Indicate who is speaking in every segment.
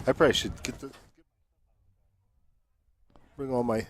Speaker 1: I probably should bring all my.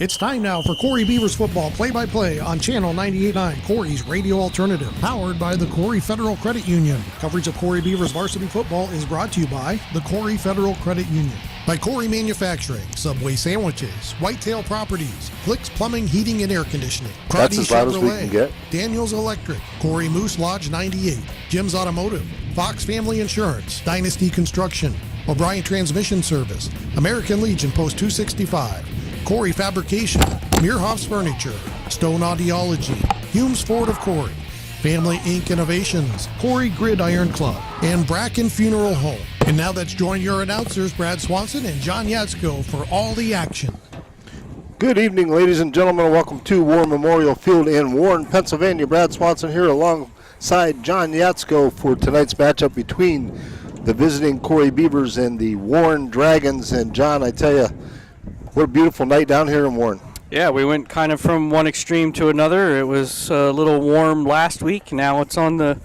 Speaker 2: It's time now for Corry Beavers football play-by-play on Channel 98.9, Corry's radio alternative, powered by the Corry Federal Credit Union. Coverage of Corry Beavers varsity football is brought to you by the Corry Federal Credit Union, by Corry Manufacturing, Subway Sandwiches, Whitetail Properties, Flicks Plumbing, Heating, and Air Conditioning,
Speaker 1: That's as loud as we can get.
Speaker 2: Daniels Electric, Corry Moose Lodge 98, Jim's Automotive, Fox Family Insurance, Dynasty Construction, O'Brien Transmission Service, American Legion Post 265, Corry Fabrication, Muirhoff's Furniture, Stone Audiology, Humes Ford of Corry, Family Inc. Innovations, Corry Gridiron Club, and Bracken Funeral Home. And now let's join your announcers, Brad Swanson and John Yatsko, for all the action.
Speaker 1: Good evening, ladies and gentlemen. Welcome to War Memorial Field in Warren, Pennsylvania. Brad Swanson here alongside John Yatsko for tonight's matchup between the visiting Corry Beavers and the Warren Dragons. And John, I tell you, what a beautiful night down here in Warren.
Speaker 3: Yeah, we went kind of from one extreme to another. It was a little warm last week. Now it's on the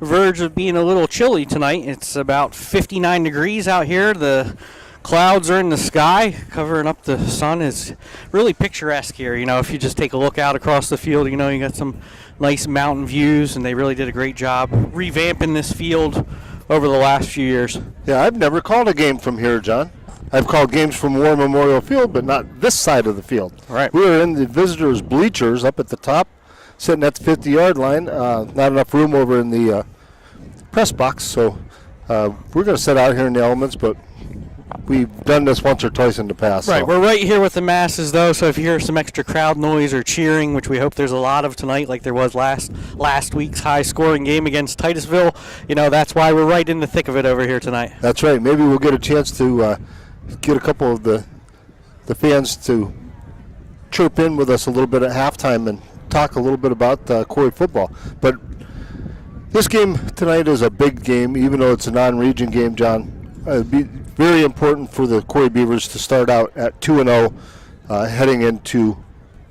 Speaker 3: verge of being a little chilly tonight. It's about 59 degrees out here. The clouds are in the sky, covering up the sun. It's really picturesque here. You know, if you just take a look out across the field, you know, you got some nice mountain views, and they really did a great job revamping this field over the last few years.
Speaker 1: Yeah, I've never called a game from here, John. I've called games from War Memorial Field, but not this side of the field.
Speaker 3: Right.
Speaker 1: We were in the visitors' bleachers up at the top, sitting at the 50-yard line. Not enough room over in the press box, so we're going to sit out here in the elements, but we've done this once or twice in the past.
Speaker 3: Right,
Speaker 1: so.
Speaker 3: We're right here with the masses, though, so if you hear some extra crowd noise or cheering, which we hope there's a lot of tonight like there was last week's high-scoring game against Titusville, you know, that's why we're right in the thick of it over here tonight.
Speaker 1: That's right. Maybe we'll get a chance to get a couple of the fans to chirp in with us a little bit at halftime and talk a little bit about Corry football. But this game tonight is a big game, even though it's a non-region game, John. It'd be very important for the Corry Beavers to start out at 2-0 heading into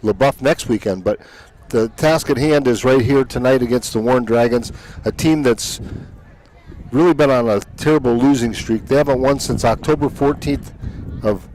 Speaker 1: LaBeouf next weekend. But the task at hand is right here tonight against the Warren Dragons, a team that's really been on a terrible losing streak. They haven't won since October 14th of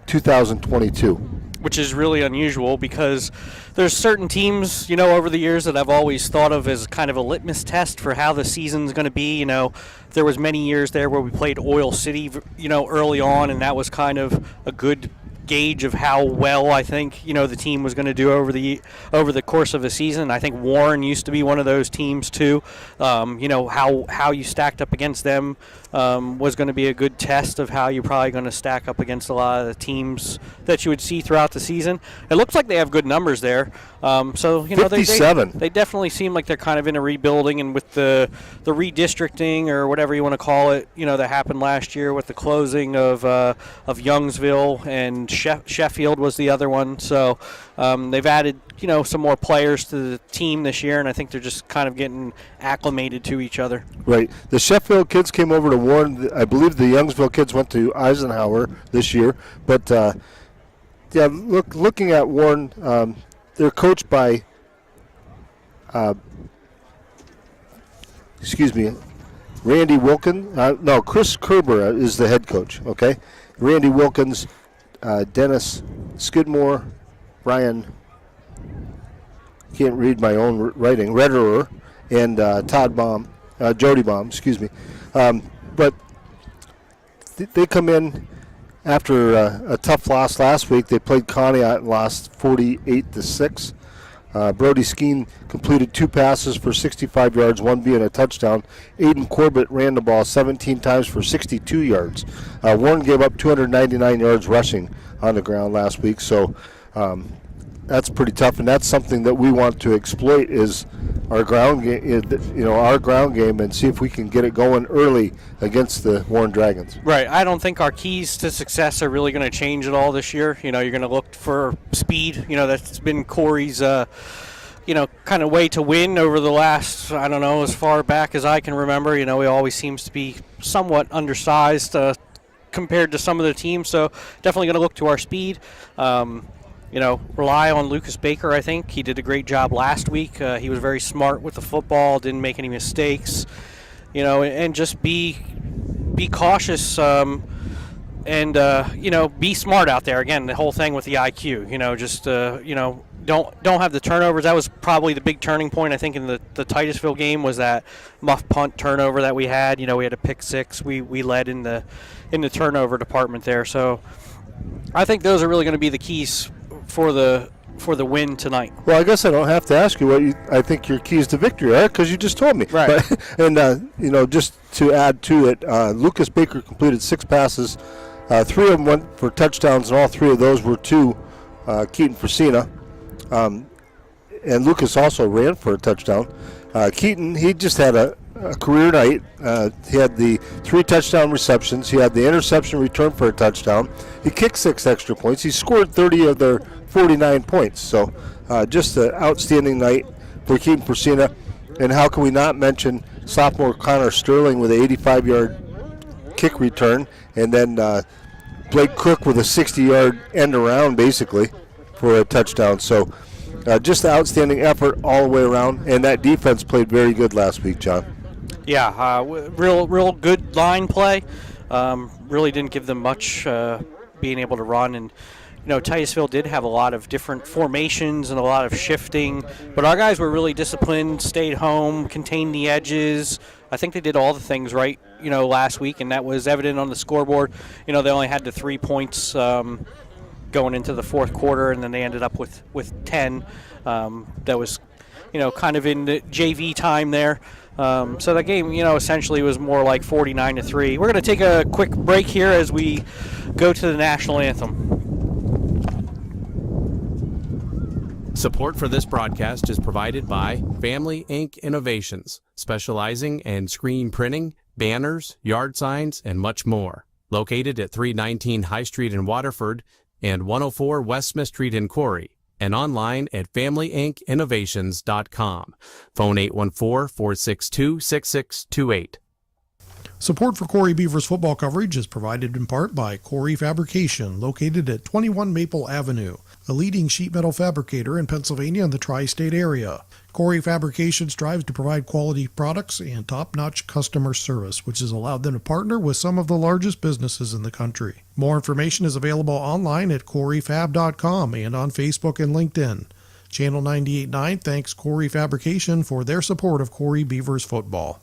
Speaker 1: 2022.
Speaker 3: Which is really unusual because there's certain teams, you know, over the years that I've always thought of as kind of a litmus test for how the season's going to be. You know, there was many years there where we played Oil City, you know, early on, and that was kind of a good gauge of how well I think, you know, the team was going to do over the course of a season. I think Warren used to be one of those teams too. You know, how you stacked up against them was going to be a good test of how you're probably going to stack up against a lot of the teams that you would see throughout the season. It looks like they have good numbers there. So, you know,
Speaker 1: 57.
Speaker 3: They definitely seem like they're kind of in a rebuilding, and with the redistricting or whatever you want to call it, you know, that happened last year with the closing of Youngsville, and Sheffield was the other one. So they've added, you know, some more players to the team this year, and I think they're just kind of getting acclimated to each other.
Speaker 1: Right. The Sheffield kids came over to Warren. I believe the Youngsville kids went to Eisenhower this year. But, yeah, looking at Warren, they're coached by, Randy Wilkins. Chris Kerber is the head coach, okay? Randy Wilkins, Dennis Skidmore, Ryan, can't read my own writing, Redderer, and Todd Baum, Jody Baum, but they come in after a tough loss last week. They played Conneaut and lost 48-6. Brody Skeen completed 2 passes for 65 yards, 1 being a touchdown. Aiden Corbett ran the ball 17 times for 62 yards. Warren gave up 299 yards rushing on the ground last week, so that's pretty tough, and that's something that we want to exploit is our ground game, and see if we can get it going early against the Warren Dragons.
Speaker 3: Right. I don't think our keys to success are really going to change at all this year. You know, you're going to look for speed. You know, that's been Corry's, kind of way to win over the last, I don't know, as far back as I can remember. You know, he always seems to be somewhat undersized compared to some of the teams, so definitely going to look to our speed. rely on Lucas Baker. I think he did a great job last week. He was very smart with the football, didn't make any mistakes, and just be cautious, and be smart out there. Again, the whole thing with the IQ, just don't have the turnovers. That was probably the big turning point, I think, in the Titusville game, was that muff punt turnover that we had. We had a pick six. We led in the turnover department there. So I think those are really going to be the keys for the win tonight.
Speaker 1: Well, I guess I don't have to ask you what I think your keys to victory are, because you just told me.
Speaker 3: Right.
Speaker 1: But, and just to add to it, Lucas Baker completed 6 passes. 3 of them went for touchdowns, and all 3 of those were to Keaton Fresina. And Lucas also ran for a touchdown. Keaton, he just had a career night. He had the 3 touchdown receptions. He had the interception return for a touchdown. He kicked 6 extra points. He scored 30 of their 49 points. So just an outstanding night for Keaton Fresina. And how can we not mention sophomore Connor Sterling with an 85-yard kick return, and then Blake Cook with a 60-yard end around, basically, for a touchdown. So just an outstanding effort all the way around, and that defense played very good last week, John.
Speaker 3: Yeah, real good line play. Really didn't give them much being able to run, and Titusville did have a lot of different formations and a lot of shifting, but our guys were really disciplined, stayed home, contained the edges. I think they did all the things right, last week, and that was evident on the scoreboard. They only had the 3 points going into the fourth quarter, and then they ended up with 10. That was, kind of in the JV time there. So that game, essentially was more like 49-3. We're going to take a quick break here as we go to the national anthem.
Speaker 4: Support for this broadcast is provided by Family Ink Innovations, specializing in screen printing, banners, yard signs, and much more. Located at 319 High Street in Waterford and 104 West Smith Street in Corry, and online at FamilyInkInnovations.com. Phone 814-462-6628.
Speaker 2: Support for Corry Beavers football coverage is provided in part by Corry Fabrication, located at 21 Maple Avenue, a leading sheet metal fabricator in Pennsylvania and the tri-state area. Corry Fabrication strives to provide quality products and top-notch customer service, which has allowed them to partner with some of the largest businesses in the country. More information is available online at corryfab.com and on Facebook and LinkedIn. Channel 98.9 thanks Corry Fabrication for their support of Corry Beavers football.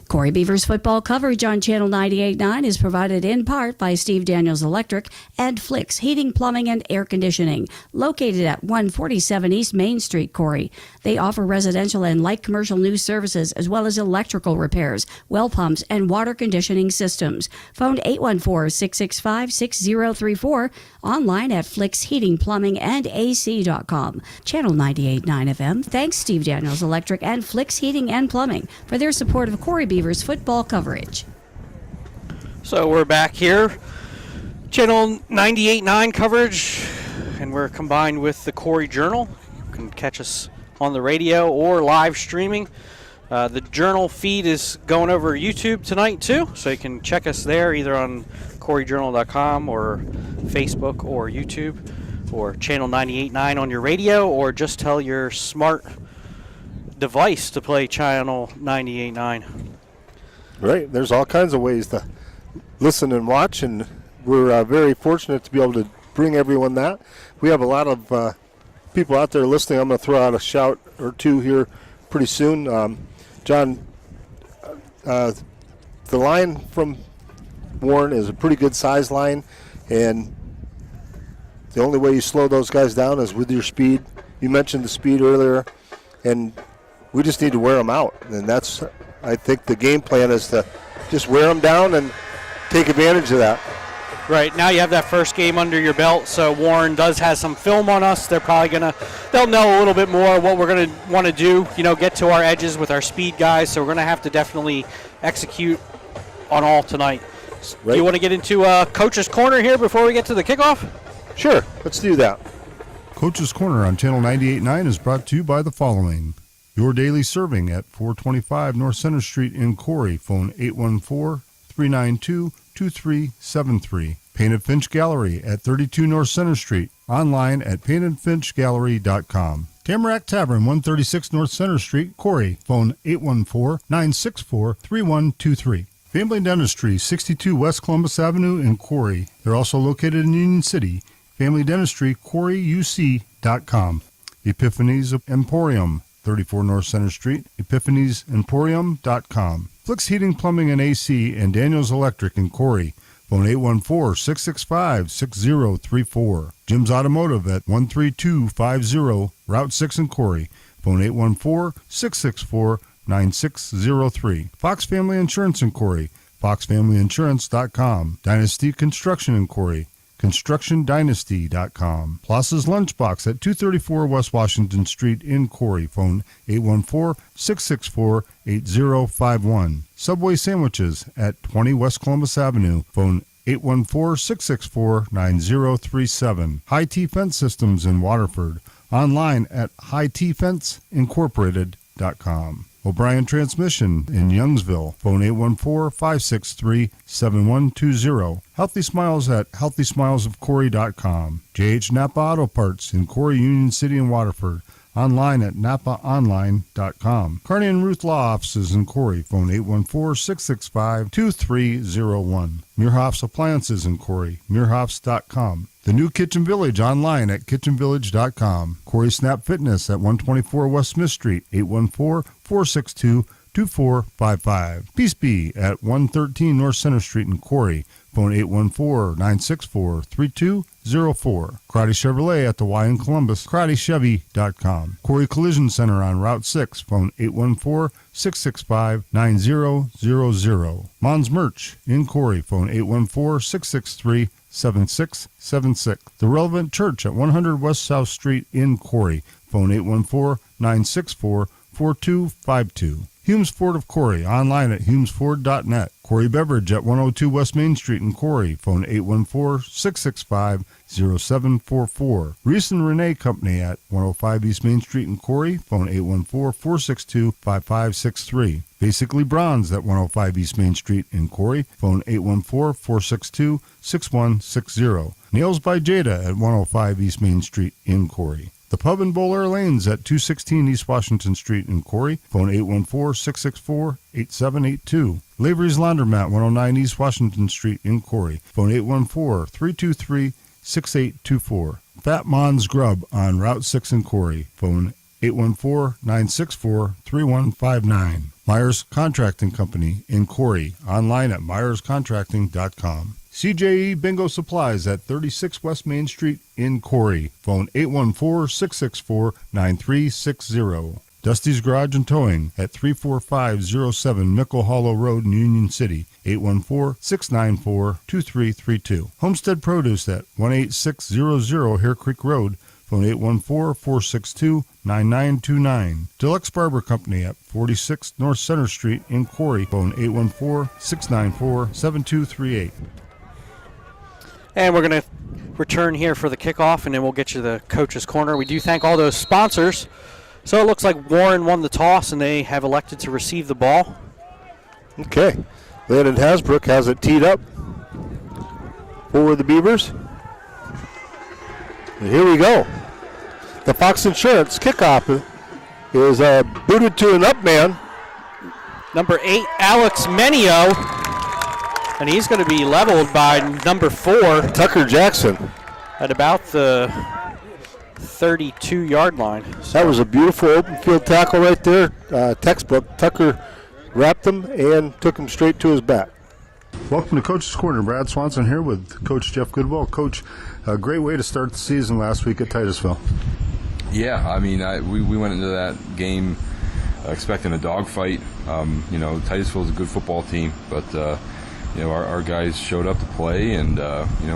Speaker 5: Corry Beavers football coverage on Channel 98.9 is provided in part by Steve Daniels Electric and Flicks Heating, Plumbing, and Air Conditioning, located at 147 East Main Street, Corry. They offer residential and light commercial new services as well as electrical repairs, well pumps, and water conditioning systems. Phone 814-665-6034, online at flicksheatingplumbingandac.com. Channel 98.9 FM thanks Steve Daniels Electric and Flicks Heating and Plumbing for their support of Corry Beavers football coverage.
Speaker 3: So we're back here, Channel 98.9 coverage, and we're combined with the Corry Journal. You can catch us on the radio or live streaming. The Journal feed is going over YouTube tonight too, so you can check us there either on CorryJournal.com or Facebook or YouTube, or Channel 98.9 on your radio, or just tell your smart device to play Channel 98.9.
Speaker 1: Right. There's all kinds of ways to listen and watch, and we're very fortunate to be able to bring everyone that. We have a lot of people out there listening. I'm going to throw out a shout or two here pretty soon. John, the line from Warren is a pretty good size line, and the only way you slow those guys down is with your speed. You mentioned the speed earlier, and we just need to wear them out, and that's, I think, the game plan is to just wear them down and take advantage of that.
Speaker 3: Right, now you have that first game under your belt, so Warren does have some film on us. They'll know a little bit more what we're going to want to do, get to our edges with our speed guys, so we're going to have to definitely execute on all tonight. Right. Do you want to get into Coach's Corner here before we get to the kickoff?
Speaker 1: Sure, let's do that.
Speaker 6: Coach's Corner on Channel 98.9 is brought to you by the following. Your daily serving at 425 North Center Street in Corry. Phone 814-392-2373. Painted Finch Gallery at 32 North Center Street. online at paintedfinchgallery.com. Tamarack Tavern, 136 North Center Street, Corry. Phone 814-964-3123. Family Dentistry, 62 West Columbus Avenue in Corry. They're also located in Union City. Family Dentistry, CorryUC.com. Epiphany's Emporium, 34 North Center Street, epiphaniesemporium.com. Flicks Heating, Plumbing, and AC, and Daniels Electric in Corry. Phone 814-665-6034. Jim's Automotive at 13250 Route 6 in Corry. Phone 814-664-9603. Fox Family Insurance in Corry. FoxFamilyInsurance.com. Dynasty Construction in Corry. ConstructionDynasty.com. Plaza's Lunchbox at 234 West Washington Street in Corry. Phone 814-664-8051. Subway Sandwiches at 20 West Columbus Avenue. Phone 814-664-9037. High T Fence Systems in Waterford. Online at hightfenceincorporated.com. O'Brien Transmission in Youngsville. Phone 814-563-7120. Healthy Smiles at healthysmilesofcorry.com. J.H. Napa Auto Parts in Corry, Union City, and Waterford. Online at napaonline.com. Carney and Ruth Law Offices in Corry. Phone 814-665-2301. Muirhoff's Appliances in Corry. Muirhoffs.com. The New Kitchen Village online at kitchenvillage.com. Corry Snap Fitness at 124 West Smith Street. 814-462-2455. Peace Be at 113 North Center Street in Corry. Phone 814-964-3204. Karate Chevrolet at the Y in Columbus. KarateChevy.com. Corry Collision Center on Route 6. Phone 814-665-9000. Mons Merch in Corry. Phone 814-663-7676. The Relevant Church at 100 West South Street in Corry. Phone 814-964-4252. Humes Ford of Corry, online at humesford.net. Corry Beverage at 102 West Main Street in Corry. Phone 814-665-0744. Reese and Renee Company at 105 East Main Street in Corry. Phone 814-462-5563. Basically Bronze at 105 East Main Street in Corry. Phone 814-462-6160. Nails by Jada at 105 East Main Street in Corry. The Pub and Bowl Air Lanes at 216 East Washington Street in Corry. Phone 814-664-8782. Lavery's Laundromat, 109 East Washington Street in Corry. Phone 814-323-6824. Fat Mon's Grub on Route 6 in Corry. Phone 814-964-3159. Myers Contracting Company in Corry. Online at myerscontracting.com. CJE Bingo Supplies at 36 West Main Street in Corry. Phone 814-664-9360. Dusty's Garage and Towing at 34507 Mickle Hollow Road in Union City. 814-694-2332. Homestead Produce at 18600 Hare Creek Road. Phone 814-462-9929. Deluxe Barber Company at 46 North Center Street in Corry. Phone 814-694-7238.
Speaker 3: And we're going to return here for the kickoff, and then we'll get you the Coach's Corner. We do thank all those sponsors. So it looks like Warren won the toss, and they have elected to receive the ball.
Speaker 1: Okay. Landon Hasbrook has it teed up for the Beavers. And here we go. The Fox Insurance kickoff is booted to an up man.
Speaker 3: Number 8, Alex Menio. And he's going to be leveled by number 4,
Speaker 1: Tucker Jackson,
Speaker 3: at about the 32-yard line. So
Speaker 1: that was a beautiful open field tackle right there. Textbook. Tucker wrapped him and took him straight to his back.
Speaker 6: Welcome to Coach's Corner. Brad Swanson here with Coach Jeff Goodwill. Coach, a great way to start the season last week at Titusville.
Speaker 7: Yeah, I mean, we went into that game expecting a dogfight. Titusville's a good football team, but our guys showed up to play, and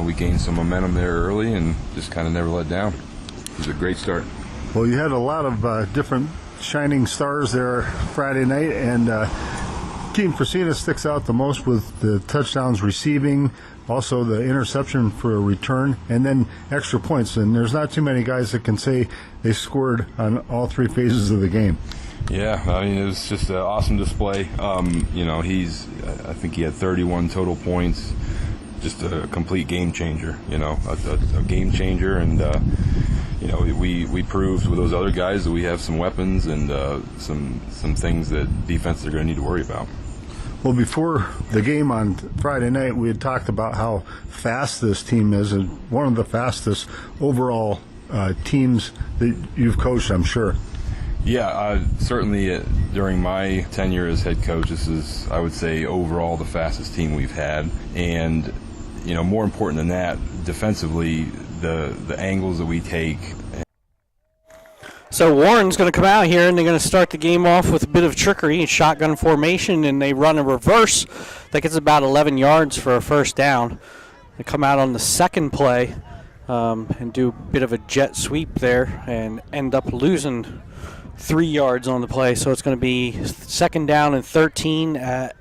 Speaker 7: we gained some momentum there early and just kind of never let down. It was a great start.
Speaker 6: Well, you had a lot of different shining stars there Friday night, and Keaton Fresina sticks out the most with the touchdowns receiving, also the interception for a return, and then extra points. And there's not too many guys that can say they scored on all three phases of the game.
Speaker 7: Yeah, I mean, it was just an awesome display. I think he had 31 total points, just a complete game changer. A game changer, and we proved with those other guys that we have some weapons and some things that defenses are going to need to worry about.
Speaker 6: Well, before the game on Friday night, we had talked about how fast this team is, and one of the fastest overall teams that you've coached, I'm sure.
Speaker 7: Yeah, certainly during my tenure as head coach, this is, I would say, overall the fastest team we've had. And, more important than that, defensively, the angles that we take.
Speaker 3: So Warren's going to come out here, and they're going to start the game off with a bit of trickery, shotgun formation, and they run a reverse that gets about 11 yards for a first down. They come out on the second play and do a bit of a jet sweep there and end up losing 3 yards on the play. So it's going to be second down and 13 at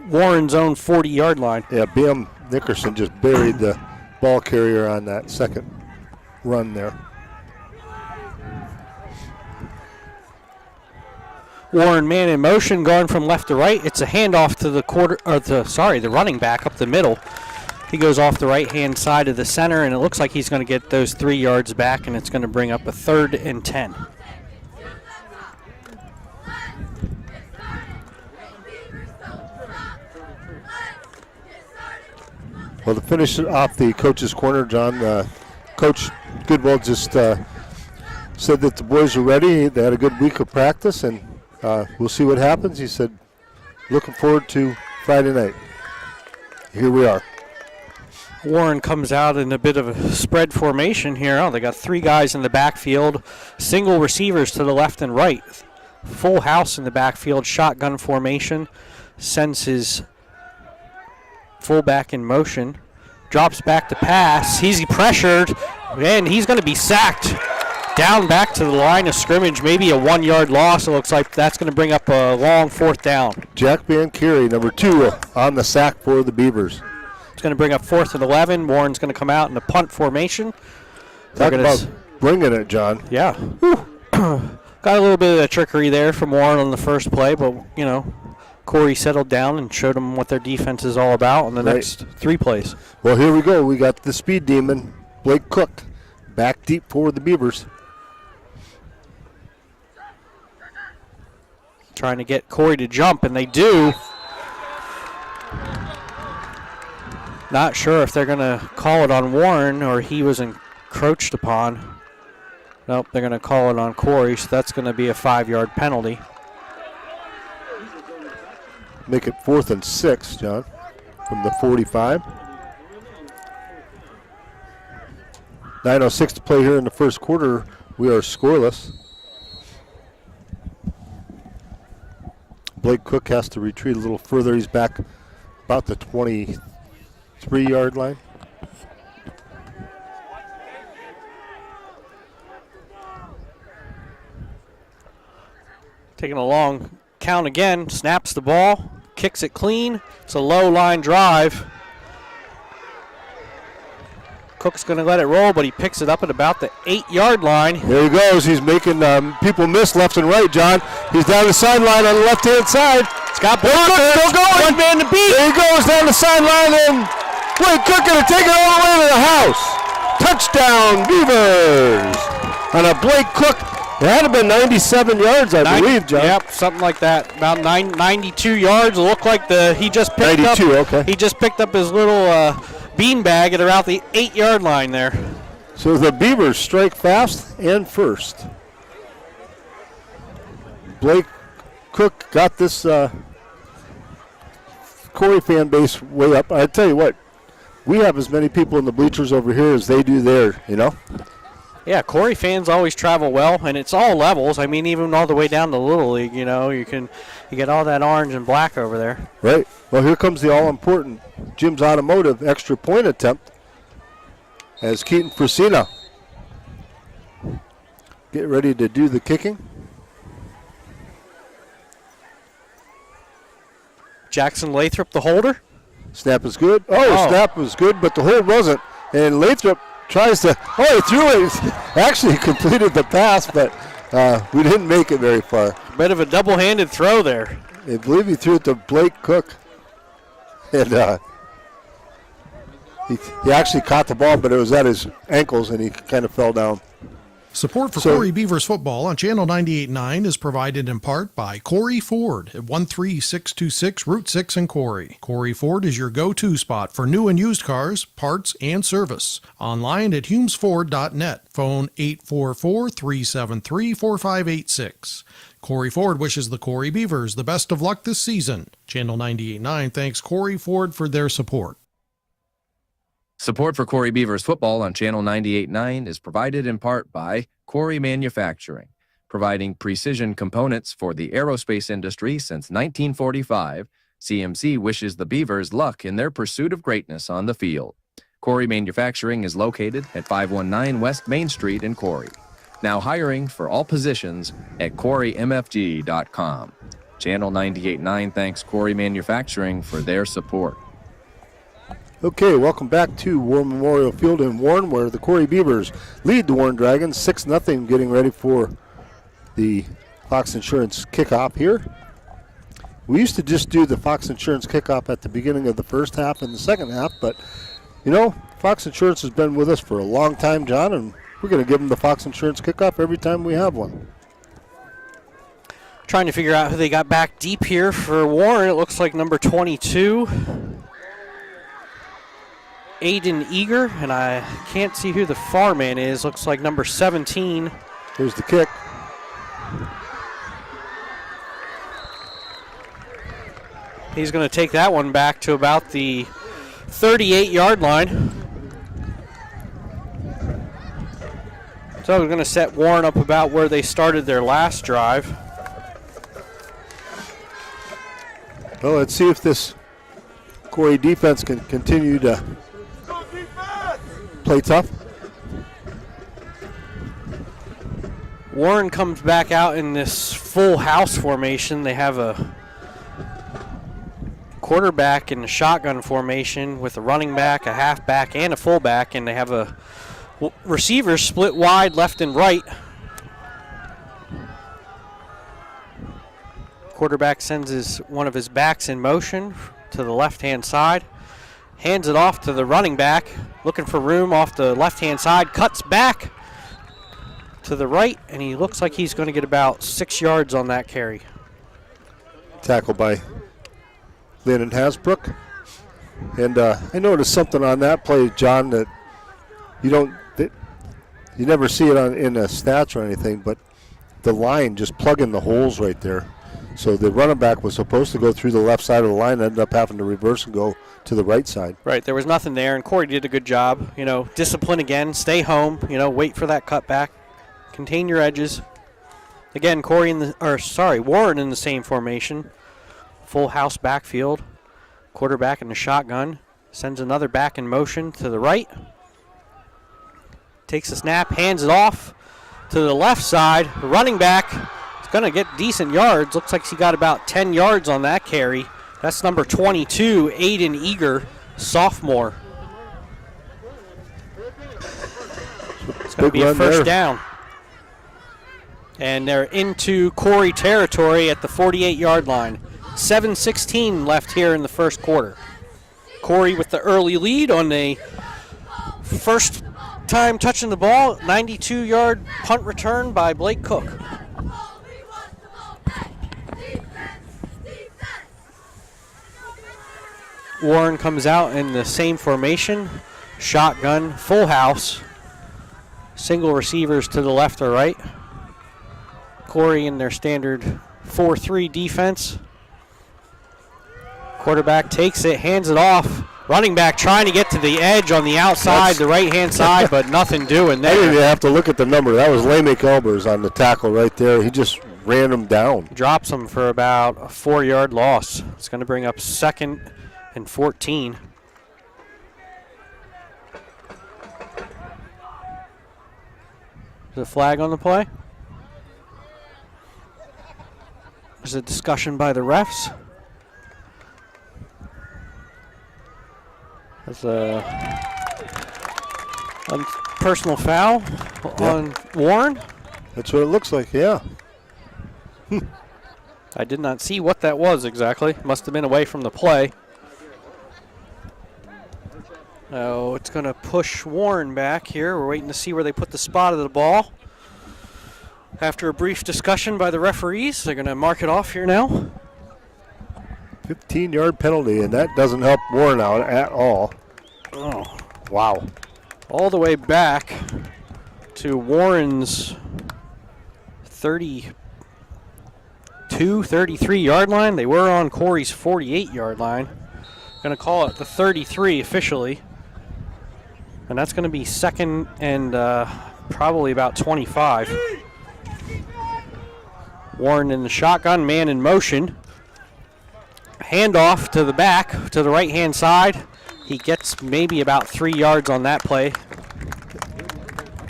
Speaker 3: Warren's own 40-yard line.
Speaker 1: Yeah, B.M. Nickerson just buried the ball carrier on that second run there.
Speaker 3: Warren man in motion, going from left to right. It's a handoff to the running back up the middle. He goes off the right-hand side of the center, and it looks like he's going to get those 3 yards back, and it's going to bring up a 3rd and 10.
Speaker 1: Well, to finish off the coach's corner, John, Coach Goodwill just said that the boys are ready. They had a good week of practice, and we'll see what happens. He said, looking forward to Friday night. Here we are.
Speaker 3: Warren comes out in a bit of a spread formation here. Oh, they got 3 guys in the backfield, single receivers to the left and right. Full house in the backfield, shotgun formation. Sends his fullback in motion. Drops back to pass. He's pressured, and he's going to be sacked. Down back to the line of scrimmage, maybe a 1-yard loss. It looks like that's going to bring up a long 4th down.
Speaker 1: Jack Van Carey, number 2, on the sack for the Beavers.
Speaker 3: It's going to bring up 4th and 11. Warren's going to come out in the punt formation.
Speaker 1: Talk about bringing it, John.
Speaker 3: Yeah. Got a little bit of trickery there from Warren on the first play, but, Corry settled down and showed them what their defense is all about on the next 3 plays.
Speaker 1: Well, here we go. We got the speed demon, Blake Cook, back deep for the Beavers.
Speaker 3: Trying to get Corry to jump, and they do. Not sure if they're going to call it on Warren or he was encroached upon. Nope, they're going to call it on Corry, so that's going to be a 5-yard penalty.
Speaker 1: Make it 4th and 6, John, from the 45. 9:06 to play here in the first quarter. We are scoreless. Blake Cook has to retreat a little further. He's back about the 23-yard line.
Speaker 3: Taking a long count again, snaps the ball, kicks it clean. It's a low line drive. Cook's going to let it roll, but he picks it up at about the 8-yard line.
Speaker 1: There he goes. He's making people miss left and right, John. He's down the sideline on the left-hand side.
Speaker 3: Scott Blake Cook still going. One man to beat.
Speaker 1: There he goes down the sideline, and Blake Cook going to take it all the way to the house. Touchdown, Beavers. On a Blake Cook. It had to have been 97 yards, I believe, John.
Speaker 3: Yep, something like that. About 92 yards. It looked like he just picked
Speaker 1: 92,
Speaker 3: up.
Speaker 1: Okay.
Speaker 3: He just picked up his little beanbag at around the 8-yard line there.
Speaker 1: So the Beavers strike fast and first. Blake Cook got this Corry fan base way up. I tell you what, we have as many people in the bleachers over here as they do there,
Speaker 3: Yeah, Corry fans always travel well, and it's all levels. I mean, even all the way down to Little League, you get all that orange and black over there.
Speaker 1: Right. Well, here comes the all-important Jim's Automotive extra point attempt as Keaton Frisina get ready to do the kicking.
Speaker 3: Jackson Lathrop, the holder.
Speaker 1: Snap is good. Snap was good, but the hold wasn't. And Lathrop tries to, he threw it. Actually completed the pass, but we didn't make it very far.
Speaker 3: Bit of a double-handed throw there.
Speaker 1: I believe he threw it to Blake Cook. And He actually caught the ball, but it was at his ankles, and he kind of fell down.
Speaker 2: Support for Corry Beavers football on Channel 98.9 is provided in part by Corry Ford at 13626 Route 6 in Corry. Corry Ford is your go-to spot for new and used cars, parts, and service. Online at humesford.net. Phone 844-373-4586. Corry Ford wishes the Corry Beavers the best of luck this season. Channel 98.9 thanks Corry Ford for their support.
Speaker 8: Support for Corry Beavers football on Channel 98.9 is provided in part by Corry Manufacturing, providing precision components for the aerospace industry since 1945. CMC wishes the Beavers luck in their pursuit of greatness on the field. Corry Manufacturing is located at 519 West Main Street in Corry. Now hiring for all positions at CorryMFG.com. Channel 98.9 thanks Corry Manufacturing for their support.
Speaker 1: Okay, welcome back to War Memorial Field in Warren, where the Corry Beavers lead the Warren Dragons 6-0, getting ready for the Fox Insurance kickoff here. We used to just do the Fox Insurance kickoff at the beginning of the first half and the second half, but, you know, Fox Insurance has been with us for a long time, John, and we're going to give them the Fox Insurance kickoff every time we have one.
Speaker 3: Trying to figure out who they got back deep here for Warren. It looks like number 22. Aiden Eager, and I can't see who the far man is. Looks like number 17.
Speaker 1: Here's the kick.
Speaker 3: He's going to take that one back to about the 38-yard line. So we're going to set Warren up about where they started their last drive.
Speaker 1: Well, let's see if this Corry defense can continue to play tough.
Speaker 3: Warren comes back out in this full house formation. They have a quarterback in the shotgun formation with a running back, a halfback, and a fullback, and they have a receiver split wide left and right. Quarterback sends one of his backs in motion to the left-hand side. Hands it off to the running back, looking for room off the left-hand side, cuts back to the right, and he looks like he's going to get about 6 yards on that carry.
Speaker 1: Tackled by Landon Hasbrook. And I noticed something on that play, John, that you never see it in the stats or anything, but the line just plugging the holes right there. So the running back was supposed to go through the left side of the line, ended up having to reverse and go to the right side.
Speaker 3: Right, there was nothing there, and Corry did a good job. You know, discipline again, stay home, wait for that cutback, contain your edges. Again, Warren in the same formation. Full house backfield. Quarterback in the shotgun. Sends another back in motion to the right. Takes a snap, hands it off to the left side. The running back is going to get decent yards. Looks like he got about 10 yards on that carry. That's number 22, Aiden Eager, sophomore. It's going to be a first down. And they're into Corry territory at the 48-yard line. 7:16 left here in the first quarter. Corry with the early lead on the first time touching the ball. 92-yard punt return by Blake Cook. Warren comes out in the same formation. Shotgun, full house. Single receivers to the left or right. Corry in their standard 4-3 defense. Quarterback takes it, hands it off. Running back trying to get to the edge on the outside, the right-hand side, but nothing doing there.
Speaker 1: I didn't even have to look at the number. That was Lamake Elbers on the tackle right there. He just ran him down.
Speaker 3: Drops him for about a 4-yard loss. It's going to bring up 2nd and 14. There's a flag on the play. There's a discussion by the refs. There's a personal foul on Warren.
Speaker 1: That's what it looks like, yeah.
Speaker 3: I did not see what that was exactly. Must have been away from the play. So it's going to push Warren back here. We're waiting to see where they put the spot of the ball. After a brief discussion by the referees, they're going to mark it off here now.
Speaker 1: 15-yard penalty, and that doesn't help Warren out at all.
Speaker 3: Oh,
Speaker 1: Wow.
Speaker 3: all the way back to Warren's 32, 33-yard line. They were on Corry's 48-yard line. Going to call it the 33 officially. And that's going to be second and probably about 25. Warren in the shotgun, man in motion. Handoff to the back, to the right-hand side. He gets maybe about 3 yards on that play.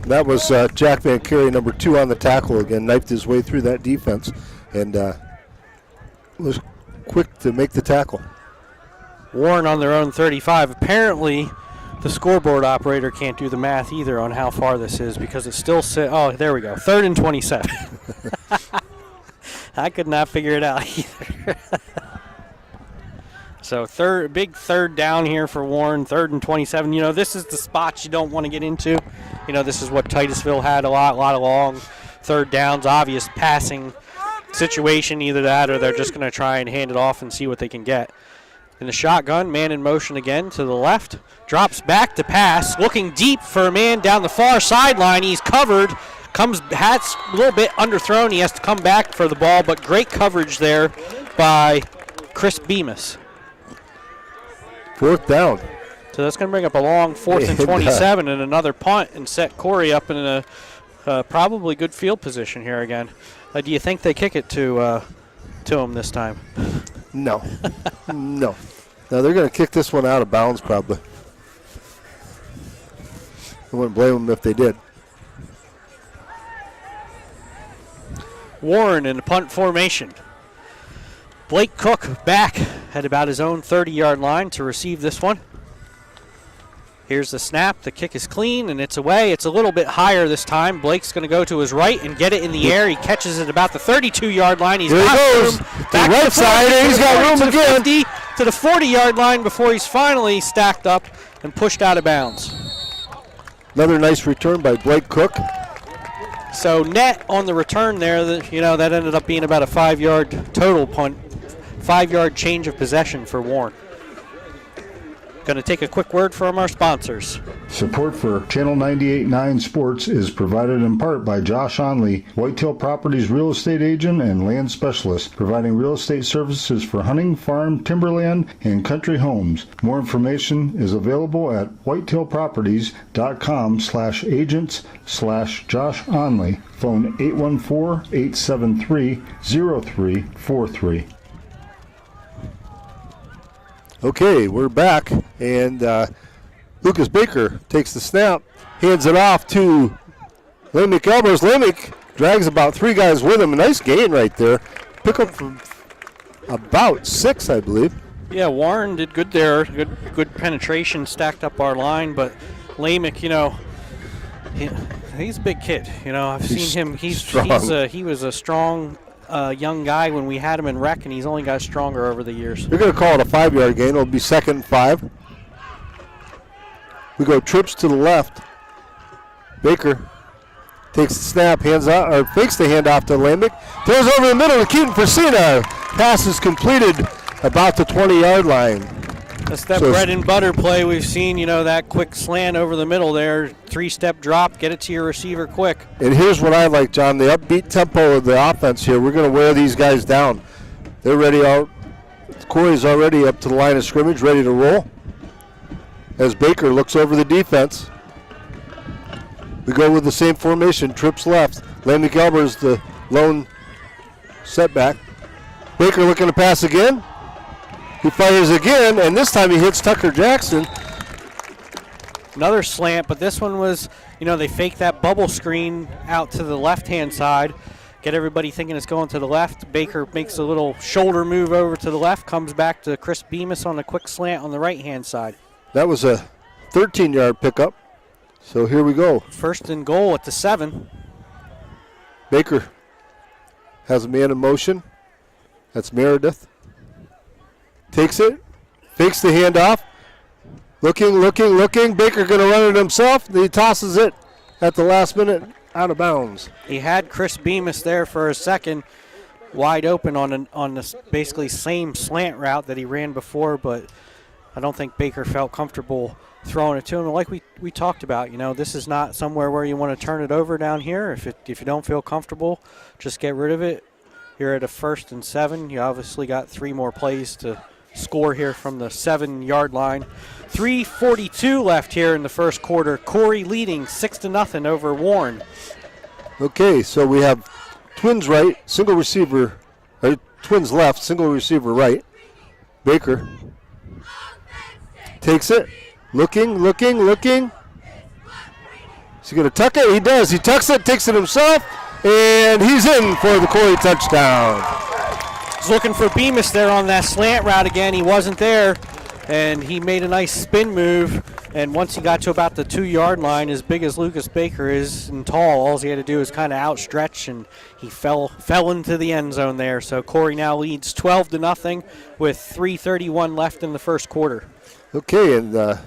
Speaker 1: That was Jack Van Carey, number 2 on the tackle again, knifed his way through that defense and was quick to make the tackle.
Speaker 3: Warren on their own 35. Apparently, the scoreboard operator can't do the math either on how far this is because it's still oh, there we go. 3rd and 27. I could not figure it out either. So big third down here for Warren, 3rd and 27. You know, this is the spots you don't want to get into. You know, this is what Titusville had a lot of long third downs, obvious passing situation, either that or they're just going to try and hand it off and see what they can get. In the shotgun, man in motion again to the left. Drops back to pass, looking deep for a man down the far sideline. He's covered, has a little bit underthrown. He has to come back for the ball, but great coverage there by Chris Bemis.
Speaker 1: 4th down.
Speaker 3: So that's going to bring up a long 4th and 27 and another punt and set Corry up in a probably good field position here again. Do you think they kick it to him this time?
Speaker 1: No. No. Now they're going to kick this one out of bounds probably. I wouldn't blame them if they did.
Speaker 3: Warren in the punt formation. Blake Cook back at about his own 30-yard line to receive this one. Here's the snap. The kick is clean, and it's away. It's a little bit higher this time. Blake's going to go to his right and get it in the air. He catches it about the 32-yard line. He's got room.
Speaker 1: Back to the right side, and he's got room again.
Speaker 3: To the 40-yard line before he's finally stacked up and pushed out of bounds.
Speaker 1: Another nice return by Blake Cook.
Speaker 3: So net on the return there, that ended up being about a 5-yard total punt. 5-yard change of possession for Warren. Going to take a quick word from our sponsors.
Speaker 6: Support for Channel 98.9 Sports is provided in part by Josh Onley, Whitetail Properties real estate agent and land specialist, providing real estate services for hunting, farm, timberland, and country homes. More information is available at whitetailproperties.com/agents/Josh Onley. Phone 814-873-0343.
Speaker 1: Okay, we're back, and Lucas Baker takes the snap, hands it off to Lemick Elbers. Lemick drags about 3 guys with him. A nice gain right there. Pick up from about 6, I believe.
Speaker 3: Yeah, Warren did good there. Good penetration, stacked up our line, but Lemick, he's a big kid. I've seen him. He was a strong young guy when we had him in rec, and he's only got stronger over the years.
Speaker 1: They're going to call it a 5-yard gain. It'll be 2nd and 5. We go trips to the left. Baker takes the snap, hands out, or fakes the handoff to Lambic. Throws over the middle to Keaton Fresina. Pass is completed about the 20-yard line.
Speaker 3: That's that bread and butter play we've seen, that quick slant over the middle there, 3-step drop, get it to your receiver quick.
Speaker 1: And here's what I like, John, the upbeat tempo of the offense here. We're going to wear these guys down. They're ready out. Corey's already up to the line of scrimmage, ready to roll. As Baker looks over the defense. We go with the same formation, trips left. Landy Gelber's the lone setback. Baker looking to pass again. He fires again, and this time he hits Tucker Jackson.
Speaker 3: Another slant, but this one was, they fake that bubble screen out to the left-hand side, get everybody thinking it's going to the left. Baker makes a little shoulder move over to the left, comes back to Chris Bemis on a quick slant on the right-hand side.
Speaker 1: That was a 13-yard pickup, so here we go.
Speaker 3: 1st and goal at the 7.
Speaker 1: Baker has a man in motion. That's Meredith. Takes it, fakes the handoff, Looking. Baker going to run it himself. He tosses it at the last minute out of bounds.
Speaker 3: He had Chris Bemis there for a second, wide open on this basically same slant route that he ran before, but I don't think Baker felt comfortable throwing it to him. Like we talked about, this is not somewhere where you want to turn it over down here. If you don't feel comfortable, just get rid of it. You're at a 1st and 7. You obviously got 3 more plays to score here from the 7-yard line. 3:42 left here in the first quarter. Corry leading 6-0 over Warren.
Speaker 1: Okay, so we have Twins right, single receiver, Twins left, single receiver right. Baker takes it, looking. Is he going to tuck it? He does. He tucks it, takes it himself, and he's in for the Corry touchdown.
Speaker 3: He's looking for Bemis there on that slant route again. He wasn't there, and he made a nice spin move. And once he got to about the 2-yard line, as big as Lucas Baker is and tall, all he had to do was kind of outstretch, and he fell into the end zone there. So Corry now leads 12-0 with 3:31 left in the first quarter.
Speaker 1: Okay, and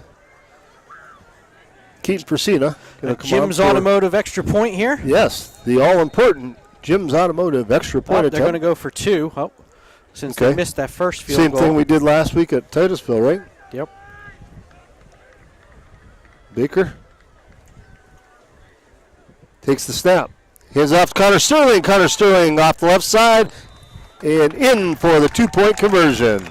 Speaker 1: Keaton Persina.
Speaker 3: Jim's Automotive extra point here.
Speaker 1: Yes, the all-important Jim's Automotive extra point
Speaker 3: They're going to go for 2. Since they missed that first field goal.
Speaker 1: Same thing we did last week at Titusville, right?
Speaker 3: Yep.
Speaker 1: Baker takes the snap. Hands off to Connor Sterling. Connor Sterling off the left side and in for the 2-point conversion.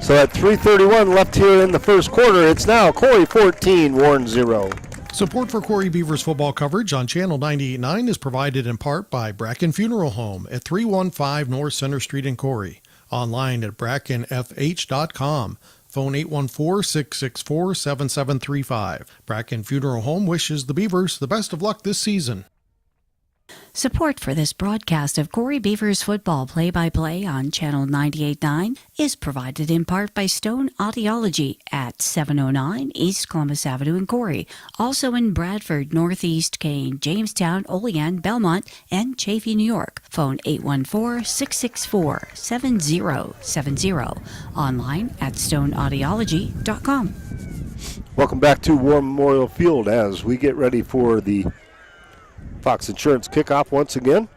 Speaker 1: So at 3:31 left here in the first quarter, it's now Corry 14, Warren 0.
Speaker 2: Support for Corry Beavers football coverage on Channel 98.9 is provided in part by Bracken Funeral Home at 315 North Center Street in Corry. Online at brackenfh.com. Phone 814-664-7735. Bracken Funeral Home wishes the Beavers the best of luck this season.
Speaker 5: Support for this broadcast of Corry Beavers football play-by-play on Channel 98.9 is provided in part by Stone Audiology at 709 East Columbus Avenue in Corry. Also in Bradford, Northeast Kane, Jamestown, Olean, Belmont, and Chaffee, New York. Phone 814-664-7070. Online at stoneaudiology.com.
Speaker 1: Welcome back to War Memorial Field as we get ready for the Fox Insurance kickoff once again.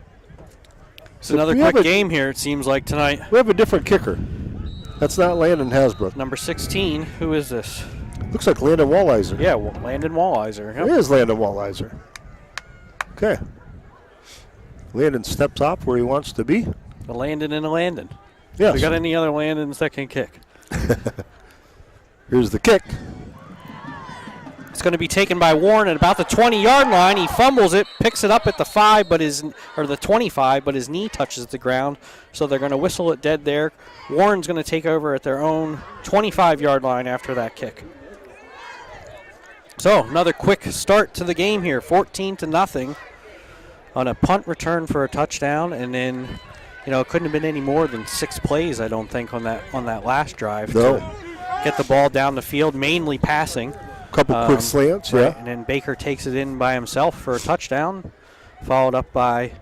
Speaker 3: It's another quick game here, it seems like, tonight.
Speaker 1: We have a different kicker. That's not Landon Hasbrook.
Speaker 3: Number 16, who is this?
Speaker 1: Looks like Landon Walliser.
Speaker 3: Yeah, Landon Walliser. Yep.
Speaker 1: It is Landon Walliser. Okay. Landon steps off where he wants to be.
Speaker 3: A Landon and a Landon.
Speaker 1: Yes.
Speaker 3: We got any other Landons that can kick?
Speaker 1: Here's the kick.
Speaker 3: It's going to be taken by Warren at about the 20-yard line. He fumbles it, picks it up at the 5, the 25, but his knee touches the ground. So they're going to whistle it dead there. Warren's going to take over at their own 25-yard line after that kick. So another quick start to the game here, 14-0 on a punt return for a touchdown, and then it couldn't have been any more than 6 plays, I don't think, on that last drive to get the ball down the field, mainly passing.
Speaker 1: Couple quick slants,
Speaker 3: right,
Speaker 1: yeah.
Speaker 3: and then Baker takes it in by himself for a touchdown, followed up by,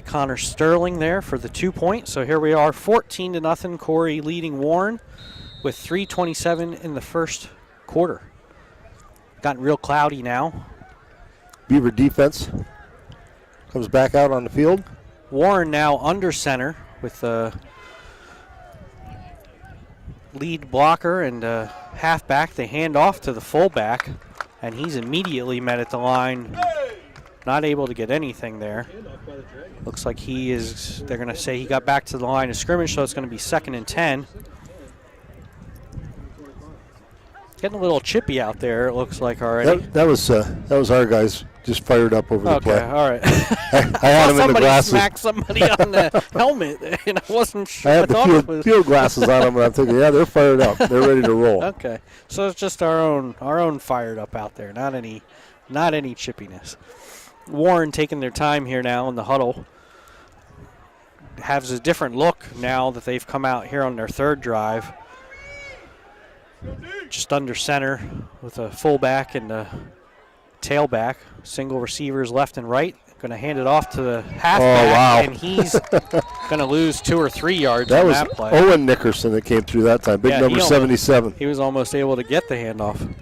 Speaker 3: Connor Sterling there for the 2-point. So here we are, 14-0, Corry leading Warren with 3:27 in the first quarter. Gotten real cloudy now.
Speaker 1: Beaver defense comes back out on the field.
Speaker 3: Warren now under center with the lead blocker and halfback. They hand off to the fullback, and he's immediately met at the line, not able to get anything there. Looks like they're going to say he got back to the line of scrimmage, so it's going to be 2nd and 10. Getting a little chippy out there, it looks like already.
Speaker 1: That was our guys just fired up over the play.
Speaker 3: Okay, all right.
Speaker 1: I had them in the glasses.
Speaker 3: Smacked somebody on the helmet, and I wasn't sure.
Speaker 1: I had the field glasses on them, and I'm thinking, yeah, they're fired up. They're ready to roll.
Speaker 3: Okay, so it's just our own fired up out there, not any chippiness. Warren taking their time here now in the huddle. Has a different look now that they've come out here on their 3rd drive. Just under center with a fullback and a tailback. Single receivers left and right. Going to hand it off to the halfback.
Speaker 1: Oh, wow.
Speaker 3: And he's going to lose 2 or 3 yards
Speaker 1: That
Speaker 3: on
Speaker 1: was
Speaker 3: that play.
Speaker 1: Owen Nickerson that came through that time. Big
Speaker 3: Yeah,
Speaker 1: number 77.
Speaker 3: He was almost able to get the handoff.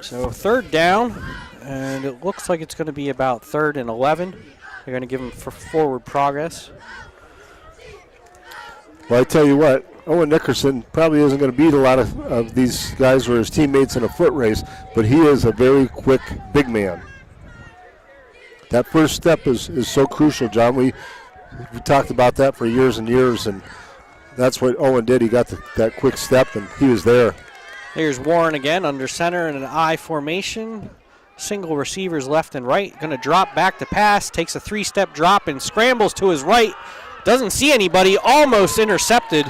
Speaker 3: So 3rd down, and it looks like it's going to be about 3rd and 11. They're going to give him for forward progress.
Speaker 1: Well, I tell you what, Owen Nickerson probably isn't going to beat a lot of these guys or his teammates in a foot race, but he is a very quick big man. That first step is so crucial, John. We talked about that for years and years, and that's what Owen did. He got that quick step, and he was there.
Speaker 3: Here's Warren again under center in an I formation. Single receivers left and right. Going to drop back to pass. Takes a 3-step drop and scrambles to his right. Doesn't see anybody. Almost intercepted.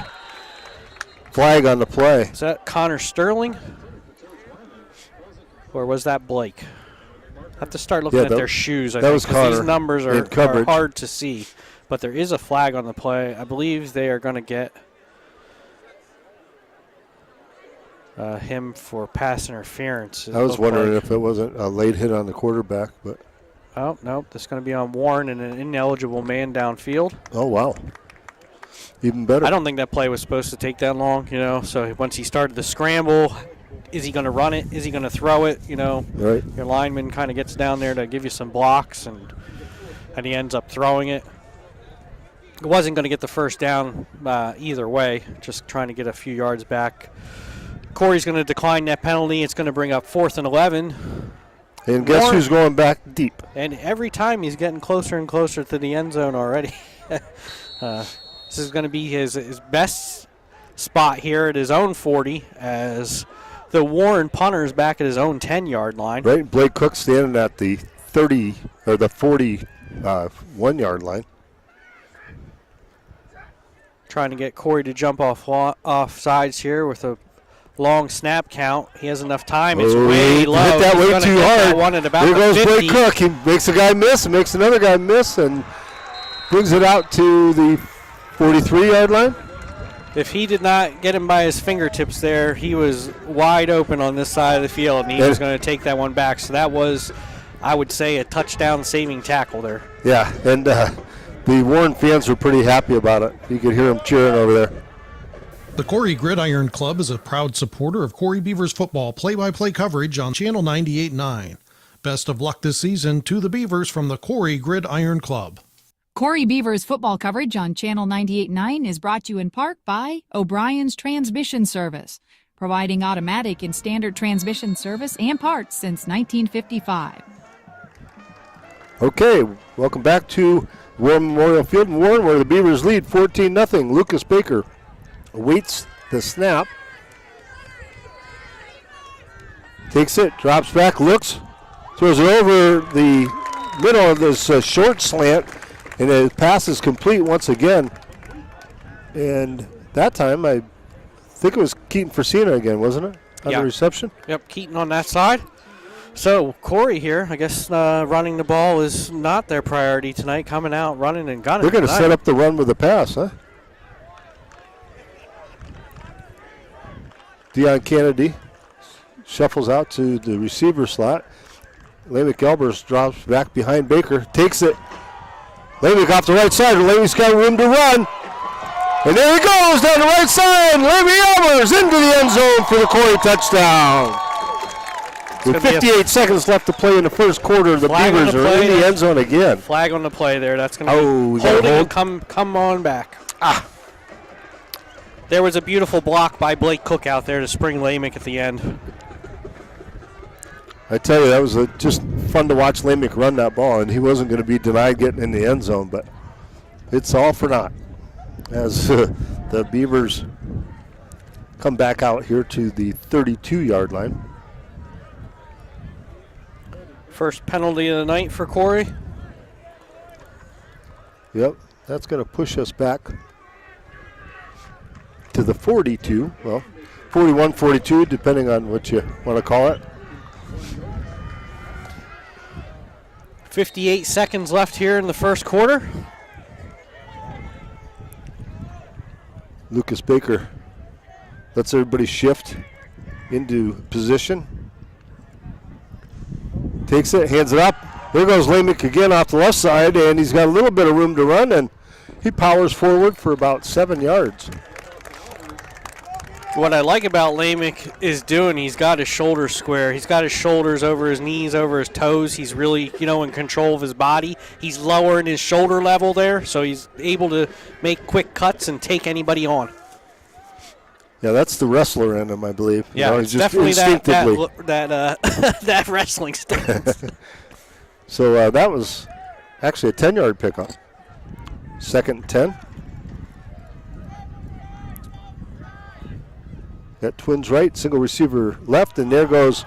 Speaker 1: Flag on the play.
Speaker 3: Is that Connor Sterling? Or was that Blake? I have to start looking at their shoes. I
Speaker 1: that
Speaker 3: think,
Speaker 1: was Connor.
Speaker 3: These numbers
Speaker 1: in
Speaker 3: are
Speaker 1: coverage.
Speaker 3: hard to see. But there is a flag on the play. I believe they are going to get him for pass interference.
Speaker 1: I was wondering if it wasn't a late hit on the quarterback, but
Speaker 3: oh no, this is going to be on Warren and an ineligible man downfield.
Speaker 1: oh wow, even better.
Speaker 3: I don't think that play was supposed to take that long, So once he started the scramble, is he going to run it? Is he going to throw it?
Speaker 1: Right.
Speaker 3: Your lineman kind of gets down there to give you some blocks, and he ends up throwing it. It wasn't going to get the first down either way, just trying to get a few yards back. Corey's going to decline that penalty. It's going to bring up 4th and 11.
Speaker 1: And guess who's going back deep?
Speaker 3: And every time he's getting closer and closer to the end zone already. This is going to be his best spot here at his own 40 as the Warren punter is back at his own 10-yard line.
Speaker 1: Right, Blake Cook standing at the 30 or the 41-yard line.
Speaker 3: Trying to get Corey to jump off sides here with a long snap count. He has enough time. It's way low.
Speaker 1: Hit that
Speaker 3: He's
Speaker 1: way
Speaker 3: gonna
Speaker 1: too
Speaker 3: get that
Speaker 1: hard.
Speaker 3: one at about
Speaker 1: Here
Speaker 3: the
Speaker 1: goes
Speaker 3: 50.
Speaker 1: Blake Cook. He makes a guy miss and makes another guy miss and brings it out to the 43-yard line.
Speaker 3: If he did not get him by his fingertips there, he was wide open on this side of the field, and he was going to take that one back. So that was, I would say, a touchdown-saving tackle there.
Speaker 1: Yeah, and the Warren fans were pretty happy about it. You could hear them cheering over there.
Speaker 2: The Corry Gridiron Club is a proud supporter of Corry Beavers football play-by-play coverage on Channel 98.9. Best of luck this season to the Beavers from the Corry Gridiron Club.
Speaker 9: Corry Beavers football coverage on Channel 98.9 is brought to you in part by O'Brien's Transmission Service, providing automatic and standard transmission service and parts since 1955.
Speaker 1: Okay, welcome back to Warren Memorial Field in Warren, where the Beavers lead 14-0. Lucas Baker awaits the snap. Takes it, drops back, looks, throws it over the middle of this short slant, and the pass is complete once again. And that time, I think it was Keaton Frasina again, wasn't it? On the reception?
Speaker 3: Yep, Keaton on that side. So Corey here, I guess running the ball is not their priority tonight, coming out, running and gunning.
Speaker 1: They're going to
Speaker 3: tonight.
Speaker 1: set up the run with the pass, huh? Deion Kennedy shuffles out to the receiver slot. Lamick Elbers drops back behind Baker, takes it. Lamick off the right side. Lamick's got room to run. And there he goes down the right side. Lamick Elbers into the end zone for the Corry touchdown. With 58 seconds left to play in the first quarter, the Beavers are in the end zone again.
Speaker 3: Flag on the play there. That's going to be
Speaker 1: hold.
Speaker 3: and come on back. There was a beautiful block by Blake Cook out there to spring Lamick at the end.
Speaker 1: I tell you, that was just fun to watch Lamick run that ball, and he wasn't going to be denied getting in the end zone, but it's all for naught as the Beavers come back out here to the 32-yard line.
Speaker 3: First penalty of the night for Corey.
Speaker 1: Yep, that's going to push us back to the 42. Well, 41, 42, depending on what you want to call it.
Speaker 3: 58 seconds left here in the first quarter.
Speaker 1: Lucas Baker lets everybody shift into position. Takes it, hands it up. There goes Lamick again off the left side, and he's got a little bit of room to run, and he powers forward for about 7 yards.
Speaker 3: What I like about Lamick is he's got his shoulders square. He's got his shoulders over his knees, over his toes. He's really, in control of his body. He's lowering his shoulder level there, so he's able to make quick cuts and take anybody on.
Speaker 1: Yeah, that's the wrestler in him, I believe.
Speaker 3: Yeah, it's
Speaker 1: just
Speaker 3: definitely
Speaker 1: instinctively.
Speaker 3: that wrestling stance.
Speaker 1: So that was actually a 10-yard pickup. 2nd and 10. Got Twins right, single receiver left, and there goes.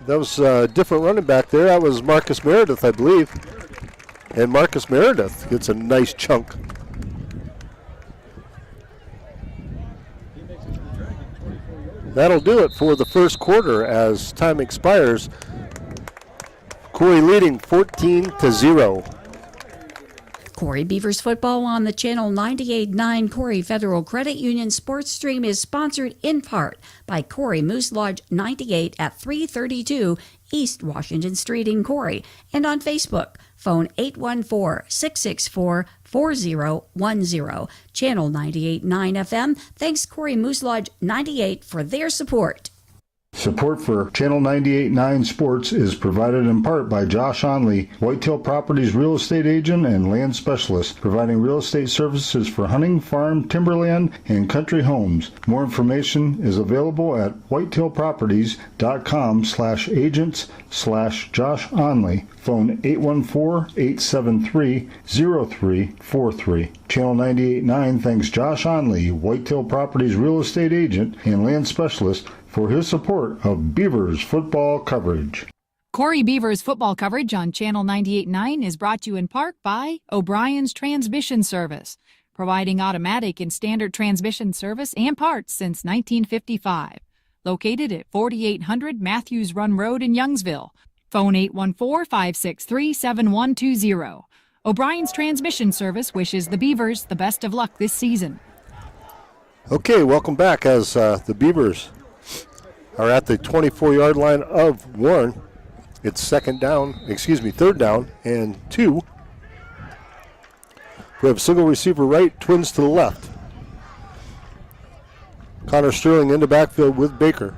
Speaker 1: That was a different running back there. That was Marcus Meredith, I believe. And Marcus Meredith gets a nice chunk. That'll do it for the first quarter as time expires. Corry leading 14-0.
Speaker 5: Corry Beavers football on the Channel 98.9 Corry Federal Credit Union Sports Stream is sponsored in part by Corry Moose Lodge 98 at 332 East Washington Street in Corry, and on Facebook. Phone 814-664-4010. Channel 98.9 FM. Thanks Corry Moose Lodge 98 for their support.
Speaker 6: Support for Channel 98.9 Sports is provided in part by Josh Onley, Whitetail Properties real estate agent and land specialist, providing real estate services for hunting, farm, timberland, and country homes. More information is available at whitetailproperties.com/agents/Josh Onley. Phone 814-873-0343. Channel 98.9 thanks Josh Onley, Whitetail Properties real estate agent and land specialist, for his support of Beavers football coverage.
Speaker 9: Corry Beavers football coverage on Channel 98.9 is brought to you in part by O'Brien's Transmission Service, providing automatic and standard transmission service and parts since 1955. Located at 4800 Matthews Run Road in Youngsville. Phone 814-563-7120. O'Brien's Transmission Service wishes the Beavers the best of luck this season.
Speaker 1: Okay, welcome back as the Beavers are at the 24-yard line of Warren. It's third down and 2. We have single receiver right, Twins to the left. Connor Sterling in the backfield with Baker.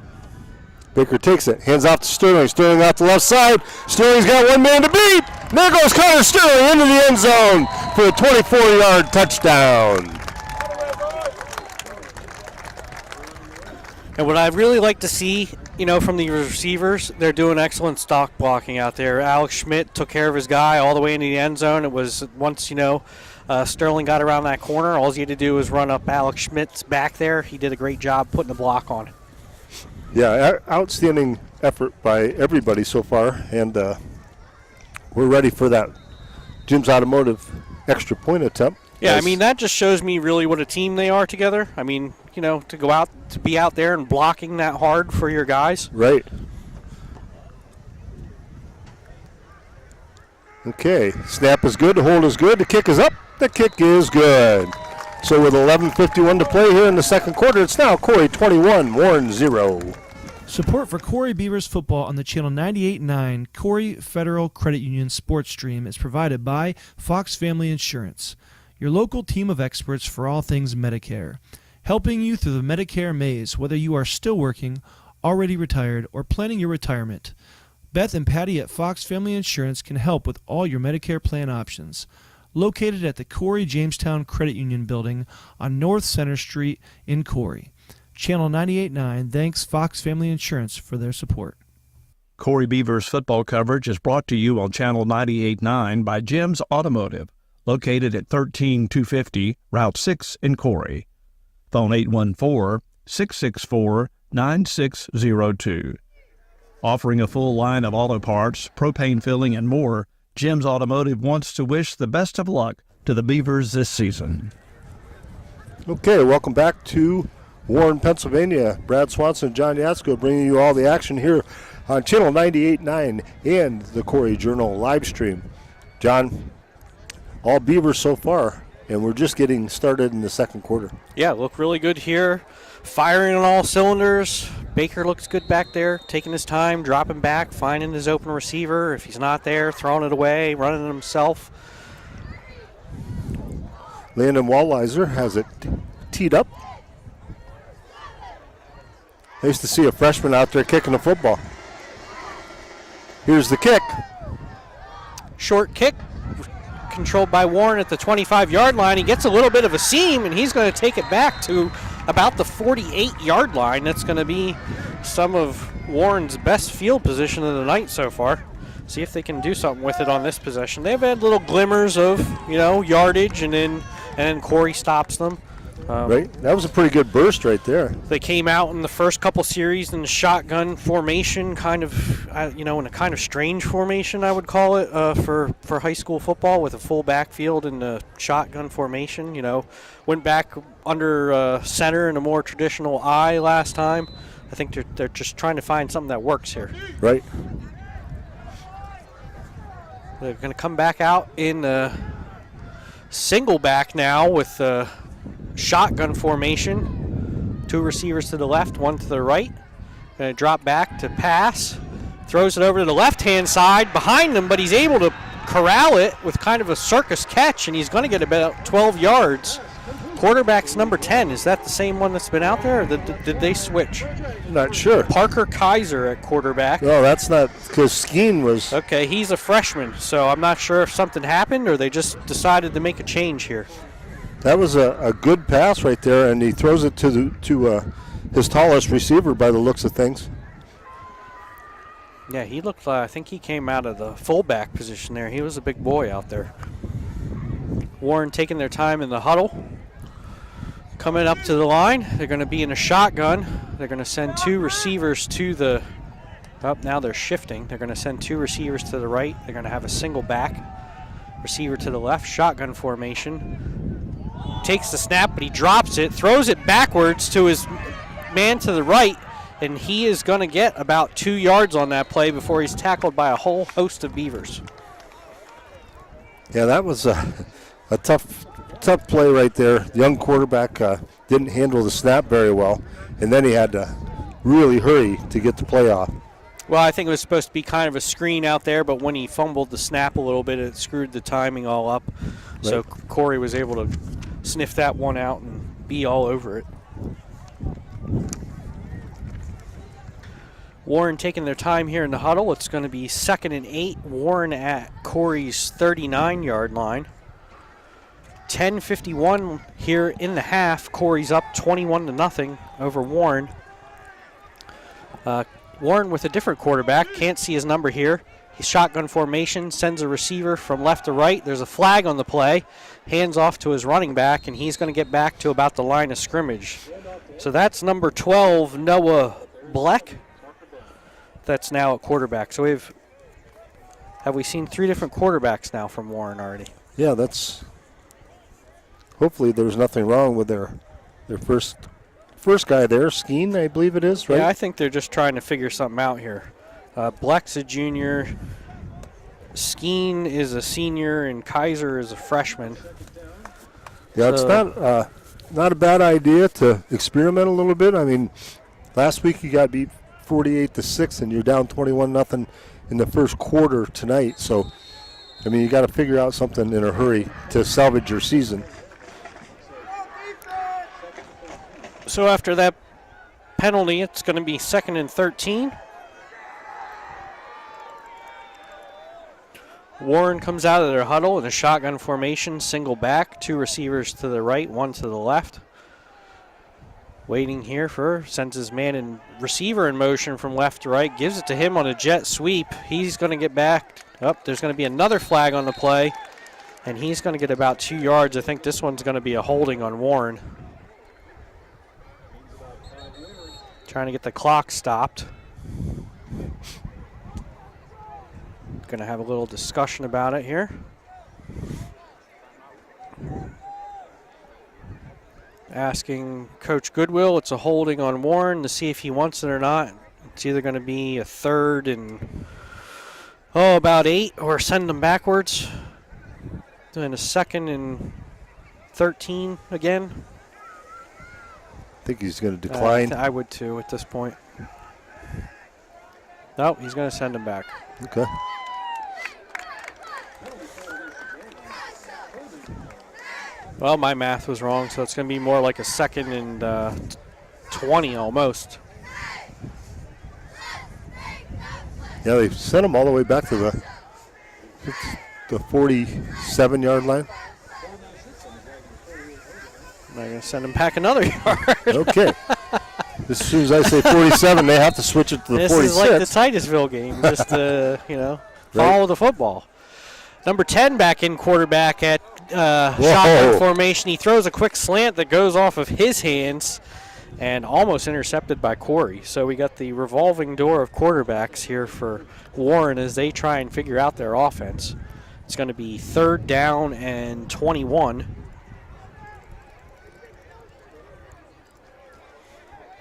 Speaker 1: Baker takes it, hands off to Sterling. Sterling out the left side. Sterling's got one man to beat. There goes Connor Sterling into the end zone for a 24-yard touchdown.
Speaker 3: And what I'd really like to see, from the receivers, they're doing excellent stock blocking out there. Alex Schmidt took care of his guy all the way into the end zone. It was once, Sterling got around that corner, all he had to do was run up Alex Schmidt's back there. He did a great job putting the block on.
Speaker 1: Yeah, outstanding effort by everybody so far, and we're ready for that Jim's Automotive extra point attempt.
Speaker 3: Yeah, that just shows me really what a team they are together. To go out, to be out there and blocking that hard for your guys.
Speaker 1: Right. Okay, snap is good, the hold is good, the kick is up, the kick is good. So with 11:51 to play here in the second quarter, it's now Corry 21, Warren 0.
Speaker 10: Support for Corry Beavers football on the Channel 98.9 Corry Federal Credit Union Sports Stream is provided by Fox Family Insurance, your local team of experts for all things Medicare, helping you through the Medicare maze, whether you are still working, already retired, or planning your retirement. Beth and Patty at Fox Family Insurance can help with all your Medicare plan options. Located at the Corry Jamestown Credit Union building on North Center Street in Corry. Channel 98.9 thanks Fox Family Insurance for their support.
Speaker 11: Corry Beavers football coverage is brought to you on Channel 98.9 by Jim's Automotive, located at 13250 Route 6 in Corry. Phone 814-664-9602. Offering a full line of auto parts, propane filling, and more, Jim's Automotive wants to wish the best of luck to the Beavers this season.
Speaker 1: Okay, welcome back to Warren, Pennsylvania. Brad Swanson and John Yatsko bringing you all the action here on Channel 98.9 and the Corry Journal live stream. John, all Beavers so far, and we're just getting started in the second quarter.
Speaker 3: Yeah, look really good here. Firing on all cylinders. Baker looks good back there, taking his time, dropping back, finding his open receiver. If he's not there, throwing it away, running it himself.
Speaker 1: Landon Walliser has it teed up. Nice to see a freshman out there kicking the football. Here's the kick.
Speaker 3: Short kick, controlled by Warren at the 25-yard line. He gets a little bit of a seam, and he's going to take it back to about the 48-yard line. That's going to be some of Warren's best field position of the night so far. See if they can do something with it on this possession. They've had little glimmers of, yardage, and then Corry stops them.
Speaker 1: Right, that was a pretty good burst right there.
Speaker 3: They came out in the first couple series in the shotgun formation, kind of, in a kind of strange formation, I would call it, for high school football, with a full backfield in the shotgun formation. Went back under center in a more traditional I last time. I think they're just trying to find something that works here.
Speaker 1: Right.
Speaker 3: They're going to come back out in single back now with shotgun formation. 2 receivers to the left, 1 to the right. Going to drop back to pass. Throws it over to the left-hand side behind him, but he's able to corral it with kind of a circus catch, and he's going to get about 12 yards. Quarterback's number 10. Is that the same one that's been out there, or did they switch?
Speaker 1: Not sure.
Speaker 3: Parker Kaiser at quarterback.
Speaker 1: No, that's not, because Skeen was...
Speaker 3: Okay, he's a freshman, so I'm not sure if something happened or they just decided to make a change here.
Speaker 1: That was a good pass right there, and he throws it to his tallest receiver by the looks of things.
Speaker 3: Yeah, he looked like, I think he came out of the fullback position there. He was a big boy out there. Warren taking their time in the huddle. Coming up to the line, they're going to be in a shotgun. They're going to send 2 receivers to the, now they're shifting. They're going to send 2 receivers to the right. They're going to have a single back. Receiver to the left, shotgun formation. Takes the snap, but he drops it, throws it backwards to his man to the right, and he is going to get about 2 yards on that play before he's tackled by a whole host of Beavers.
Speaker 1: Yeah, that was a tough play right there. The young quarterback didn't handle the snap very well, and then he had to really hurry to get the play off.
Speaker 3: Well, I think it was supposed to be kind of a screen out there, but when he fumbled the snap a little bit, it screwed the timing all up. Right. So Corry was able to sniff that one out and be all over it. Warren taking their time here in the huddle. It's going to be 2nd and 8. Warren at Corry's 39-yard line. 10:51 here in the half. Corry's up 21-0 over Warren. Warren with a different quarterback. Can't see his number here. He's shotgun formation, sends a receiver from left to right. There's a flag on the play. Hands off to his running back, and he's going to get back to about the line of scrimmage. So that's number 12, Noah Bleck. That's now at quarterback. So have we seen 3 different quarterbacks now from Warren already?
Speaker 1: Yeah, that's... Hopefully there's nothing wrong with their first guy there, Skeen, I believe it is, right?
Speaker 3: Yeah, I think they're just trying to figure something out here. Bleck's a junior, Skeen is a senior, and Kaiser is a freshman.
Speaker 1: Yeah, so it's not a bad idea to experiment a little bit. I mean, last week you got beat 48-6, and you're down 21-0 in the first quarter tonight. So, I mean, you got to figure out something in a hurry to salvage your season.
Speaker 3: So after that penalty, it's going to be 2nd and 13. Warren comes out of their huddle in a shotgun formation, single back, 2 receivers to the right, 1 to the left. Waiting here sends his man and receiver in motion from left to right, gives it to him on a jet sweep. He's going to get back. There's going to be another flag on the play, and he's going to get about 2 yards. I think this one's going to be a holding on Warren. Trying to get the clock stopped. Going to have a little discussion about it here. Asking Coach Goodwill, it's a holding on Warren to see if he wants it or not. It's either going to be a 3rd and, about 8, or send them backwards. Then a 2nd and 13 again.
Speaker 1: I think he's going to decline.
Speaker 3: I would too at this point. No, he's going to send him back.
Speaker 1: Okay.
Speaker 3: Well, my math was wrong, so it's going to be more like a 2nd and 20 almost.
Speaker 1: Yeah, they sent him all the way back to the 47-yard line.
Speaker 3: They're going to send him back another yard.
Speaker 1: Okay. As soon as I say 47, they have to switch it to the 46.
Speaker 3: This is like the Titusville game, just to, follow the football. Number 10 back in quarterback at shotgun formation. He throws a quick slant that goes off of his hands and almost intercepted by Corry. So we got the revolving door of quarterbacks here for Warren as they try and figure out their offense. It's going to be 3rd down and 21.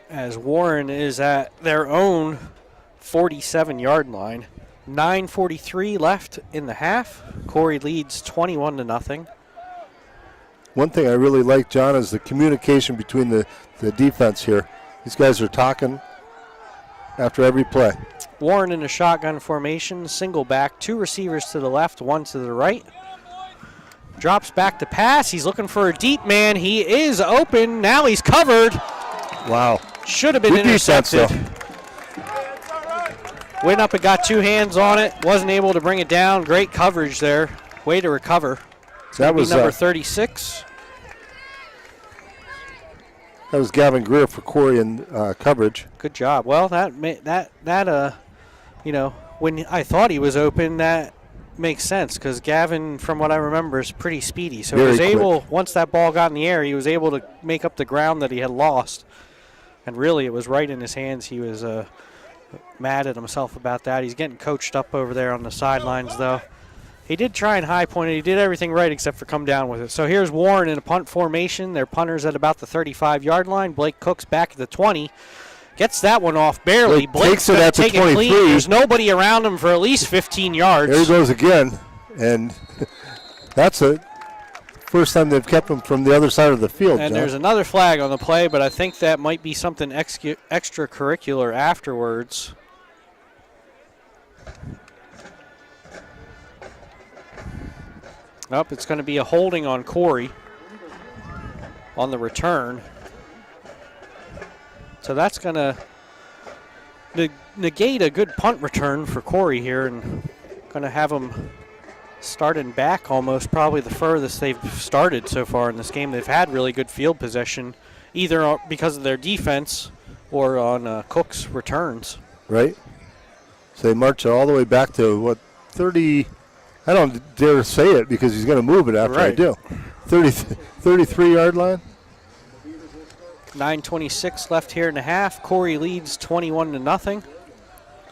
Speaker 3: As Warren is at their own 47-yard line. 9:43 left in the half. Corry leads 21-0.
Speaker 1: One thing I really like, John, is the communication between the defense here. These guys are talking after every play.
Speaker 3: Warren in a shotgun formation, single back, 2 receivers to the left, 1 to the right. Drops back to pass. He's looking for a deep man. He is open. Now he's covered.
Speaker 1: Wow.
Speaker 3: Should have been
Speaker 1: Good
Speaker 3: intercepted.
Speaker 1: defense,
Speaker 3: Went up and got 2 hands on it. Wasn't able to bring it down. Great coverage there. Way to recover.
Speaker 1: That was
Speaker 3: number 36.
Speaker 1: That was Gavin Greer for Corry in coverage.
Speaker 3: Good job. Well, when I thought he was open, that makes sense because Gavin, from what I remember, is pretty speedy. So he was able, once that ball got in the air, he was able to make up the ground that he had lost. And really, it was right in his hands. He was mad at himself about that. He's getting coached up over there on the sidelines, though. He did try and high point it. He did everything right except for come down with it. So here's Warren in a punt formation. Their punter's at about the 35-yard line. Blake Cook's back at the 20. Gets that one off barely.
Speaker 1: Blake's takes it at the 23.
Speaker 3: There's nobody around him for at least 15 yards.
Speaker 1: There he goes again. And that's it. First time they've kept him from the other side of the field.
Speaker 3: And
Speaker 1: John.
Speaker 3: there's another flag on the play, but I think that might be something extracurricular afterwards. Nope, it's going to be a holding on Corry on the return. So that's going to negate a good punt return for Corry here and going to have them starting back almost probably the furthest they've started so far in this game. They've had really good field possession, either because of their defense or on Cook's returns.
Speaker 1: Right. So they march it all the way back to, 30... I don't dare say it because he's going to move it after I do. 33-yard line.
Speaker 3: 9:26 left here in the half. Corry leads 21-0.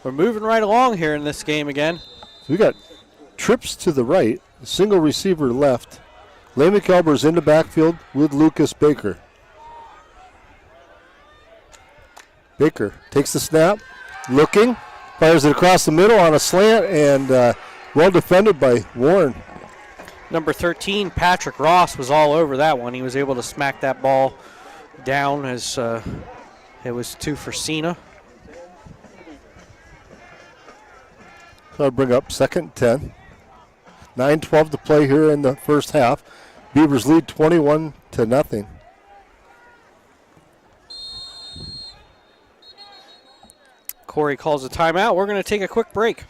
Speaker 3: We're moving right along here in this game again.
Speaker 1: So we got trips to the right, a single receiver left. Lane McElber's in the backfield with Lucas Baker. Baker takes the snap, looking, fires it across the middle on a slant, and well defended by Warren.
Speaker 3: Number 13, Patrick Ross, was all over that one. He was able to smack that ball down as it was 2 for Cena.
Speaker 1: So I'll bring up 2nd and 10. 9:12 to play here in the first half. Beavers lead 21-0.
Speaker 3: Corry calls a timeout. We're going to take a quick break.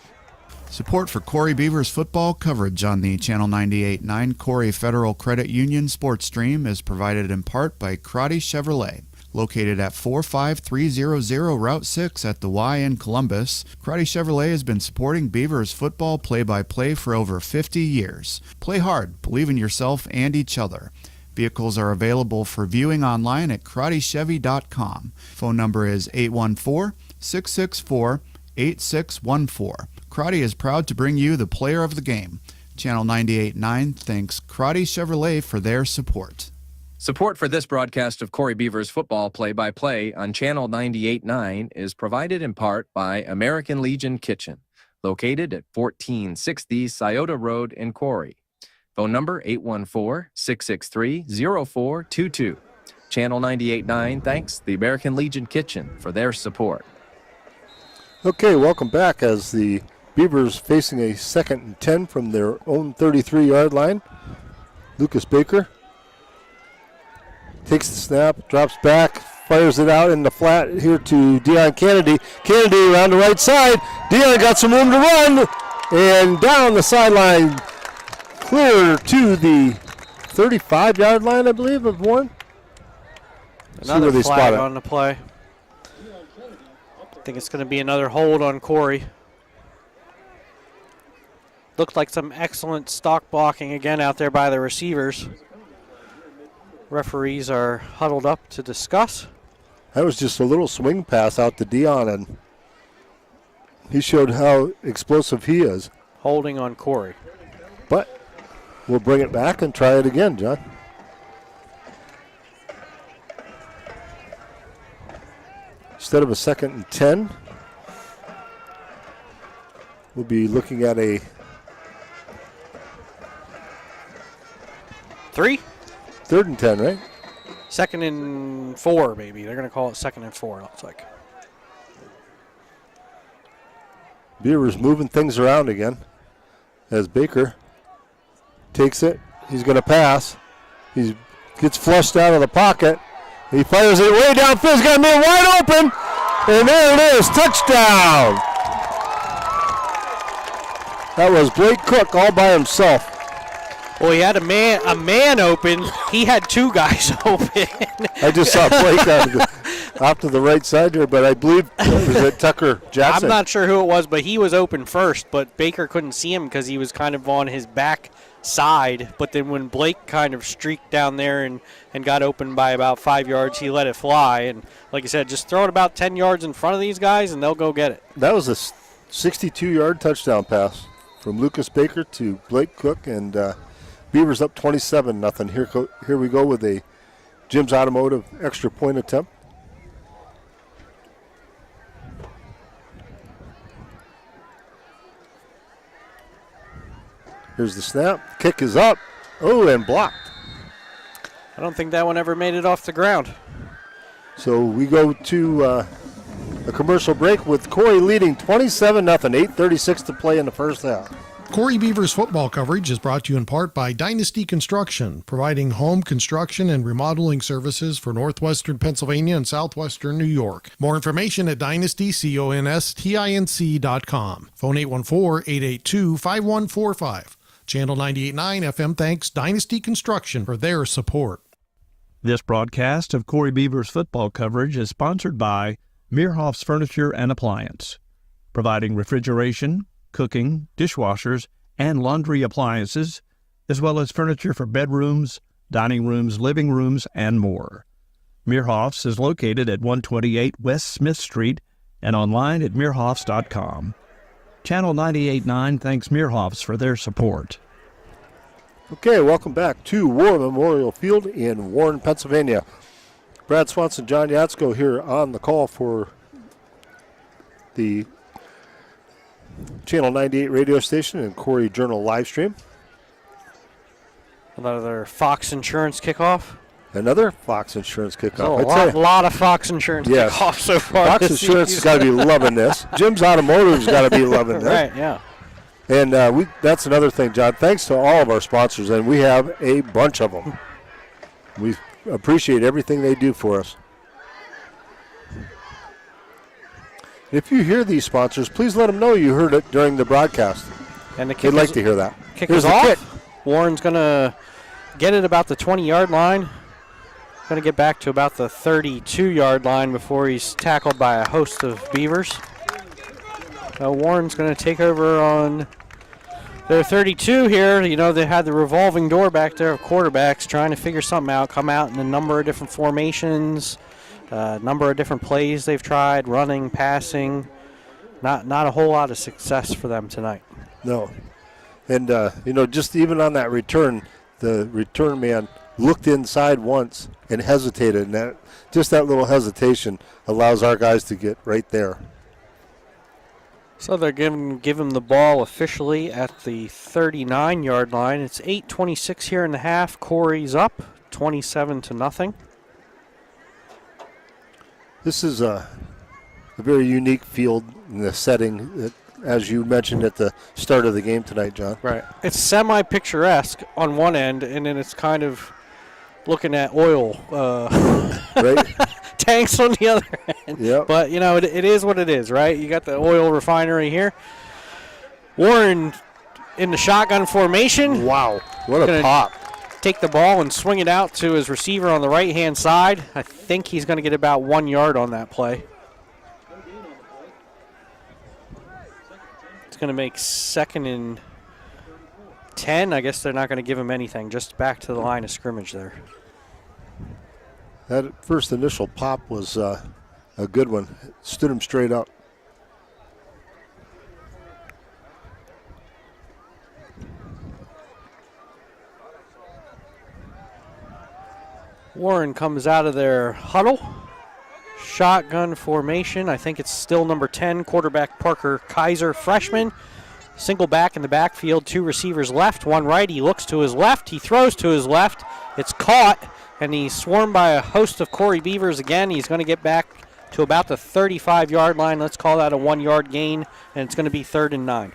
Speaker 12: Support for Corry Beavers football coverage on the Channel 98.9 Corry Federal Credit Union sports stream is provided in part by Corry Chevrolet. Located at 45300 Route 6 at the Y in Columbus, Corry Chevrolet has been supporting Beavers football play-by-play for over 50 years. Play hard, believe in yourself and each other. Vehicles are available for viewing online at CorryChevy.com. Phone number is 814-664-8614. Corry is proud to bring you the player of the game. Channel 98.9 thanks Corry Chevrolet for their support.
Speaker 8: Support for this broadcast of Corry Beavers football play-by-play on Channel 98.9 is provided in part by American Legion Kitchen, located at 1460 Scioto Road in Corry. Phone number 814-663-0422. Channel 98.9 thanks the American Legion Kitchen for their support.
Speaker 1: Okay, welcome back as the Beavers facing a 2nd and 10 from their own 33-yard line. Lucas Baker takes the snap, drops back, fires it out in the flat here to Dion Kennedy. Kennedy around the right side. Dion got some room to run, and down the sideline, clear to the 35-yard line, I believe, of Warren.
Speaker 3: Another flag on the play. I think it's going to be another hold on Corry. Looked like some excellent stock blocking again out there by the receivers. Referees are huddled up to discuss.
Speaker 1: That was just a little swing pass out to Dion, and he showed how explosive he is.
Speaker 3: Holding on Corry.
Speaker 1: But we'll bring it back and try it again, John. Instead of a 2nd and 10, we'll be looking at a
Speaker 3: 3?
Speaker 1: 3rd and 10, right?
Speaker 3: 2nd and 4, maybe. They're going to call it 2nd and 4, it looks like.
Speaker 1: Beavers moving things around again as Baker takes it. He's going to pass. He gets flushed out of the pocket. He fires it way downfield. He's got a man wide open. And there it is. Touchdown. That was Blake Cook all by himself.
Speaker 3: Well, he had a man open. He had 2 guys open.
Speaker 1: I just saw Blake off to the right side there, but I believe it was Tucker Jackson.
Speaker 3: I'm not sure who it was, but he was open first, but Baker couldn't see him because he was kind of on his back side. But then when Blake kind of streaked down there and got open by about 5 yards, he let it fly. And like I said, just throw it about 10 yards in front of these guys, and they'll go get it.
Speaker 1: That was a 62-yard touchdown pass from Lucas Baker to Blake Cook, and Beavers up 27-0. Here we go with a Jim's Automotive extra point attempt. Here's the snap. Kick is up. Oh, and blocked.
Speaker 3: I don't think that one ever made it off the ground.
Speaker 1: So we go to a commercial break with Corry leading 27-0. 8:36 to play in the first half.
Speaker 2: Corry Beavers football coverage is brought to you in part by Dynasty Construction, providing home construction and remodeling services for northwestern Pennsylvania and southwestern New York. More information at dynastyconstinc.com. Phone 814-882-5145. Channel 98.9 FM thanks Dynasty Construction for their support.
Speaker 11: This broadcast of Corry Beavers football coverage is sponsored by Meerhoff's Furniture and Appliance, providing refrigeration, cooking, dishwashers, and laundry appliances, as well as furniture for bedrooms, dining rooms, living rooms, and more. Meerhoff's is located at 128 West Smith Street and online at meerhoffs.com. Channel 98.9 thanks Meerhoff's for their support.
Speaker 1: Okay, welcome back to War Memorial Field in Warren, Pennsylvania. Brad Swanson, John Yatsko here on the call for the Channel 98 radio station and Corry Journal live stream.
Speaker 3: Another Fox Insurance kickoff.
Speaker 1: Another Fox Insurance kickoff.
Speaker 3: A lot of Fox Insurance kickoffs so far.
Speaker 1: Fox Insurance has got to be loving this. Jim's Automotive's got to be loving this.
Speaker 3: Right, yeah.
Speaker 1: And that's another thing, John. Thanks to all of our sponsors, and we have a bunch of them. We appreciate everything they do for us. If you hear these sponsors, please let them know you heard it during the broadcast.
Speaker 3: And the
Speaker 1: They'd like to hear that.
Speaker 3: Kick
Speaker 1: Here's
Speaker 3: is
Speaker 1: the
Speaker 3: off.
Speaker 1: kick.
Speaker 3: Warren's going to get it about the 20-yard line. Going to get back to about the 32-yard line before he's tackled by a host of Beavers. Warren's going to take over on their 32 here. You know, they had the revolving door back there of quarterbacks trying to figure something out, come out in a number of different formations, number of different plays they've tried, running, passing. Not a whole lot of success for them tonight.
Speaker 1: No. And, just even on that return, the return man looked inside once and hesitated. And that little hesitation allows our guys to get right there.
Speaker 3: So they're give him the ball officially at the 39-yard line. It's 8:26 here in the half. Corry's up 27-0.
Speaker 1: This is a very unique field in the setting, that, as you mentioned at the start of the game tonight, John.
Speaker 3: Right. It's semi-picturesque on one end, and then it's kind of looking at oil
Speaker 1: right?
Speaker 3: tanks on the other end.
Speaker 1: Yep.
Speaker 3: But, you know, it is what it is, right? You got the oil refinery here. Warren in the shotgun formation.
Speaker 1: Wow, what a pop.
Speaker 3: Take the ball and swing it out to his receiver on the right-hand side. I think he's going to get about 1 yard on that play. It's going to make 2nd and 10. I guess they're not going to give him anything. Just back to the line of scrimmage there.
Speaker 1: That first initial pop was a good one. It stood him straight up.
Speaker 3: Warren comes out of their huddle. Shotgun formation. I think it's still number 10, quarterback Parker Kaiser, freshman. Single back in the backfield, 2 receivers left, 1 right. He looks to his left. He throws to his left. It's caught, and he's swarmed by a host of Corry Beavers again. He's going to get back to about the 35-yard line. Let's call that a 1-yard gain, and it's going to be 3rd and 9.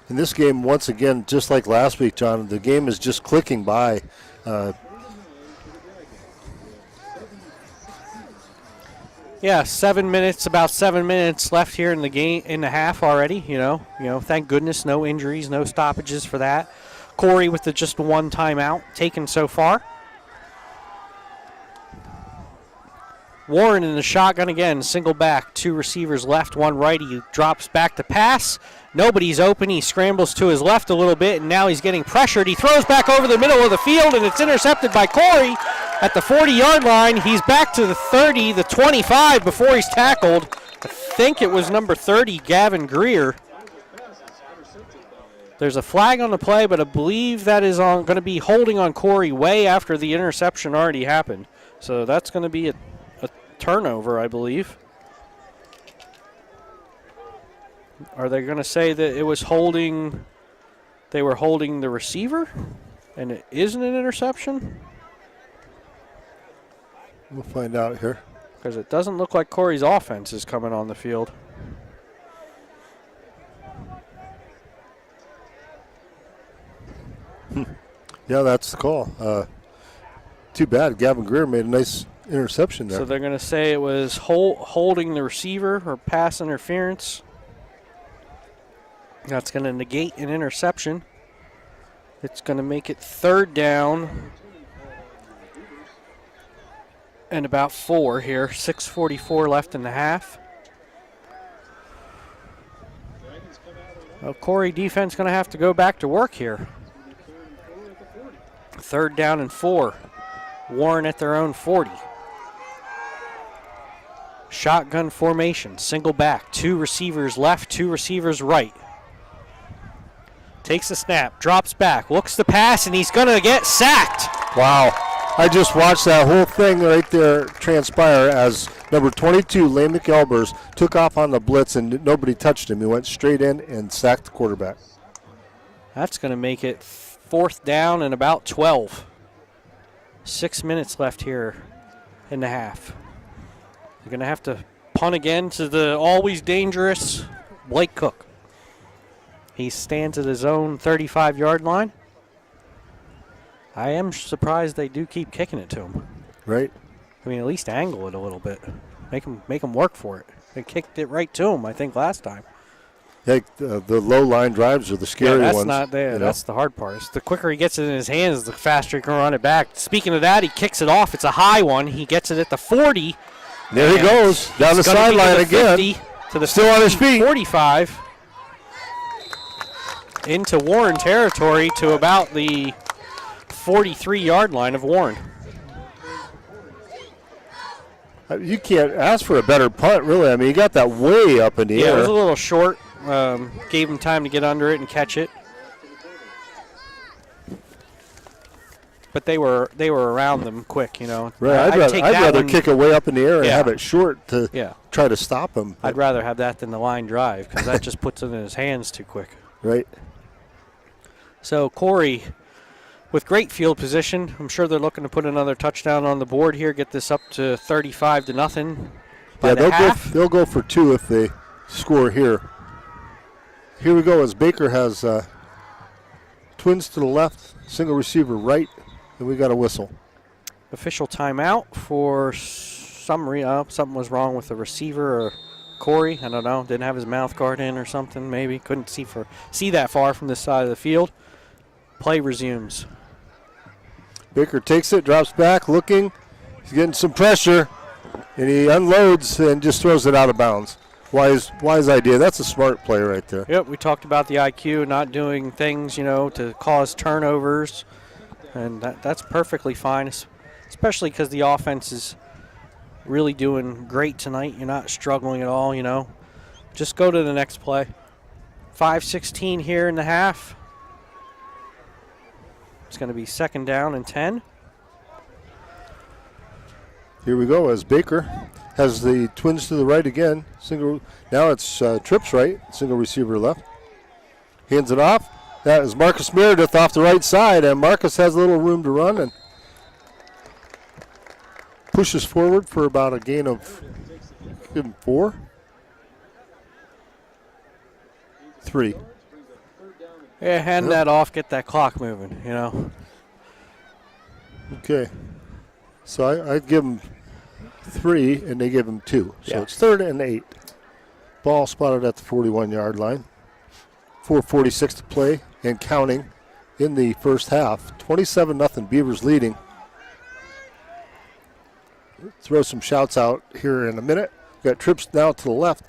Speaker 1: In this game, once again, just like last week, John, the game is just clicking by.
Speaker 3: Yeah, 7 minutes, about 7 minutes left here in the game, in the half already. You know, thank goodness, no injuries, no stoppages for that. Corry with just 1 timeout taken so far. Warren in the shotgun again, single back, 2 receivers left, 1 right. He drops back to pass. Nobody's open. He scrambles to his left a little bit, and now he's getting pressured. He throws back over the middle of the field, and it's intercepted by Corry at the 40-yard line. He's back to the 30, the 25 before he's tackled. I think it was number 30, Gavin Greer. There's a flag on the play, but I believe that is going to be holding on Corry way after the interception already happened. So that's going to be a turnover, I believe. Are they going to say that it was holding, they were holding the receiver, and it isn't an interception?
Speaker 1: We'll find out here.
Speaker 3: Because it doesn't look like Corry's offense is coming on the field.
Speaker 1: Yeah, that's the call. Too bad. Gavin Greer made a nice interception there.
Speaker 3: So they're going to say it was holding the receiver or pass interference. That's going to negate an interception. It's going to make it 3rd down and about 4 here. 6:44 left in the half. Well, Corry defense going to have to go back to work here. 3rd down and 4. Warren at their own 40. Shotgun formation, single back, 2 receivers left, 2 receivers right. Takes the snap, drops back, looks the pass, and he's going to get sacked.
Speaker 1: Wow. I just watched that whole thing right there transpire as number 22, Lane McElbers, took off on the blitz and nobody touched him. He went straight in and sacked the quarterback.
Speaker 3: That's going to make it 4th down and about 12. 6 minutes left here in the half. You're going to have to punt again to the always dangerous Blake Cook. He stands at his own 35-yard line. I am surprised they do keep kicking it to him.
Speaker 1: Right.
Speaker 3: I mean, at least angle it a little bit. Make him work for it. They kicked it right to him, I think, last time.
Speaker 1: Yeah, the low-line drives are the scary
Speaker 3: that's
Speaker 1: ones.
Speaker 3: Not there.
Speaker 1: You know?
Speaker 3: That's the hard part. It's the quicker he gets it in his hands, the faster he can run it back. Speaking of that, he kicks it off. It's a high one. He gets it at the 40.
Speaker 1: There he goes, down the sideline again.
Speaker 3: 50, to the
Speaker 1: still
Speaker 3: 50,
Speaker 1: on his feet.
Speaker 3: 45. Into Warren territory to about the 43-yard line of Warren.
Speaker 1: You can't ask for a better punt, really. I mean, you got that way up in the air.
Speaker 3: Yeah, it was a little short. Gave him time to get under it and catch it. But they were around them quick, you know.
Speaker 1: Right, I'd rather kick it way up in the air and have it short to try to stop him.
Speaker 3: I'd rather have that than the line drive because that just puts it in his hands too quick.
Speaker 1: Right.
Speaker 3: So Corry with great field position. I'm sure they're looking to put another touchdown on the board here, get this up to 35-0. by the half.
Speaker 1: They'll go for 2 if they score here. Here we go as Baker has Twins to the left, single receiver right, and we got a whistle.
Speaker 3: Official timeout for some reason. Something was wrong with the receiver or Corry. I don't know. Didn't have his mouth guard in or something. Maybe couldn't see that far from this side of the field. Play resumes.
Speaker 1: Baker takes it, drops back, looking. He's getting some pressure, and he unloads and just throws it out of bounds. Wise idea. That's a smart play right there.
Speaker 3: Yep, we talked about the IQ, not doing things, to cause turnovers, and that's perfectly fine, especially because the offense is really doing great tonight. You're not struggling at all, Just go to the next play. 5:16 here in the half. It's going to be 2nd down and 10.
Speaker 1: Here we go as Baker has the Twins to the right again. Now it's trips right, single receiver left. Hands it off. That is Marcus Meredith off the right side, and Marcus has a little room to run and pushes forward for about a gain of 4. 3.
Speaker 3: Yeah, hand that off, get that clock moving,
Speaker 1: Okay. So I'd give them 3, and they give them 2. So
Speaker 3: Yeah.
Speaker 1: it's 3rd and 8. Ball spotted at the 41-yard line. 4:46 to play and counting in the first half. 27-0 Beavers leading. Throw some shouts out here in a minute. Got trips now to the left.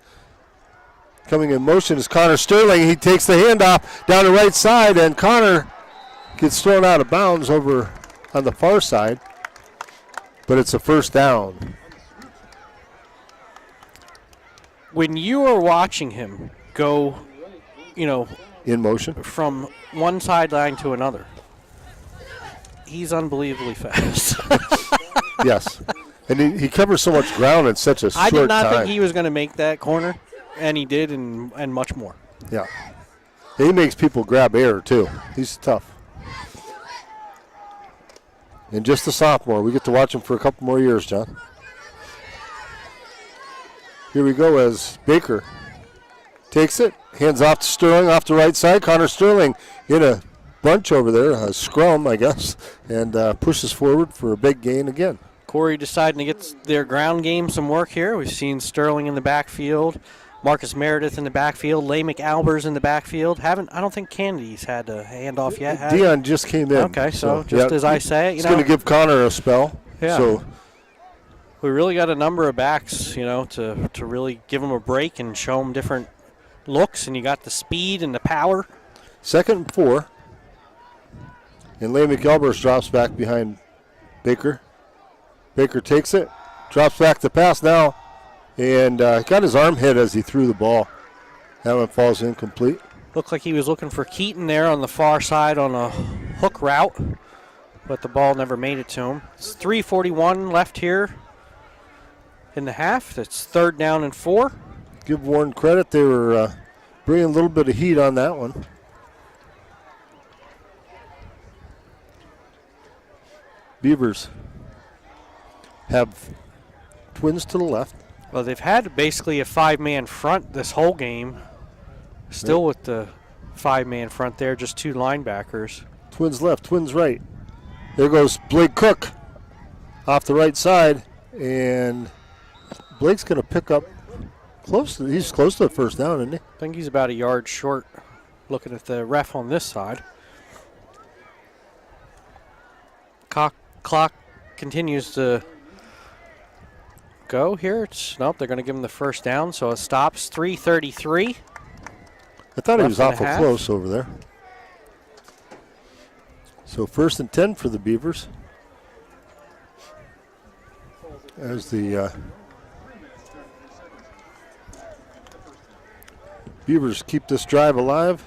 Speaker 1: Coming in motion is Connor Sterling. He takes the handoff down the right side, and Connor gets thrown out of bounds over on the far side. But it's a first down.
Speaker 3: When you are watching him go,
Speaker 1: in motion
Speaker 3: from one sideline to another, he's unbelievably fast.
Speaker 1: Yes. And he covers so much ground in such a short time.
Speaker 3: I did not think he was going to make that corner, and he did, and much more.
Speaker 1: Yeah. He makes people grab air, too. He's tough. And just a sophomore. We get to watch him for a couple more years, John. Here we go as Baker takes it. Hands off to Sterling off the right side. Connor Sterling in a bunch over there, a scrum, I guess, and pushes forward for a big gain again.
Speaker 3: Corry deciding to get their ground game some work here. We've seen Sterling in the backfield, Marcus Meredith in the backfield, Leigh McAlbers in the backfield. I don't think Kennedy's had a handoff yet.
Speaker 1: Dion just came in.
Speaker 3: Okay, so just as I say,
Speaker 1: he's going to give Connor a spell.
Speaker 3: Yeah.
Speaker 1: So
Speaker 3: we really got a number of backs, to really give them a break and show them different looks, and you got the speed and the power.
Speaker 1: 2nd and 4. And Leigh McAlbers drops back behind Baker. Baker takes it, drops back to pass now, and got his arm hit as he threw the ball. That one falls incomplete.
Speaker 3: Looked like he was looking for Keaton there on the far side on a hook route, but the ball never made it to him. It's 3:41 left here in the half. It's 3rd down and 4.
Speaker 1: Give Warren credit. They were bringing a little bit of heat on that one. Beavers have Twins to the left.
Speaker 3: Well, they've had basically a 5-man front this whole game. Still with the 5-man front there, just 2 linebackers.
Speaker 1: Twins left, Twins right. There goes Blake Cook off the right side, and Blake's going to pick up he's close to the first down, isn't he?
Speaker 3: I think he's about a yard short looking at the ref on this side. Clock continues to go here. Nope, they're going to give him the first down, so it stops. 3:33.
Speaker 1: I thought he was awful close over there. So 1st and 10 for the Beavers. As the Beavers keep this drive alive.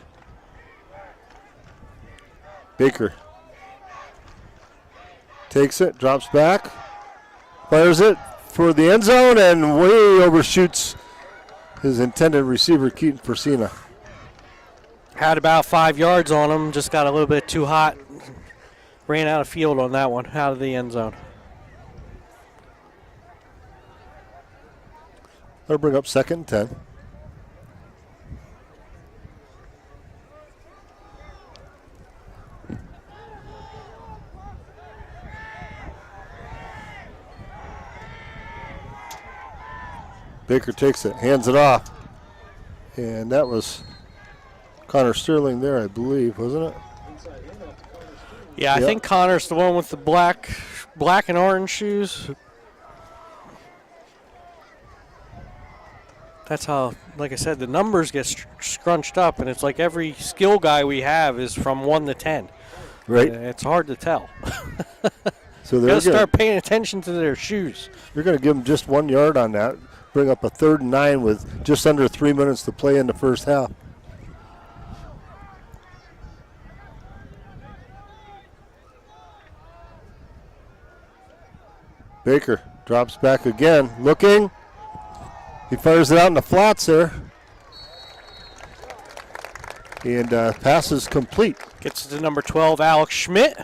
Speaker 1: Baker takes it, drops back, fires it for the end zone, and way overshoots his intended receiver, Keaton Persina.
Speaker 3: Had about 5 yards on him, just got a little bit too hot. Ran out of field on that one, out of the end zone.
Speaker 1: That'll bring up 2nd and 10. Baker takes it, hands it off. And that was Connor Sterling there, I believe, wasn't it?
Speaker 3: Yeah, I think Connor's the one with the black and orange shoes. That's how, like I said, the numbers get scrunched up, and it's like every skill guy we have is from 1 to 10.
Speaker 1: Right.
Speaker 3: It's hard to tell.
Speaker 1: So
Speaker 3: they're going to start paying attention to their shoes.
Speaker 1: You're going to give them just 1 yard on that. Bring up a 3rd and 9 with just under 3 minutes to play in the first half. Baker drops back again, looking. He fires it out in the flats there. And passes complete.
Speaker 3: Gets to number 12, Alex Schmidt.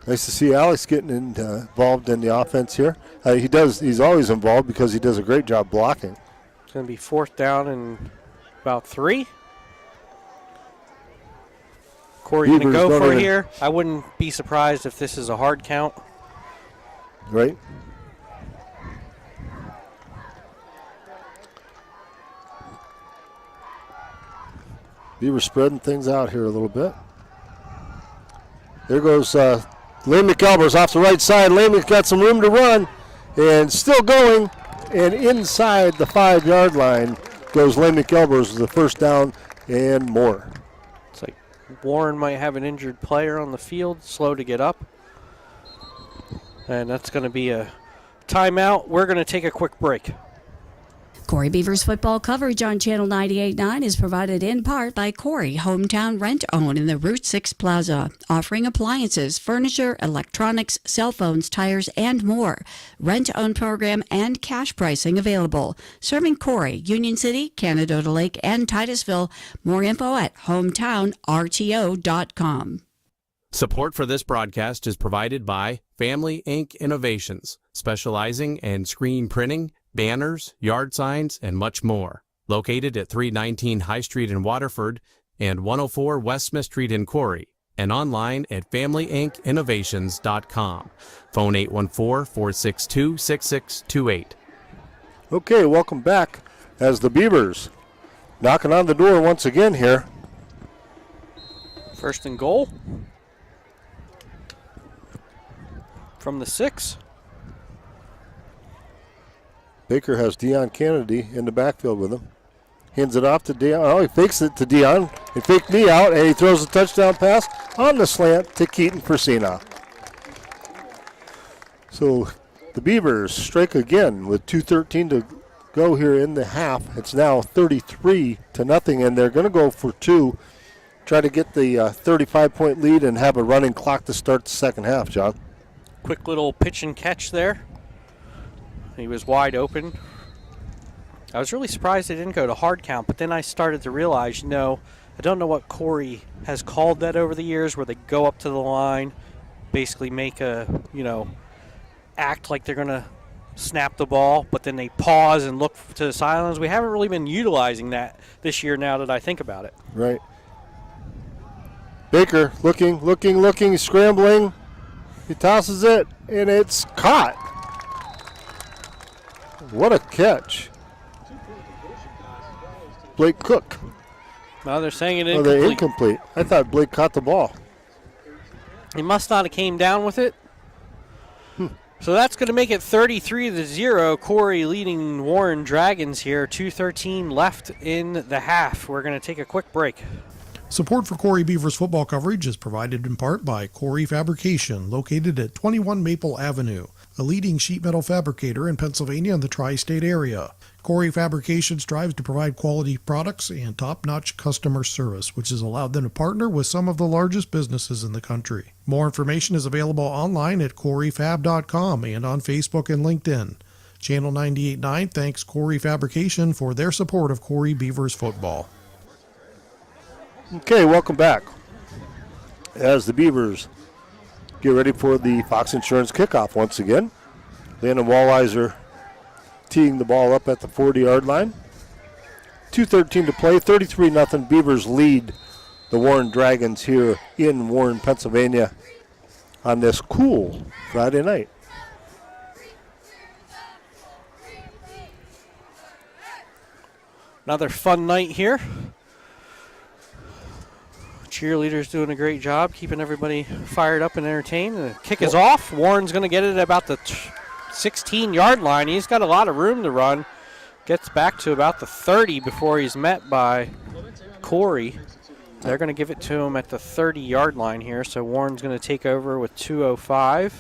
Speaker 1: Nice to see Alex getting involved in the offense here. He's always involved because he does a great job blocking.
Speaker 3: It's going to be 4th down and about 3. Corey going to go for here. I wouldn't be surprised if this is a hard count.
Speaker 1: Right. Beavers spreading things out here a little bit. There goes Lane McElbers off the right side. Lane's got some room to run and still going. And inside the 5-yard line goes Lane McElbers with the first down and more.
Speaker 3: It's like Warren might have an injured player on the field, slow to get up. And that's going to be a timeout. We're going to take a quick break.
Speaker 5: Corry Beavers football coverage on Channel 98.9 is provided in part by Corry, hometown rent-owned in the Route 6 Plaza, offering appliances, furniture, electronics, cell phones, tires, and more. Rent-owned program and cash pricing available. Serving Corry, Union City, Canadota Lake, and Titusville. More info at hometownrto.com.
Speaker 4: Support for this broadcast is provided by Family Ink Innovations, specializing in screen printing, banners, yard signs, and much more. Located at 319 High Street in Waterford and 104 West Smith Street in Corry, and online at FamilyInkInnovations.com. Phone 814-462-6628.
Speaker 1: Okay, welcome back as the Beavers knocking on the door once again here.
Speaker 3: 1st and goal from the 6.
Speaker 1: Baker has Deion Kennedy in the backfield with him. Hands it off to Deion. Oh, he fakes it to Deion. He faked me out, and he throws a touchdown pass on the slant to Keaton Fresina. So the Beavers strike again with 2:13 to go here in the half. It's now 33-0, and they're going to go for 2. Try to get the 35-point lead and have a running clock to start the second half, John.
Speaker 3: Quick little pitch and catch there. He was wide open. I was really surprised they didn't go to hard count, but then I started to realize, I don't know what Corry has called that over the years, where they go up to the line, basically make act like they're going to snap the ball, but then they pause and look to the sidelines. We haven't really been utilizing that this year now that I think about it.
Speaker 1: Right. Baker looking, scrambling. He tosses it, and it's caught. What a catch. Blake Cook.
Speaker 3: Well, they're saying it
Speaker 1: incomplete. They're incomplete. I thought Blake caught the ball.
Speaker 3: He must not have came down with it. So that's going to make it 33-0. Corry leading Warren Dragons here. 2:13 left in the half. We're going to take a quick break.
Speaker 2: Support for Corry Beavers football coverage is provided in part by Corry Fabrication, located at 21 Maple Avenue, a leading sheet metal fabricator in Pennsylvania and the tri-state area. Corry Fabrication strives to provide quality products and top-notch customer service, which has allowed them to partner with some of the largest businesses in the country. More information is available online at corryfab.com and on Facebook and LinkedIn. Channel 98.9 thanks Corry Fabrication for their support of Corry Beavers football.
Speaker 1: Okay, welcome back. As the Beavers get ready for the Fox Insurance kickoff once again. Landon Walliser teeing the ball up at the 40-yard line. 2:13 to play, 33-0. Beavers lead the Warren Dragons here in Warren, Pennsylvania on this cool Friday night.
Speaker 3: Another fun night here. Cheerleaders doing a great job keeping everybody fired up and entertained. The kick is off. Warren's going to get it at about the 16-yard line. He's got a lot of room to run. Gets back to about the 30 before he's met by Corry. They're going to give it to him at the 30-yard line here. So Warren's going to take over with 2:05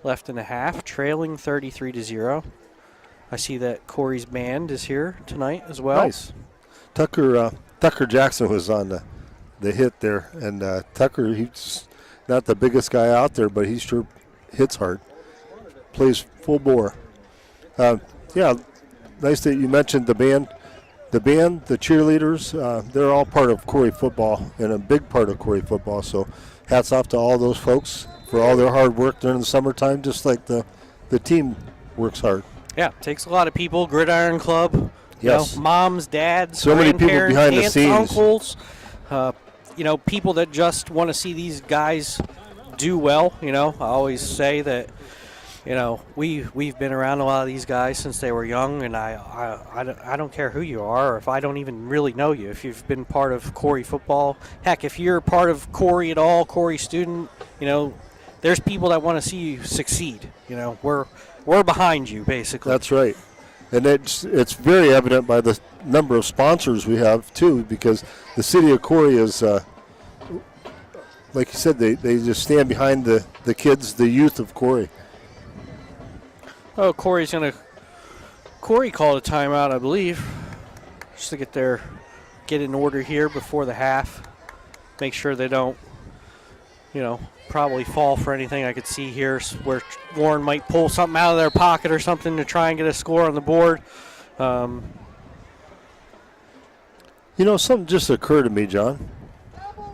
Speaker 3: left in the half, trailing 33-0. I see that Corry's band is here tonight as well.
Speaker 1: Nice. Tucker Jackson was on the hit there, and Tucker, he's not the biggest guy out there, but he sure hits hard. Plays full bore. Yeah, nice that you mentioned the band. The cheerleaders, they're all part of Corry football and a big part of Corry football. So hats off to all those folks for all their hard work during the summertime, just like the team works hard.
Speaker 3: Yeah, takes a lot of people. Gridiron Club,
Speaker 1: yes.
Speaker 3: Moms, dads,
Speaker 1: so many people behind
Speaker 3: aunts,
Speaker 1: the scenes.
Speaker 3: uncles, people that just want to see these guys do well. I always say that, we've been around a lot of these guys since they were young, and I don't care who you are, or if I don't even really know you. If you've been part of Corry football, heck, if you're part of Corry at all, Corry student, there's people that want to see you succeed. We're behind you, basically.
Speaker 1: That's right. And it's very evident by the number of sponsors we have, too, because the city of Corry is, like you said, they just stand behind the kids, the youth of Corry.
Speaker 3: Oh, Corry called a timeout, I believe, just to get in order here before the half. Make sure they don't, probably fall for anything. I could see here where Warren might pull something out of their pocket or something to try and get a score on the board.
Speaker 1: Something just occurred to me, John.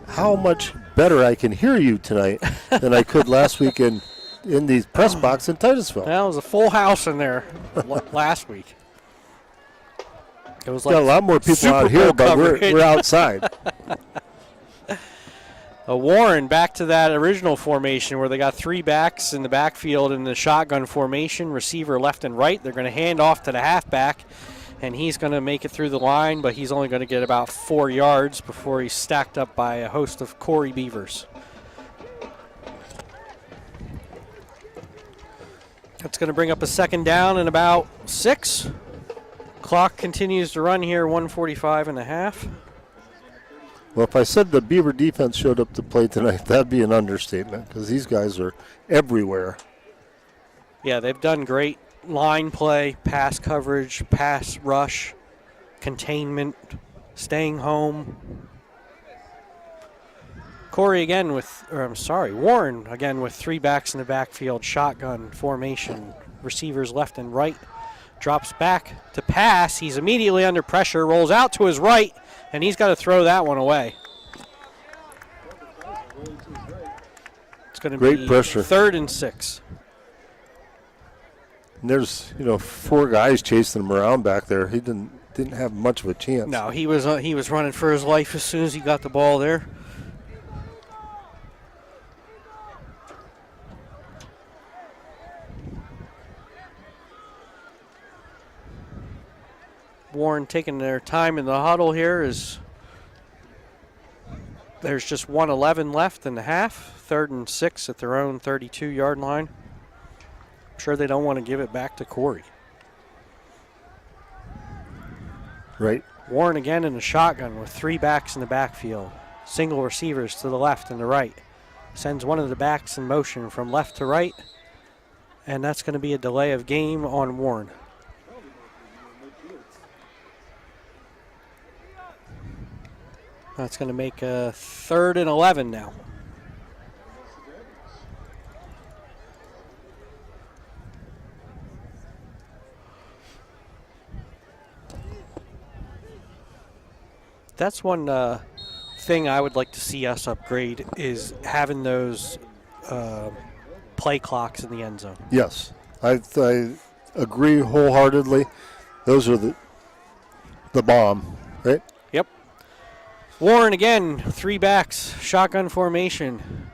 Speaker 1: How much better I can hear you tonight than I could last week in the press box in Titusville.
Speaker 3: That was a full house in there last week. It was like
Speaker 1: got a lot more people
Speaker 3: Super
Speaker 1: out here,
Speaker 3: Bowl
Speaker 1: but we're outside.
Speaker 3: Warren back to that original formation where they got three backs in the backfield in the shotgun formation, receiver left and right. They're going to hand off to the halfback, and he's going to make it through the line, but he's only going to get about 4 yards before he's stacked up by a host of Corry Beavers. That's going to bring up a second down and about 6. Clock continues to run here, 1:45 and a half.
Speaker 1: Well, if I said the Beaver defense showed up to play tonight, that'd be an understatement because these guys are everywhere.
Speaker 3: Yeah, they've done great line play, pass coverage, pass rush, containment, staying home. Warren again with three backs in the backfield, shotgun formation, receivers left and right. Drops back to pass. He's immediately under pressure, rolls out to his right, and he's got to throw that one away. It's going to be
Speaker 1: great pressure.
Speaker 3: 3rd and 6.
Speaker 1: And there's 4 guys chasing him around back there. He didn't have much of a chance.
Speaker 3: No, he was running for his life as soon as he got the ball there. Warren taking their time in the huddle here as there's just 1:11 left in the half. 3rd and 6 at their own 32-yard line. I'm sure they don't want to give it back to Corry.
Speaker 1: Right.
Speaker 3: Warren again in the shotgun with 3 backs in the backfield. Single receivers to the left and the right. Sends one of the backs in motion from left to right. And that's going to be a delay of game on Warren. That's going to make a 3rd and 11 now. That's one thing I would like to see us upgrade is having those play clocks in the end zone.
Speaker 1: Yes. I agree wholeheartedly. Those are the bomb, right?
Speaker 3: Yep. Warren again, 3 backs, shotgun formation.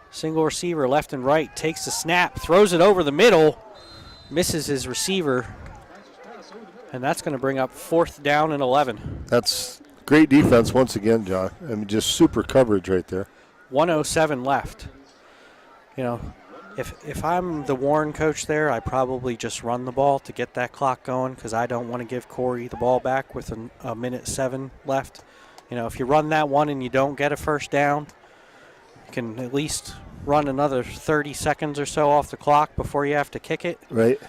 Speaker 3: Single receiver left and right, takes the snap, throws it over the middle, misses his receiver, and that's going to bring up 4th down and 11.
Speaker 1: That's great defense once again, John. I mean, just super coverage right there.
Speaker 3: 1:07 left. You know, if I'm the Warren coach there, I probably just run the ball to get that clock going because I don't want to give Corry the ball back with a minute 7 left. You know, if you run that one and you don't get a first down, you can at least run another 30 seconds or so off the clock before you have to kick it.
Speaker 1: Right.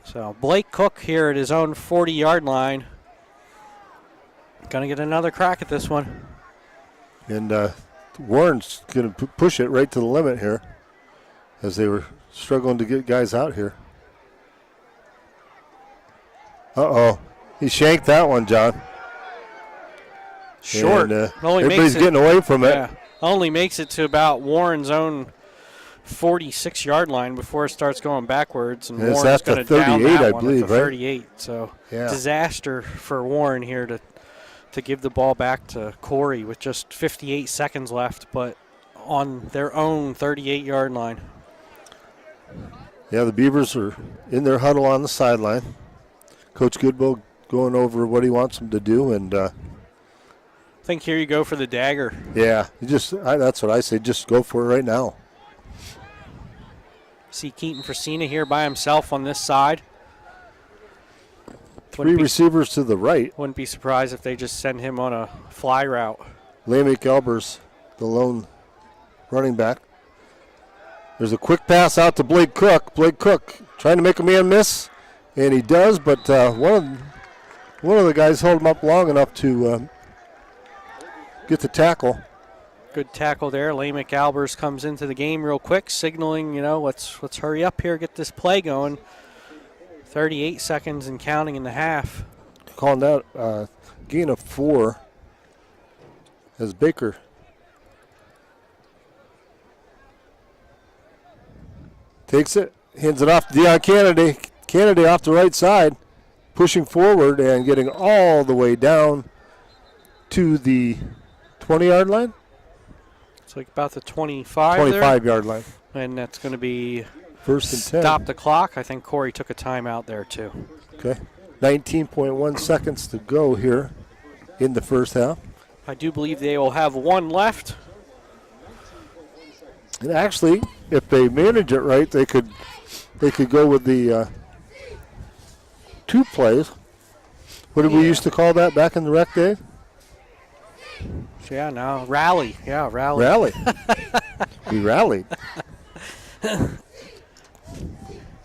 Speaker 3: So Blake Cook here at his own 40-yard line. Going to get another crack at this one.
Speaker 1: And Warren's going to push it right to the limit here as they were struggling to get guys out here. Uh-oh. He shanked that one, John.
Speaker 3: Short.
Speaker 1: And,
Speaker 3: only
Speaker 1: everybody's getting away from it.
Speaker 3: Yeah, only makes it to about Warren's own 46-yard line before it starts going backwards. And
Speaker 1: it's
Speaker 3: Warren's
Speaker 1: at the
Speaker 3: going to down
Speaker 1: 38,
Speaker 3: that
Speaker 1: I
Speaker 3: one
Speaker 1: believe,
Speaker 3: at the
Speaker 1: right?
Speaker 3: 38. So
Speaker 1: Yeah.
Speaker 3: disaster for Warren here to give the ball back to Corry with just 58 seconds left, but on their own 38-yard line.
Speaker 1: Yeah, the Beavers are in their huddle on the sideline. Coach Goodwill going over what he wants them to do, and
Speaker 3: I think here you go for the dagger.
Speaker 1: yeah, that's what I say. Just go for it right now.
Speaker 3: See Keaton Frasina here by himself on this side.
Speaker 1: 3 receivers to the right.
Speaker 3: Wouldn't be surprised if they just send him on a fly route.
Speaker 1: Lamech Albers, the lone running back. There's a quick pass out to Blake Cook. Blake Cook trying to make a man miss, and he does, but one of the guys held him up long enough to get the tackle.
Speaker 3: Good tackle there. Lamech Albers comes into the game real quick, signaling, let's hurry up here, get this play going. 38 seconds and counting in the half.
Speaker 1: Calling that gain of 4 as Baker. Takes it, hands it off to Deion Kennedy. Kennedy off the right side, pushing forward and getting all the way down to the 20-yard line?
Speaker 3: It's like about the 25
Speaker 1: 25-yard line.
Speaker 3: And that's going to be
Speaker 1: first and 10.
Speaker 3: Stop the clock. I think Corry took a timeout there too.
Speaker 1: Okay. 19.1 seconds to go here in the first half.
Speaker 3: I do believe they will have 1 left.
Speaker 1: And actually, if they manage it right, they could go with the 2 plays. What did we used to call that back in the rec day?
Speaker 3: Yeah, now rally. Yeah, rally.
Speaker 1: Rally. We rallied.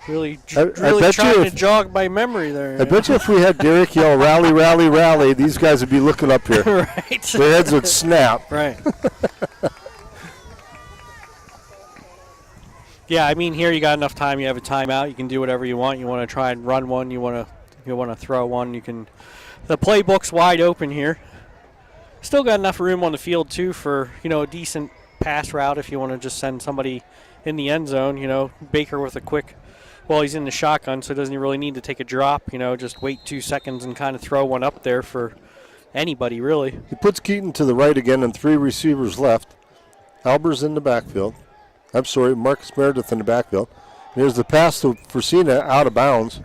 Speaker 3: Really
Speaker 1: bet
Speaker 3: trying
Speaker 1: you
Speaker 3: to jog my memory there.
Speaker 1: I bet you if we had Derek yell rally, rally, rally, these guys would be looking up here.
Speaker 3: Right.
Speaker 1: Their heads would snap.
Speaker 3: Right. Yeah, I mean, here you got enough time. You have a timeout. You can do whatever you want. You want to try and run one. You want to throw one. You can. The playbook's wide open here. Still got enough room on the field too for a decent pass route if you want to just send somebody in the end zone. Baker with a quick. Well, he's in the shotgun, so doesn't he really need to take a drop? Just wait 2 seconds and kind of throw one up there for anybody really.
Speaker 1: He puts Keaton to the right again and 3 receivers left. Albers in the backfield. I'm sorry, Marcus Meredith in the backfield. There's the pass to Frasina out of bounds.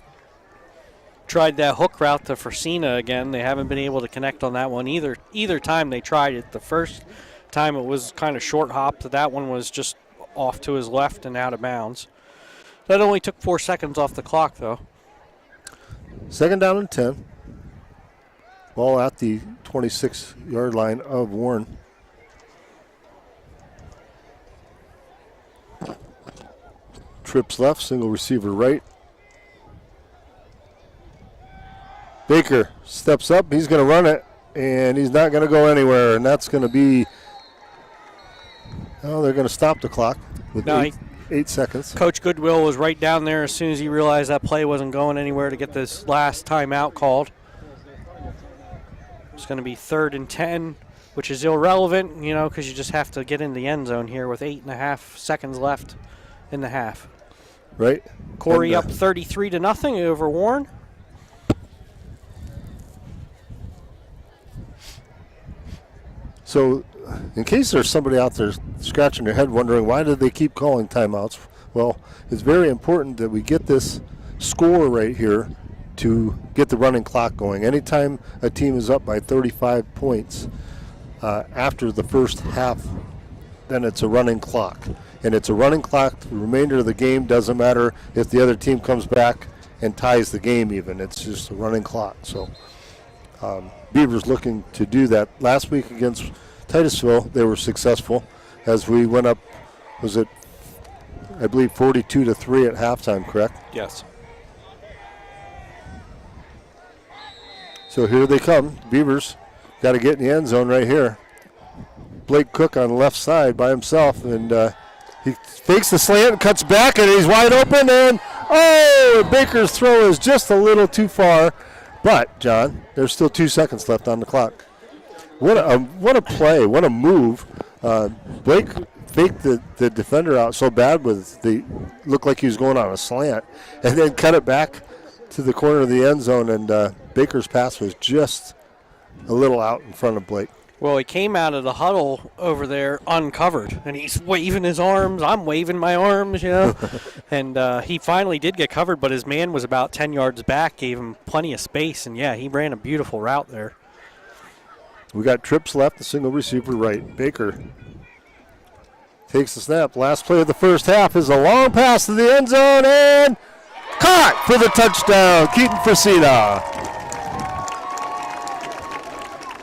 Speaker 3: Tried that hook route to Frasina again. They haven't been able to connect on that one either time they tried it. The first time it was kind of short hopped. That one was just off to his left and out of bounds. That only took 4 seconds off the clock, though.
Speaker 1: 2nd down and 10. Ball at the 26-yard line of Warren. Trips left, single receiver right. Baker steps up. He's going to run it, and he's not going to go anywhere, and that's going to be they're going to stop the clock with 8 seconds.
Speaker 3: Coach Goodwill was right down there as soon as he realized that play wasn't going anywhere to get this last timeout called. It's going to be 3rd and 10, which is irrelevant, because you just have to get in the end zone here with 8.5 seconds left in the half.
Speaker 1: right?
Speaker 3: Corry
Speaker 1: And,
Speaker 3: up 33-0 over Warren.
Speaker 1: So, in case there's somebody out there scratching their head wondering why did they keep calling timeouts, well, it's very important that we get this score right here to get the running clock going. Anytime a team is up by 35 points after the first half, then it's a running clock. And it's a running clock the remainder of the game. Doesn't matter if the other team comes back and ties the game even. It's just a running clock. So Beavers looking to do that. Last week against Titusville, they were successful as we went up, was it, I believe, 42-3 at halftime, correct?
Speaker 3: Yes.
Speaker 1: So here they come. Beavers got to get in the end zone right here. Blake Cook on the left side by himself, and he fakes the slant, cuts back, and he's wide open, and Baker's throw is just a little too far. But, John, there's still 2 seconds left on the clock. What a play, what a move. Blake faked the defender out so bad looked like he was going on a slant, and then cut it back to the corner of the end zone, and Baker's pass was just a little out in front of Blake.
Speaker 3: Well, he came out of the huddle over there uncovered, and he's waving his arms. I'm waving my arms, And he finally did get covered, but his man was about 10 yards back, gave him plenty of space, and, he ran a beautiful route there.
Speaker 1: We got trips left, a single receiver right. Baker takes the snap. Last play of the first half is a long pass to the end zone, and caught for the touchdown, Keaton Fresita.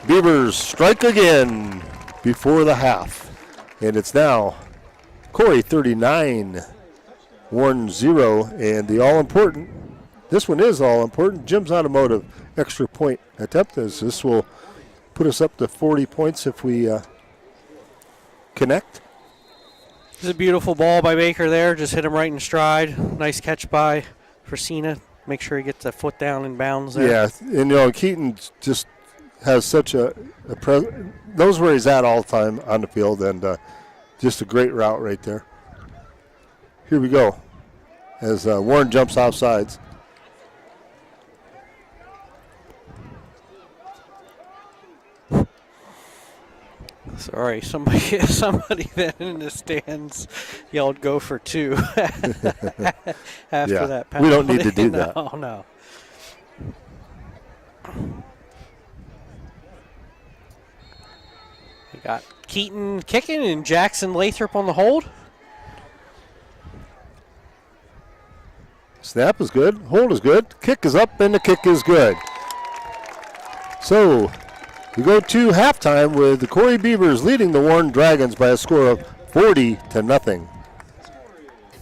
Speaker 1: Beavers strike again before the half. And it's now Corry 39, Warren 0, and the all-important, this one is all-important, Jim's Automotive extra point attempt. This will put us up to 40 points if we connect.
Speaker 3: This is a beautiful ball by Baker there. Just hit him right in stride. Nice catch by Fresina. Make sure he gets that foot down in bounds there.
Speaker 1: Yeah, and Keaton just has such knows where he's at all the time on the field, and just a great route right there. Here we go as Warren jumps off sides.
Speaker 3: Sorry, somebody then in the stands yelled "go for 2" after that penalty.
Speaker 1: We don't need to do that.
Speaker 3: No. We got Keaton kicking and Jackson Lathrop on the hold.
Speaker 1: Snap is good. Hold is good. Kick is up, and the kick is good. So we go to halftime with the Corry Beavers leading the Warren Dragons by a score of 40-0.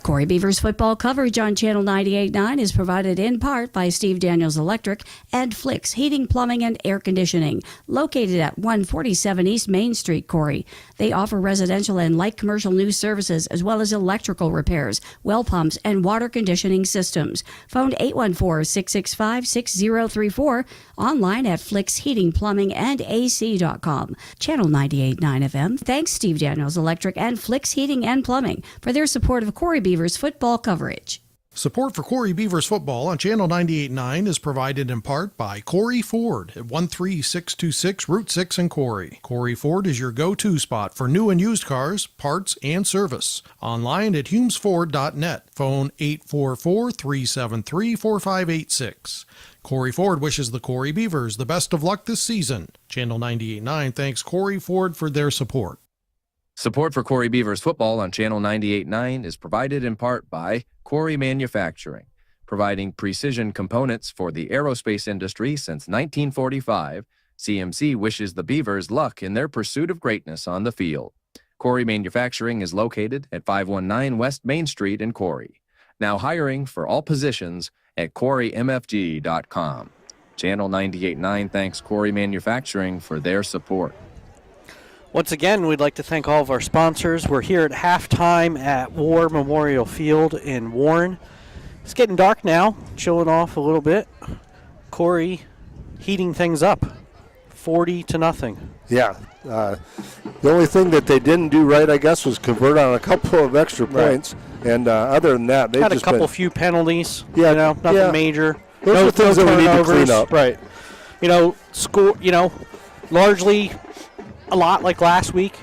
Speaker 5: Corry Beavers football coverage on Channel 98.9 is provided in part by Steve Daniels Electric and Flicks Heating, Plumbing, and Air Conditioning, located at 147 East Main Street, Corry. They offer residential and light commercial new services as well as electrical repairs, well pumps, and water conditioning systems. Phone 814-665-6034, online at flicksheatingplumbingandac.com. Channel 98.9 FM thanks Steve Daniels Electric and Flicks Heating and Plumbing for their support of Corry Beavers football coverage.
Speaker 2: Support for Corry Beavers football on Channel 98.9 is provided in part by Corry Ford at 13626 Route 6 in Corry. Corry Ford is your go-to spot for new and used cars, parts, and service. Online at humesford.net. Phone 844-373-4586. Corry Ford wishes the Corry Beavers the best of luck this season. Channel 98.9 thanks Corry Ford for their support.
Speaker 8: Support for Corry Beavers football on Channel 98.9 is provided in part by Corry Manufacturing, providing precision components for the aerospace industry since 1945. CMC wishes the Beavers luck in their pursuit of greatness on the field. Corry Manufacturing is located at 519 West Main Street in Corry. Now hiring for all positions at CorryMFG.com. Channel 98.9 thanks Corry Manufacturing for their support.
Speaker 3: Once again, we'd like to thank all of our sponsors. We're here at halftime at War Memorial Field in Warren. It's getting dark now, chilling off a little bit. Corry heating things up, 40-0.
Speaker 1: Yeah. The only thing that they didn't do right, I guess, was convert on a couple of extra points. And other than that, they've
Speaker 3: had a
Speaker 1: just
Speaker 3: couple
Speaker 1: been,
Speaker 3: few penalties.
Speaker 1: Yeah,
Speaker 3: Nothing
Speaker 1: yeah.
Speaker 3: major.
Speaker 1: Those are things that we need to clean up.
Speaker 3: Right. Largely a lot like last week.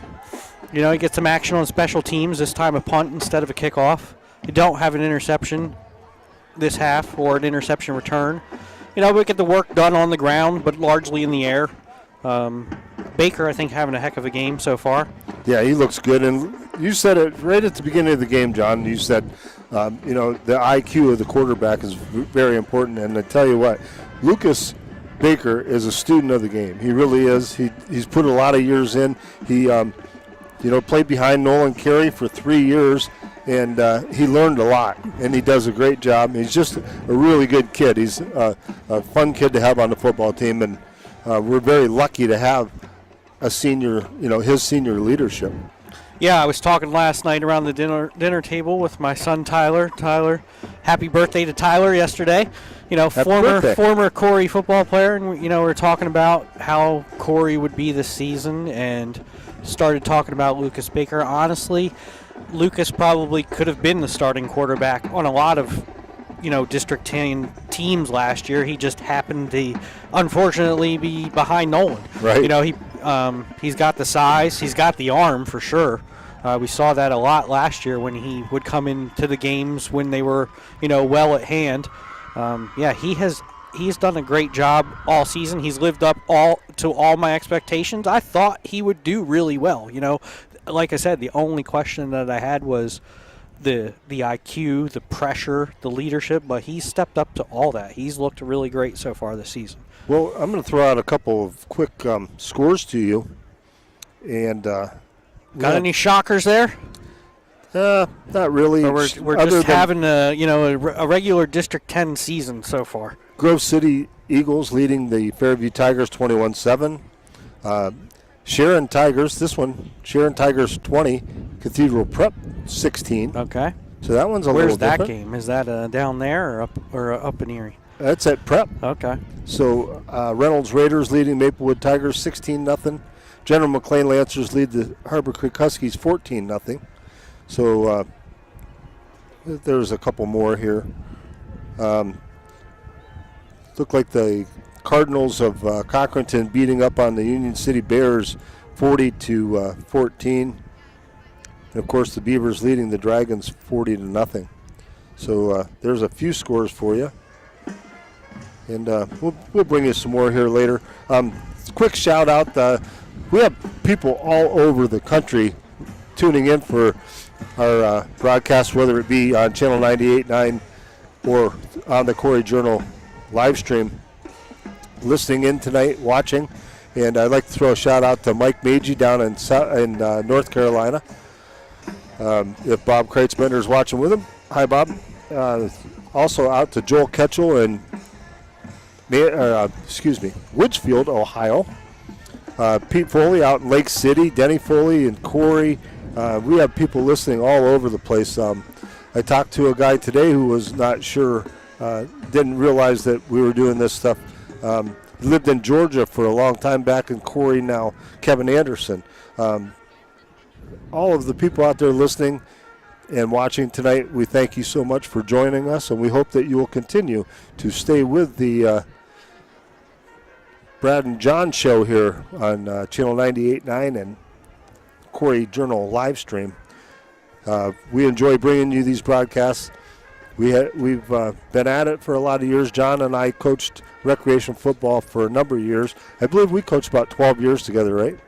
Speaker 3: You get some action on special teams, this time a punt instead of a kickoff. You don't have an interception this half or an interception return. We get the work done on the ground, but largely in the air. Baker, I think, having a heck of a game so far.
Speaker 1: Yeah, he looks good. And you said it right at the beginning of the game, John. You said, the IQ of the quarterback is very important. And I tell you what, Lucas Baker is a student of the game. He really is. He's put a lot of years in. He, played behind Nolan Corry for 3 years, and he learned a lot. And he does a great job. He's just a really good kid. He's a fun kid to have on the football team, and we're very lucky to have a senior, his senior leadership.
Speaker 3: Yeah, I was talking last night around the dinner table with my son Tyler. Tyler, happy birthday to Tyler yesterday. Former Corry football player, and we were talking about how Corry would be this season, and started talking about Lucas Baker. Honestly, Lucas probably could have been the starting quarterback on a lot of District 10 teams last year. He just happened to, unfortunately, be behind Nolan.
Speaker 1: Right.
Speaker 3: He's got the size. He's got the arm for sure. We saw that a lot last year when he would come into the games when they were, well at hand. He's done a great job all season. He's lived up to all my expectations. I thought he would do really well. Like I said, the only question that I had was the IQ, the pressure, the leadership, but he's stepped up to all that. He's looked really great so far this season.
Speaker 1: Well, I'm going to throw out a couple of quick scores to you. And
Speaker 3: got any shockers there?
Speaker 1: Not really.
Speaker 3: Or we're just having a regular District 10 season so far.
Speaker 1: Grove City Eagles leading the Fairview Tigers 21-7. Sharon Tigers, Sharon Tigers 20, Cathedral Prep 16.
Speaker 3: Okay.
Speaker 1: So that one's a little different.
Speaker 3: Where's that game? Is that down there or up in Erie?
Speaker 1: That's at Prep.
Speaker 3: Okay.
Speaker 1: So Reynolds Raiders leading Maplewood Tigers 16-0. General McLean Lancers lead the Harbor Creek Huskies 14-0. So there's a couple more here. Look like the Cardinals of Cochranton beating up on the Union City Bears 40-14. And of course, the Beavers leading the Dragons 40-0. So there's a few scores for you. And we'll bring you some more here later. Quick shout out. We have people all over the country tuning in for our broadcast, whether it be on Channel 98.9 or on the Corry Journal live stream, listening in tonight, watching. And I'd like to throw a shout out to Mike Magee down in North Carolina. If Bob Kreitzbender is watching with him, hi Bob. Also out to Joel Ketchel and Widgefield, Ohio. Pete Foley out in Lake City, Denny Foley and Corry. We have people listening all over the place. I talked to a guy today who was not sure, didn't realize that we were doing this stuff. Lived in Georgia for a long time, back in Corry now, Kevin Anderson. All of the people out there listening and watching tonight, we thank you so much for joining us, and we hope that you will continue to stay with the Brad and John show here on Channel 98.9 and Corry Journal live stream. We enjoy bringing you these broadcasts. We've been at it for a lot of years. John and I coached recreation football for a number of years. I believe we coached about 12 years together, right?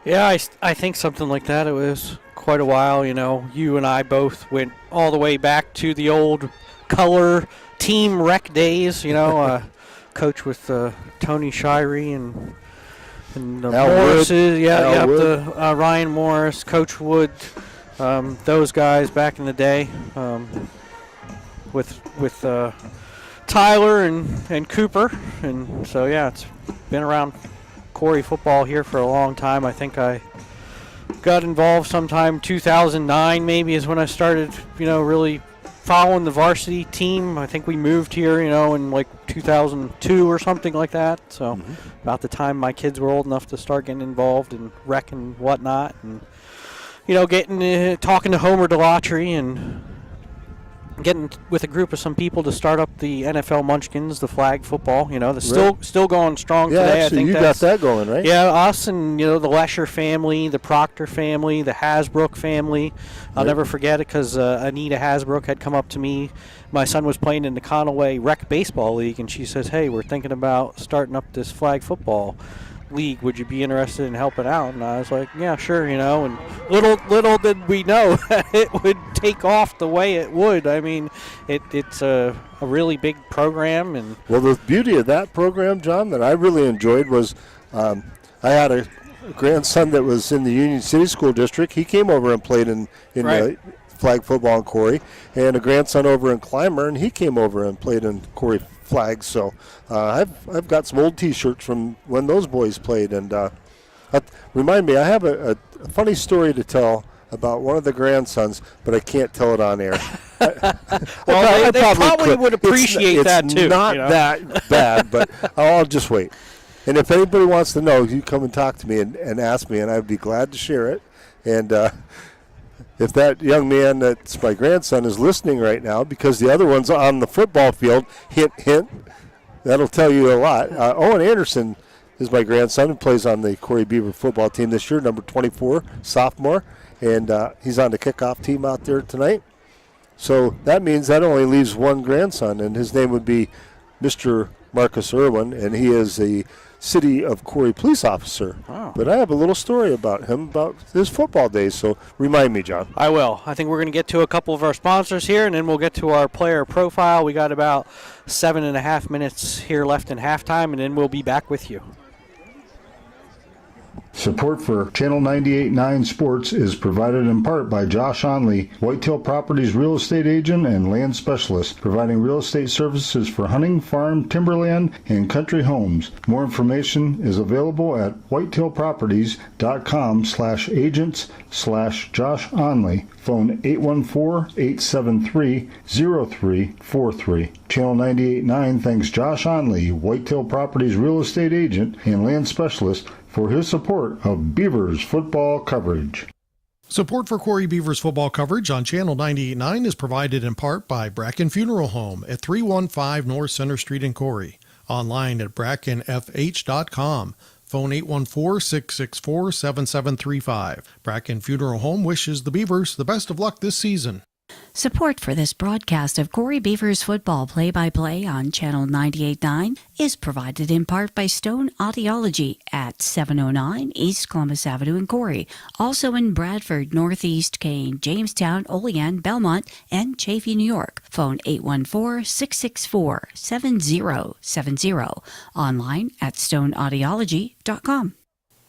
Speaker 3: Yeah, I think something like that. It was quite a while. You and I both went all the way back to the old color team rec days. Coach with Tony Shirey and Morris's. Ryan Morris, Coach Wood, those guys back in the day. With Tyler and Cooper, and so it's been around Corry football here for a long time. I think I got involved sometime 2009 maybe is when I started really following the varsity team. I think we moved here in like 2002 or something like that, so about the time my kids were old enough to start getting involved in rec and whatnot, and talking to Homer Delatry and getting with a group of some people to start up the NFL Munchkins, the flag football. That's still going strong today.
Speaker 1: Actually,
Speaker 3: I think
Speaker 1: you got that going, right?
Speaker 3: Yeah, us and the Lesher family, the Proctor family, the Hasbrook family. I'll never forget it because Anita Hasbrook had come up to me. My son was playing in the Conaway Rec Baseball League, and she says, "Hey, we're thinking about starting up this flag football league. Would you be interested in helping out?" And I was like, "Yeah, sure." And little did we know that it would take off the way it would. I mean, it's a really big program. And
Speaker 1: well, the beauty of that program, John, that I really enjoyed was I had a grandson that was in the Union City School District. He came over and played in
Speaker 3: right.
Speaker 1: flag football in Corry, and a grandson over in Clymer, and he came over and played in Corry flags. So I've got some old T-shirts from when those boys played. And remind me, I have a funny story to tell about one of the grandsons, but I can't tell it on air.
Speaker 3: Well, they probably would appreciate that too.
Speaker 1: It's not that bad, but I'll just wait. And if anybody wants to know, you come and talk to me and ask me, and I'd be glad to share it. And if that young man that's my grandson is listening right now, because the other one's on the football field, hint, hint, that'll tell you a lot. Owen Anderson is my grandson, who plays on the Corry Beaver football team this year, number 24, sophomore, and he's on the kickoff team out there tonight. So that means that only leaves one grandson, and his name would be Mr. Marcus Irwin, and he is a City of Corry police officer.
Speaker 3: Wow.
Speaker 1: But I have a little story about him, about his football days, so remind me, John.
Speaker 3: I will. I think we're going to get to a couple of our sponsors here, and then we'll get to our player profile. We got about 7.5 minutes here left in halftime, and then we'll be back with you.
Speaker 6: Support for Channel 98.9 Sports is provided in part by Josh Onley, Whitetail Properties real estate agent and land specialist, providing real estate services for hunting, farm, timberland, and country homes. More information is available at whitetailproperties.com/agents/Josh Onley. Phone 814-873-0343. Channel 98.9 thanks Josh Onley, Whitetail Properties real estate agent and land specialist, for his support of Beavers football coverage.
Speaker 2: Support for Corry Beavers football coverage on Channel 98.9 is provided in part by Bracken Funeral Home at 315 North Center Street in Corry. Online at brackenfh.com. Phone 814-664-7735. Bracken Funeral Home wishes the Beavers the best of luck this season.
Speaker 5: Support for this broadcast of Corry Beavers football play-by-play on Channel 98.9 is provided in part by Stone Audiology at 709 East Columbus Avenue in Corry. Also in Bradford, Northeast Kane, Jamestown, Olean, Belmont, and Chaffee, New York. Phone 814-664-7070. Online at stoneaudiology.com.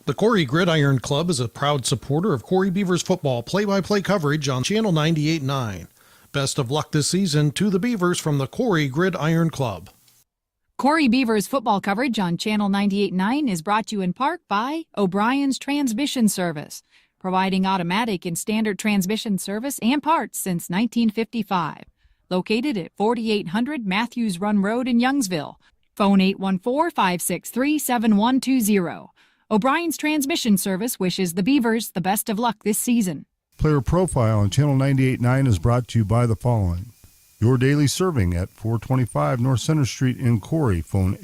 Speaker 2: The Corry Gridiron Club is a proud supporter of Corry Beavers football play-by-play coverage on Channel 98.9. Best of luck this season to the Beavers from the Corry Gridiron Club.
Speaker 9: Corry Beavers football coverage on Channel 98.9 is brought to you in part by O'Brien's Transmission Service, providing automatic and standard transmission service and parts since 1955. Located at 4800 Matthews Run Road in Youngsville. Phone 814-563-7120. O'Brien's Transmission Service wishes the Beavers the best of luck this season.
Speaker 6: Player Profile on Channel 98.9 is brought to you by the following. Your daily serving at 425 North Center Street in Corry. Phone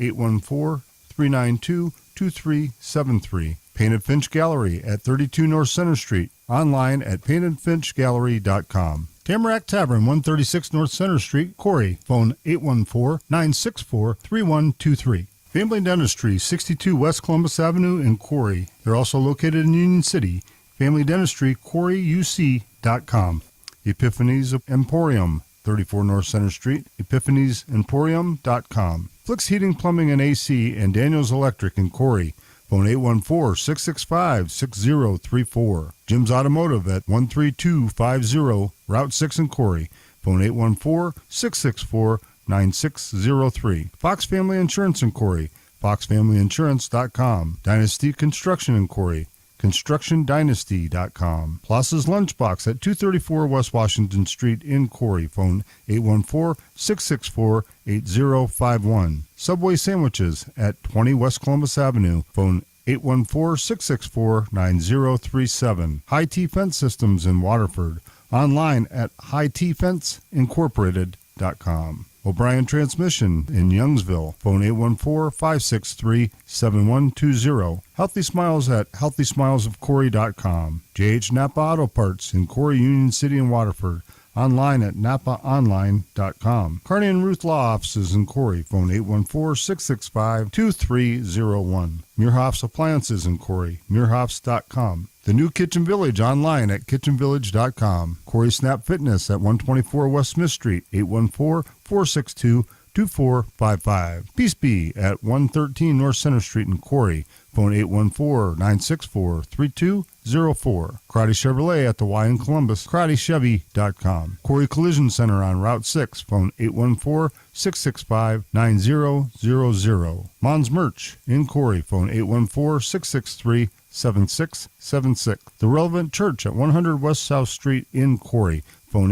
Speaker 6: 814-392-2373. Painted Finch Gallery at 32 North Center Street. Online at paintedfinchgallery.com. Tamarack Tavern, 136 North Center Street, Corry. Phone 814-964-3123. Family Dentistry, 62 West Columbus Avenue in Corry. They're also located in Union City. Family Dentistry, CorryUC.com. Epiphany's Emporium, 34 North Center Street, epiphaniesemporium.com. Flicks Heating, Plumbing, and AC, and Daniels Electric in Corry. Phone 814-665-6034. Jim's Automotive at 13250 Route 6 in Corry. Phone 814-664-9603. Fox Family Insurance in Corry. FoxFamilyInsurance.com. Dynasty Construction in Corry. ConstructionDynasty.com. Plaza's Lunchbox at 234 West Washington Street in Corry. Phone 814-664-8051. Subway Sandwiches at 20 West Columbus Avenue. Phone 814-664-9037. High T Fence Systems in Waterford. online at hightfenceincorporated.com. O'Brien Transmission in Youngsville, phone 814-563-7120. Healthy Smiles at healthysmilesofcorry.com. J.H. Napa Auto Parts in Corry, Union City, and Waterford, online at napaonline.com. Carney and Ruth Law Offices in Corry, phone 814-665-2301. Muirhoff's Appliances in Corry, muirhoffs.com. The New Kitchen Village online at kitchenvillage.com. Corry Snap Fitness at 124 West Smith Street, 814-462-2455. Peace Be at 113 North Center Street in Corry, phone 814-964-3204. Karate Chevrolet at the Y in Columbus, karatechevy.com. Corry Collision Center on Route 6, phone 814-665-9000. Mon's Merch in Corry, phone 814-663-7676. The Relevant Church at 100 West South Street in Corry, phone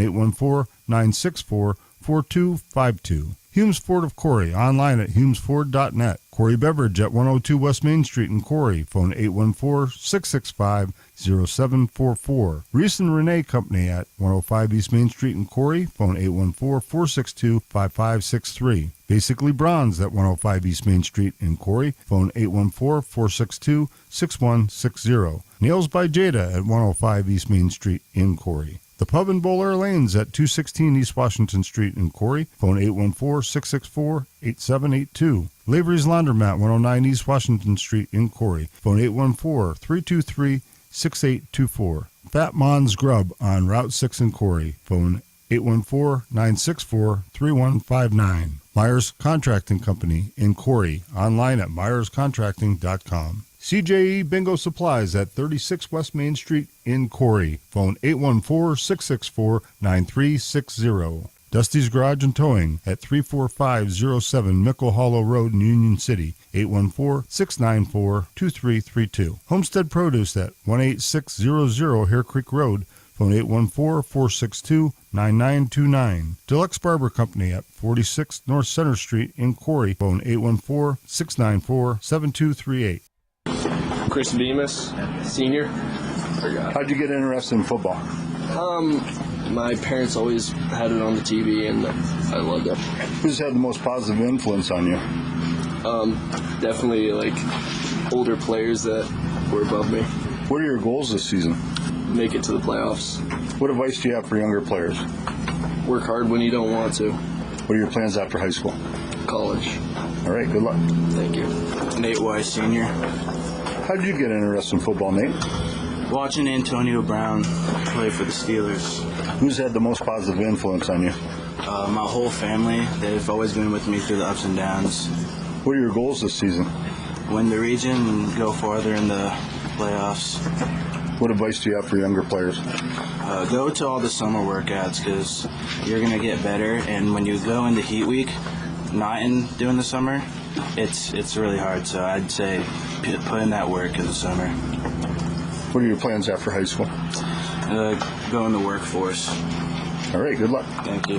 Speaker 6: 814-964-4252. Humes Ford of Corry, online at humesford.net. Corry Beverage at 102 West Main Street in Corry, phone 814-665-0744. Reese and Renee Company at 105 East Main Street in Corry, phone 814-462-5563. Basically Bronze at 105 East Main Street in Corry, phone 814-462-6160. Nails by Jada at 105 East Main Street in Corry. The Pub and Bowl Air Lanes at 216 East Washington Street in Corry, phone 814-664-8782. Lavery's Laundromat, 109 East Washington Street in Corry, phone 814-323-6824. Fat Mon's Grub on Route 6 in Corry, phone 814-964-3159. Myers Contracting Company in Corry, online at myerscontracting.com. CJE Bingo Supplies at 36 West Main Street in Corry, phone 814-664-9360. Dusty's Garage and Towing at 34507 Mickle Hollow Road in Union City, 814-694-2332. Homestead Produce at 18600 Hare Creek Road, phone 814-462-9929. Deluxe Barber Company at 46 North Center Street in Corry, phone 814-694-7238.
Speaker 13: Chris Bemis, senior.
Speaker 6: How'd you get interested in football?
Speaker 13: My parents always had it on the TV, and I loved it.
Speaker 6: Who's had the most positive influence on you?
Speaker 13: Definitely like older players that were above me.
Speaker 6: What are your goals this season?
Speaker 13: Make it to the playoffs.
Speaker 6: What advice do you have for younger players?
Speaker 13: Work hard when you don't want to.
Speaker 6: What are your plans after high school?
Speaker 13: College.
Speaker 6: All right, good luck.
Speaker 13: Thank you.
Speaker 14: Nate Weiss, senior.
Speaker 6: How did you get interested in football, Nate?
Speaker 14: Watching Antonio Brown play for the Steelers.
Speaker 6: Who's had the most positive influence on you?
Speaker 14: My whole family. They've always been with me through the ups and downs.
Speaker 6: What are your goals this season?
Speaker 14: Win the region and go farther in the playoffs.
Speaker 6: What advice do you have for younger players?
Speaker 14: Go to all the summer workouts because you're going to get better. And when you go into Heat Week, not during the summer, it's really hard. So I'd say put in that work in the summer.
Speaker 6: What are your plans after high school?
Speaker 14: Go in the workforce.
Speaker 6: All right, good luck.
Speaker 14: Thank you.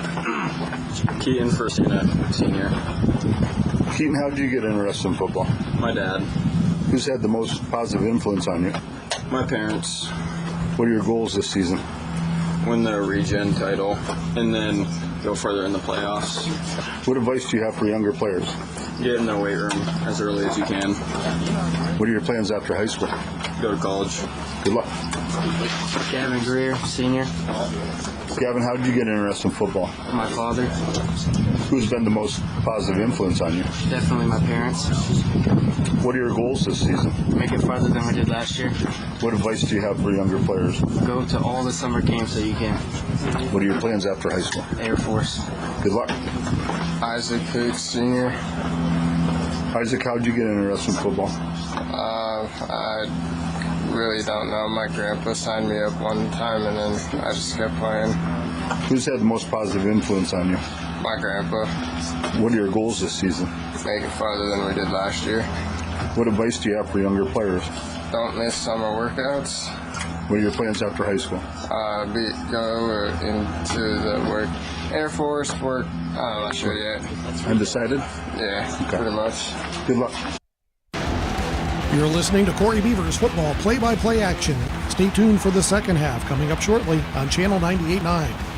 Speaker 13: Keaton, first unit, senior.
Speaker 6: Keaton, how did you get interested in football?
Speaker 13: My dad.
Speaker 6: Who's had the most positive influence on you?
Speaker 13: My parents.
Speaker 6: What are your goals this season?
Speaker 13: Win the region title, and then go further in the playoffs.
Speaker 6: What advice do you have for younger players?
Speaker 13: Get in the weight room as early as you can.
Speaker 6: What are your plans after high school?
Speaker 13: Go to college.
Speaker 6: Good luck.
Speaker 14: Gavin Greer, senior.
Speaker 6: Gavin, how did you get interested in football?
Speaker 14: My father.
Speaker 6: Who's been the most positive influence on you?
Speaker 14: Definitely my parents.
Speaker 6: What are your goals this season?
Speaker 14: Make it farther than we did last year.
Speaker 6: What advice do you have for younger players?
Speaker 14: Go to all the summer games that you can.
Speaker 6: What are your plans after high school?
Speaker 14: Air Force.
Speaker 6: Good luck.
Speaker 13: Isaac Coots, senior.
Speaker 6: Isaac, how did you get interested in football?
Speaker 13: I really don't know. My grandpa signed me up one time, and then I just kept playing.
Speaker 6: Who's had the most positive influence on you?
Speaker 13: My grandpa.
Speaker 6: What are your goals this season?
Speaker 13: Make it farther than we did last year.
Speaker 6: What advice do you have for younger players?
Speaker 13: Don't miss summer workouts.
Speaker 6: What are your plans after high school?
Speaker 13: Go into the Air Force work. I'm not sure yet.
Speaker 6: Undecided?
Speaker 13: Yeah,
Speaker 6: okay.
Speaker 13: Pretty much.
Speaker 6: Good luck.
Speaker 2: You're listening to Corry Beavers football play-by-play action. Stay tuned for the second half coming up shortly on Channel 98.9.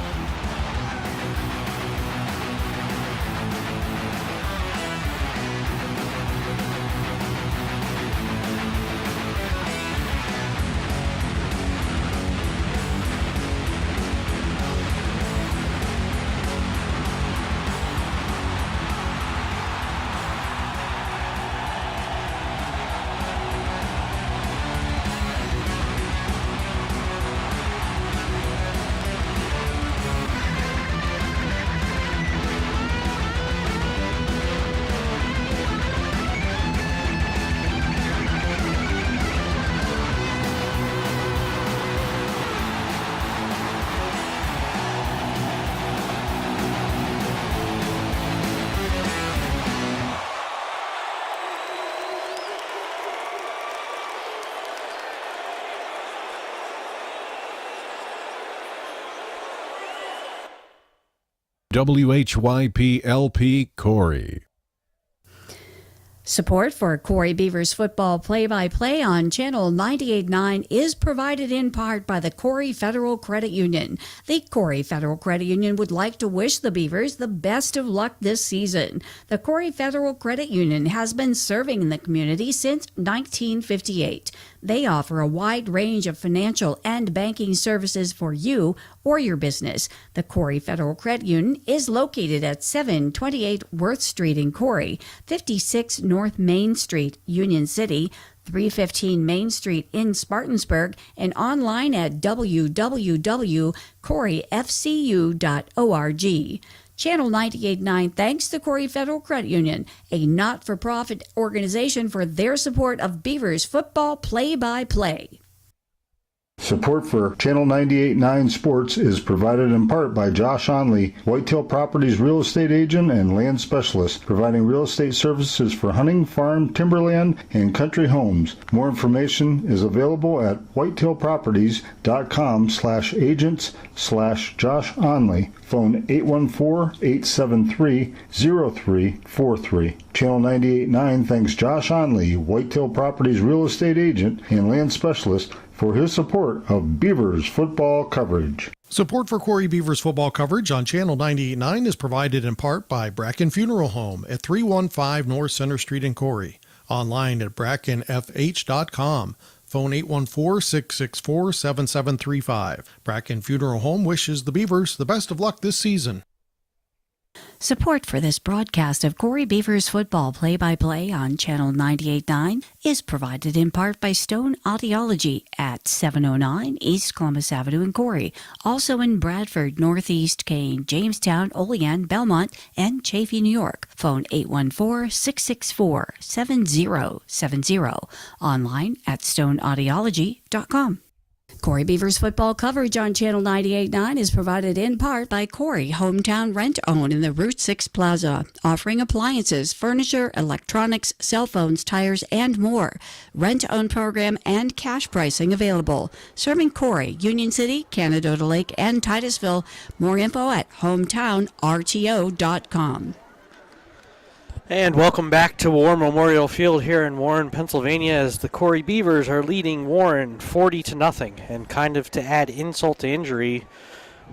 Speaker 15: WHYP-LP Corry.
Speaker 5: Support for Corry Beavers football play-by-play on Channel 98.9 is provided in part by the Corry Federal Credit Union. The Corry Federal Credit Union would like to wish the Beavers the best of luck this season. The Corry Federal Credit Union has been serving in the community since 1958. They offer a wide range of financial and banking services for you or your business. The Corry Federal Credit Union is located at 728 Worth Street in Corry, 56 North Main Street, Union City, 315 Main Street in Spartansburg, and online at www.corryfcu.org. Channel 98.9 thanks the Corry Federal Credit Union, a not-for-profit organization, for their support of Beavers football play-by-play.
Speaker 6: Support for Channel 98.9 Sports is provided in part by Josh Onley, Whitetail Properties real estate agent and land specialist, providing real estate services for hunting, farm, timberland, and country homes. More information is available at whitetailproperties.com/agents/Josh Onley. Phone 814-873-0343. Channel 98.9 thanks Josh Onley, Whitetail Properties real estate agent and land specialist, for his support of Beavers football coverage.
Speaker 2: Support for Corry Beavers football coverage on Channel 98.9 is provided in part by Bracken Funeral Home at 315 North Center Street in Corry. Online at brackenfh.com. Phone 814-664-7735. Bracken Funeral Home wishes the Beavers the best of luck this season.
Speaker 5: Support for this broadcast of Corry Beavers football play-by-play on Channel 98.9 is provided in part by Stone Audiology at 709 East Columbus Avenue in Corry, also in Bradford, Northeast Kane, Jamestown, Olean, Belmont, and Chaffee, New York. Phone 814-664-7070. Online at stoneaudiology.com. Corry Beavers football coverage on Channel 98.9 is provided in part by Corry Hometown Rent-Own in the Route 6 Plaza, offering appliances, furniture, electronics, cell phones, tires, and more. Rent-Own program and cash pricing available. Serving Corry, Union City, Canadota Lake, and Titusville. More info at hometownrto.com.
Speaker 3: And welcome back to War Memorial Field here in Warren, Pennsylvania, as the Corry Beavers are leading Warren 40-0. And kind of to add insult to injury,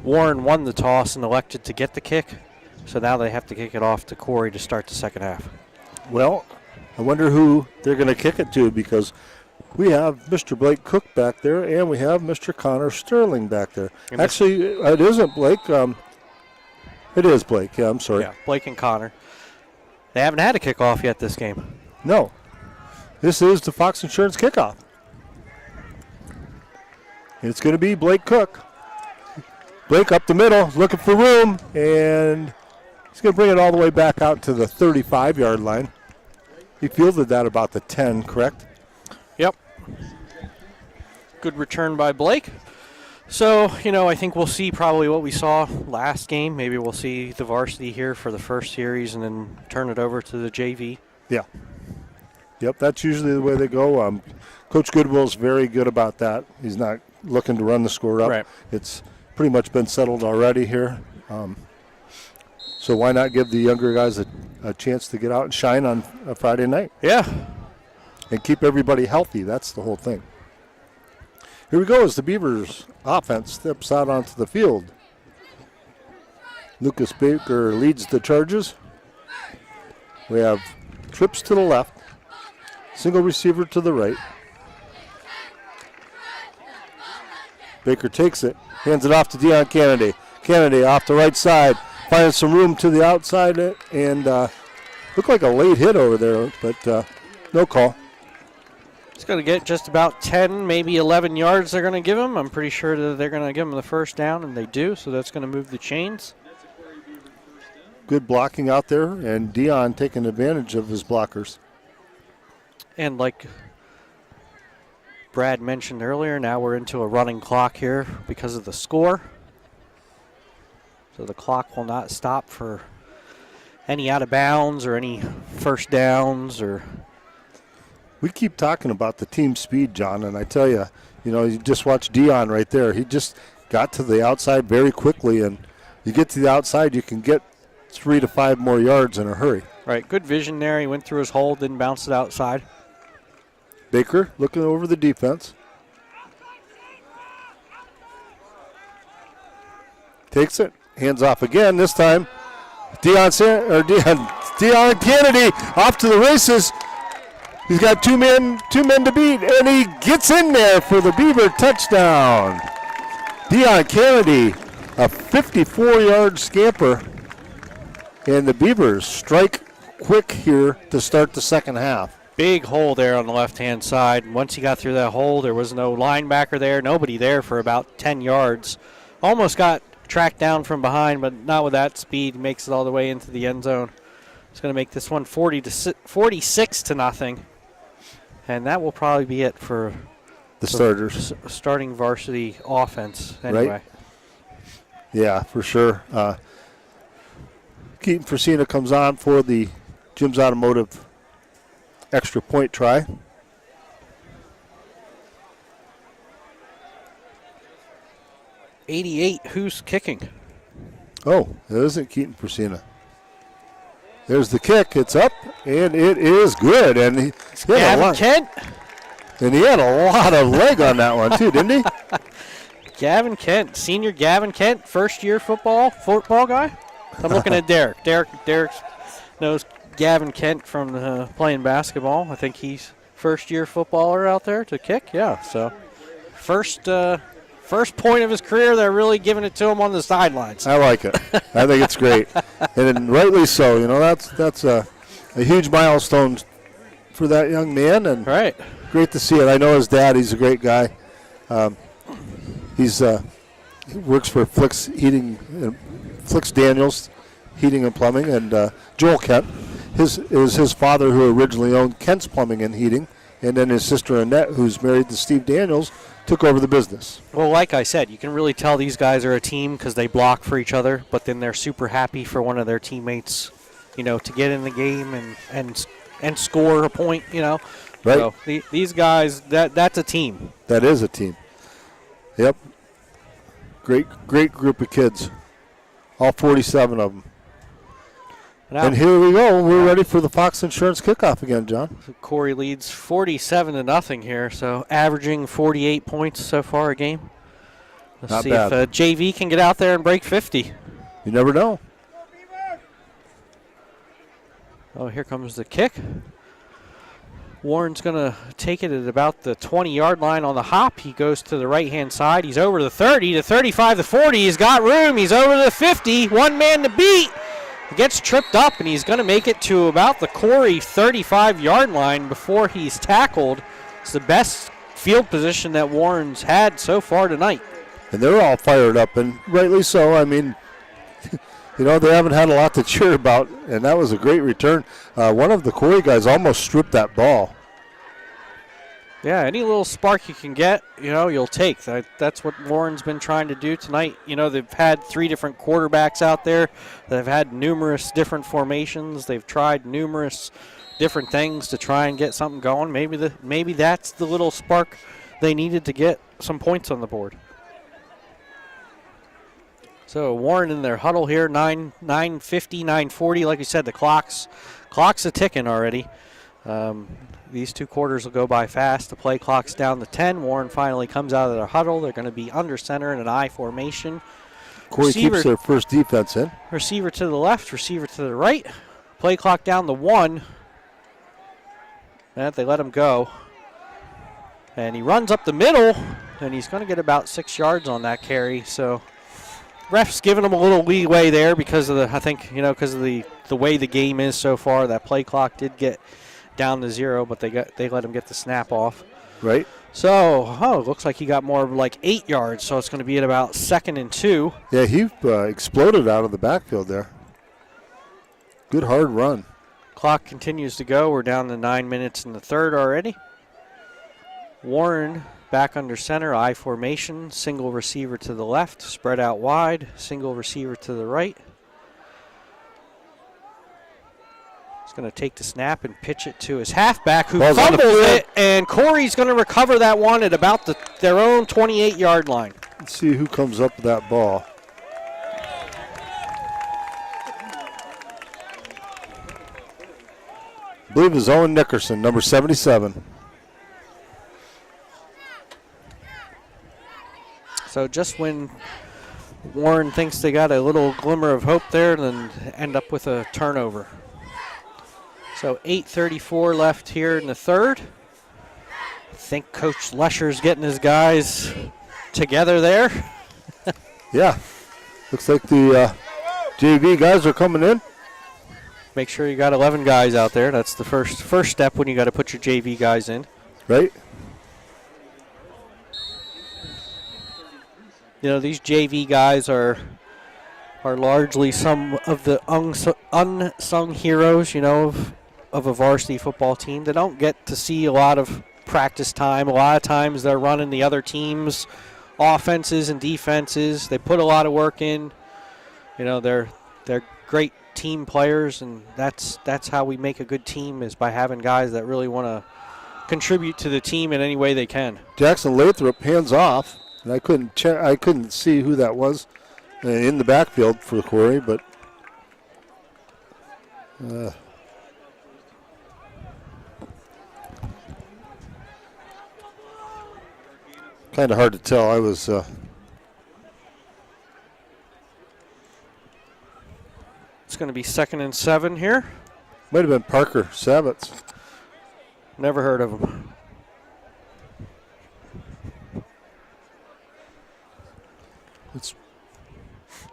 Speaker 3: Warren won the toss and elected to get the kick. So now they have to kick it off to Corry to start the second half.
Speaker 1: Well, I wonder who they're going to kick it to, because we have Mr. Blake Cook back there and we have Mr. Connor Sterling back there.
Speaker 3: And
Speaker 1: actually, it isn't Blake. It is Blake. Yeah, I'm sorry.
Speaker 3: Yeah, Blake and Connor. They haven't had a kickoff yet this game.
Speaker 1: No. This is the Fox Insurance kickoff. It's going to be Blake Cook. Blake up the middle, looking for room, and he's going to bring it all the way back out to the 35-yard line. He fielded that about the 10, correct?
Speaker 3: Yep. Good return by Blake. So, I think we'll see probably what we saw last game. Maybe we'll see the varsity here for the first series and then turn it over to the JV.
Speaker 1: Yeah. Yep, that's usually the way they go. Coach Goodwill's very good about that. He's not looking to run the score up.
Speaker 3: Right.
Speaker 1: It's pretty much been settled already here. So why not give the younger guys a chance to get out and shine on a Friday night?
Speaker 3: Yeah.
Speaker 1: and keep everybody healthy. That's the whole thing. Here we go as the Beavers offense steps out onto the field. Lucas Baker leads the charges. We have trips to the left, single receiver to the right. Baker takes it, hands it off to Dion Kennedy. Kennedy off the right side, finding some room to the outside, and looked like a late hit over there, but no call.
Speaker 3: He's going to get just about 10, maybe 11 yards they're going to give him. I'm pretty sure that they're going to give him the first down, and they do, so that's going to move the chains.
Speaker 1: Good blocking out there, and Dion taking advantage of his blockers.
Speaker 3: And like Brad mentioned earlier, now we're into a running clock here because of the score. So the clock will not stop for any out of bounds or any first downs.
Speaker 1: We keep talking about the team speed, John, and I tell you, you just watch Dion right there. He just got to the outside very quickly, and you get to the outside, you can get 3 to 5 more yards in a hurry.
Speaker 3: Right, good vision there. He went through his hole, didn't bounce it outside.
Speaker 1: Baker looking over the defense. Takes it, hands off again. This time, Dion Kennedy off to the races. He's got two men to beat, and he gets in there for the Beaver touchdown. Dion Kennedy, a 54-yard scamper, and the Beavers strike quick here to start the second half.
Speaker 3: Big hole there on the left-hand side. Once he got through that hole, there was no linebacker there, nobody there for about 10 yards. Almost got tracked down from behind, but not with that speed. Makes it all the way into the end zone. It's going to make this one 46 to nothing. And that will probably be it for
Speaker 1: the starters.
Speaker 3: Starting varsity offense anyway.
Speaker 1: Right? Yeah, for sure. Keaton Fresina comes on for the Jim's Automotive extra point try.
Speaker 3: .88, who's kicking?
Speaker 1: Oh, it isn't Keaton Fresina. There's the kick. It's up, and it is good. And he had a lot.
Speaker 3: Kent?
Speaker 1: And he had a lot of leg on that one, too, didn't he?
Speaker 3: Gavin Kent, senior Gavin Kent, first-year football guy. I'm looking at Derek. Derek knows Gavin Kent from playing basketball. I think he's first-year footballer out there to kick. Yeah, so first point of his career, they're really giving it to him on the sidelines.
Speaker 1: I like it. I think it's great, and rightly so. That's a huge milestone for that young man, and
Speaker 3: right.
Speaker 1: Great to see it. I know his dad. He's a great guy. He works for Flicks Daniels Heating and Plumbing, and Joel Kent. It was his father who originally owned Kent's Plumbing and Heating, and then his sister Annette, who's married to Steve Daniels, took over the business.
Speaker 3: Well, like I said, you can really tell these guys are a team because they block for each other, but then they're super happy for one of their teammates, to get in the game and score a point,
Speaker 1: Right.
Speaker 3: So these guys, that's a team.
Speaker 1: That is a team. Yep. Great group of kids. All 47 of them. And here we go. We're ready for the Fox Insurance kickoff again, John.
Speaker 3: So Corry leads 47 to nothing here, so averaging 48 points so far a game. Let's see if JV can get out there and break 50.
Speaker 1: You never know.
Speaker 3: Oh, here comes the kick. Warren's going to take it at about the 20-yard line on the hop. He goes to the right-hand side. He's over the 30, to 35, to 40. He's got room. He's over the 50. One man to beat. He gets tripped up, and he's going to make it to about the Corry 35-yard line before he's tackled. It's the best field position that Warren's had so far tonight.
Speaker 1: And they're all fired up, and rightly so. I mean, they haven't had a lot to cheer about, and that was a great return. One of the Corry guys almost stripped that ball.
Speaker 3: Yeah, any little spark you can get, you'll take. That's what Warren's been trying to do tonight. They've had 3 different quarterbacks out there. They've had numerous different formations. They've tried numerous different things to try and get something going. Maybe that's the little spark they needed to get some points on the board. So Warren in their huddle here, 9:50, 9:40. Like you said, the clock's a ticking already. These 2 quarters will go by fast. The play clock's down to 10. Warren finally comes out of their huddle. They're going to be under center in an I formation.
Speaker 1: Corry keeps their first defense in.
Speaker 3: Receiver to the left, receiver to the right. Play clock down to 1. And they let him go. And he runs up the middle, and he's going to get about 6 yards on that carry. So ref's giving him a little leeway there because of because of the way the game is so far. That play clock did get down to 0, but they let him get the snap off.
Speaker 1: Right.
Speaker 3: So, it looks like he got more like 8 yards, so it's going to be at about 2nd and 2.
Speaker 1: Yeah, he exploded out of the backfield there. Good hard run.
Speaker 3: Clock continues to go. We're down to 9 minutes in the third already. Warren back under center, I formation, single receiver to the left, spread out wide, single receiver to the right. Going to take the snap and pitch it to his halfback, who fumbles it, and Corry's going to recover that one at about their own 28-yard line.
Speaker 1: Let's see who comes up with that ball. I believe it's Owen Nickerson, number 77.
Speaker 3: So just when Warren thinks they got a little glimmer of hope there, then end up with a turnover. So 8:34 left here in the third. I think Coach Lesher's getting his guys together there.
Speaker 1: Yeah. Looks like the JV guys are coming in.
Speaker 3: Make sure you got 11 guys out there. That's the first step when you got to put your JV guys in.
Speaker 1: Right.
Speaker 3: These JV guys are largely some of the unsung heroes, of a varsity football team. They don't get to see a lot of practice time. A lot of times they're running the other team's offenses and defenses. They put a lot of work in. They're great team players, and that's how we make a good team, is by having guys that really want to contribute to the team in any way they can.
Speaker 1: Jackson Lathrop hands off, and I couldn't see who that was in the backfield for Corry, but kind of hard to tell. I was
Speaker 3: It's going to be 2nd and 7 here.
Speaker 1: Might have been Parker Savitz.
Speaker 3: Never heard of him.
Speaker 1: It's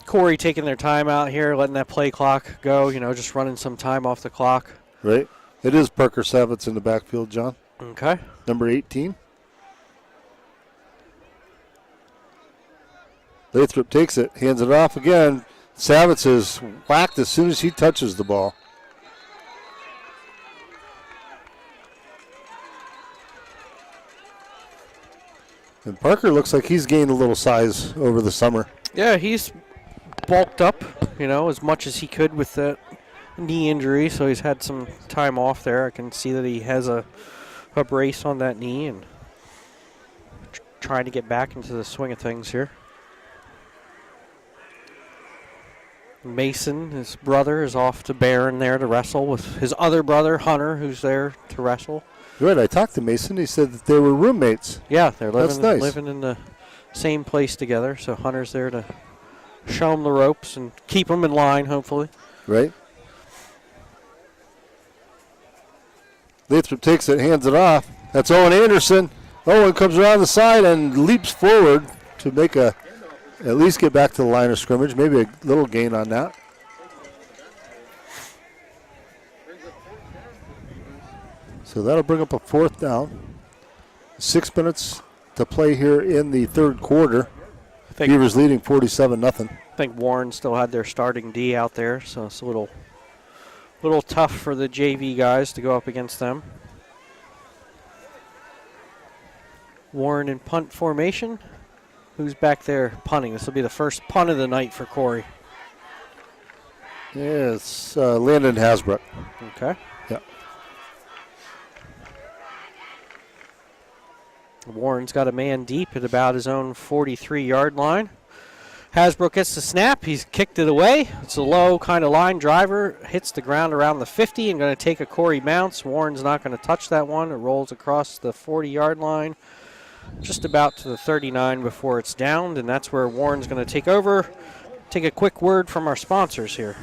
Speaker 3: Corry taking their time out here, letting that play clock go, just running some time off the clock.
Speaker 1: Right. It is Parker Savitz in the backfield, John.
Speaker 3: Okay.
Speaker 1: Number 18. Lathrop takes it, hands it off again. Savitz is whacked as soon as he touches the ball. And Parker looks like he's gained a little size over the summer.
Speaker 3: Yeah, he's bulked up, as much as he could with that knee injury, so he's had some time off there. I can see that he has a brace on that knee and trying to get back into the swing of things here. Mason, his brother, is off to Barron there to wrestle with his other brother, Hunter, who's there to wrestle.
Speaker 1: Right, I talked to Mason. He said that they were roommates.
Speaker 3: Yeah, they're
Speaker 1: living
Speaker 3: living in the same place together, so Hunter's there to show them the ropes and keep them in line, hopefully.
Speaker 1: Right. Lathrop takes it, hands it off. That's Owen Anderson. Owen comes around the side and leaps forward to make at least get back to the line of scrimmage. Maybe a little gain on that. So that'll bring up a 4th down. 6 minutes to play here in the third quarter. Beavers leading 47-0.
Speaker 3: I think Warren still had their starting D out there, so it's a little tough for the JV guys to go up against them. Warren in punt formation. Who's back there punting? This will be the first punt of the night for Corry.
Speaker 1: Yeah, it's Landon Hasbrook.
Speaker 3: Okay.
Speaker 1: Yeah.
Speaker 3: Warren's got a man deep at about his own 43-yard line. Hasbrook gets the snap. He's kicked it away. It's a low kind of line driver. Hits the ground around the 50 and going to take a Corry bounce. Warren's not going to touch that one. It rolls across the 40-yard line, just about to the 39 before it's downed, and that's where Warren's going to take over. Take a quick word from our sponsors here.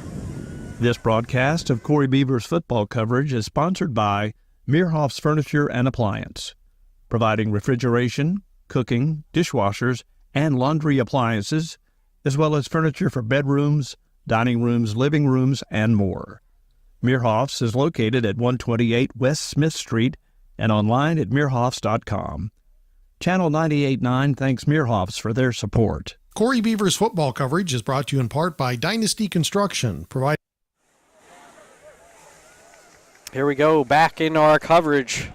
Speaker 11: This broadcast of Corry Beavers football coverage is sponsored by Meerhoff's Furniture and Appliance, providing refrigeration, cooking, dishwashers, and laundry appliances, as well as furniture for bedrooms, dining rooms, living rooms, and more. Meerhoff's is located at 128 West Smith Street and online at meerhoffs.com. Channel 98.9 thanks Meerhoff's for their support.
Speaker 2: Corry Beavers football coverage is brought to you in part by Dynasty Construction.
Speaker 3: Here we go, back in our coverage.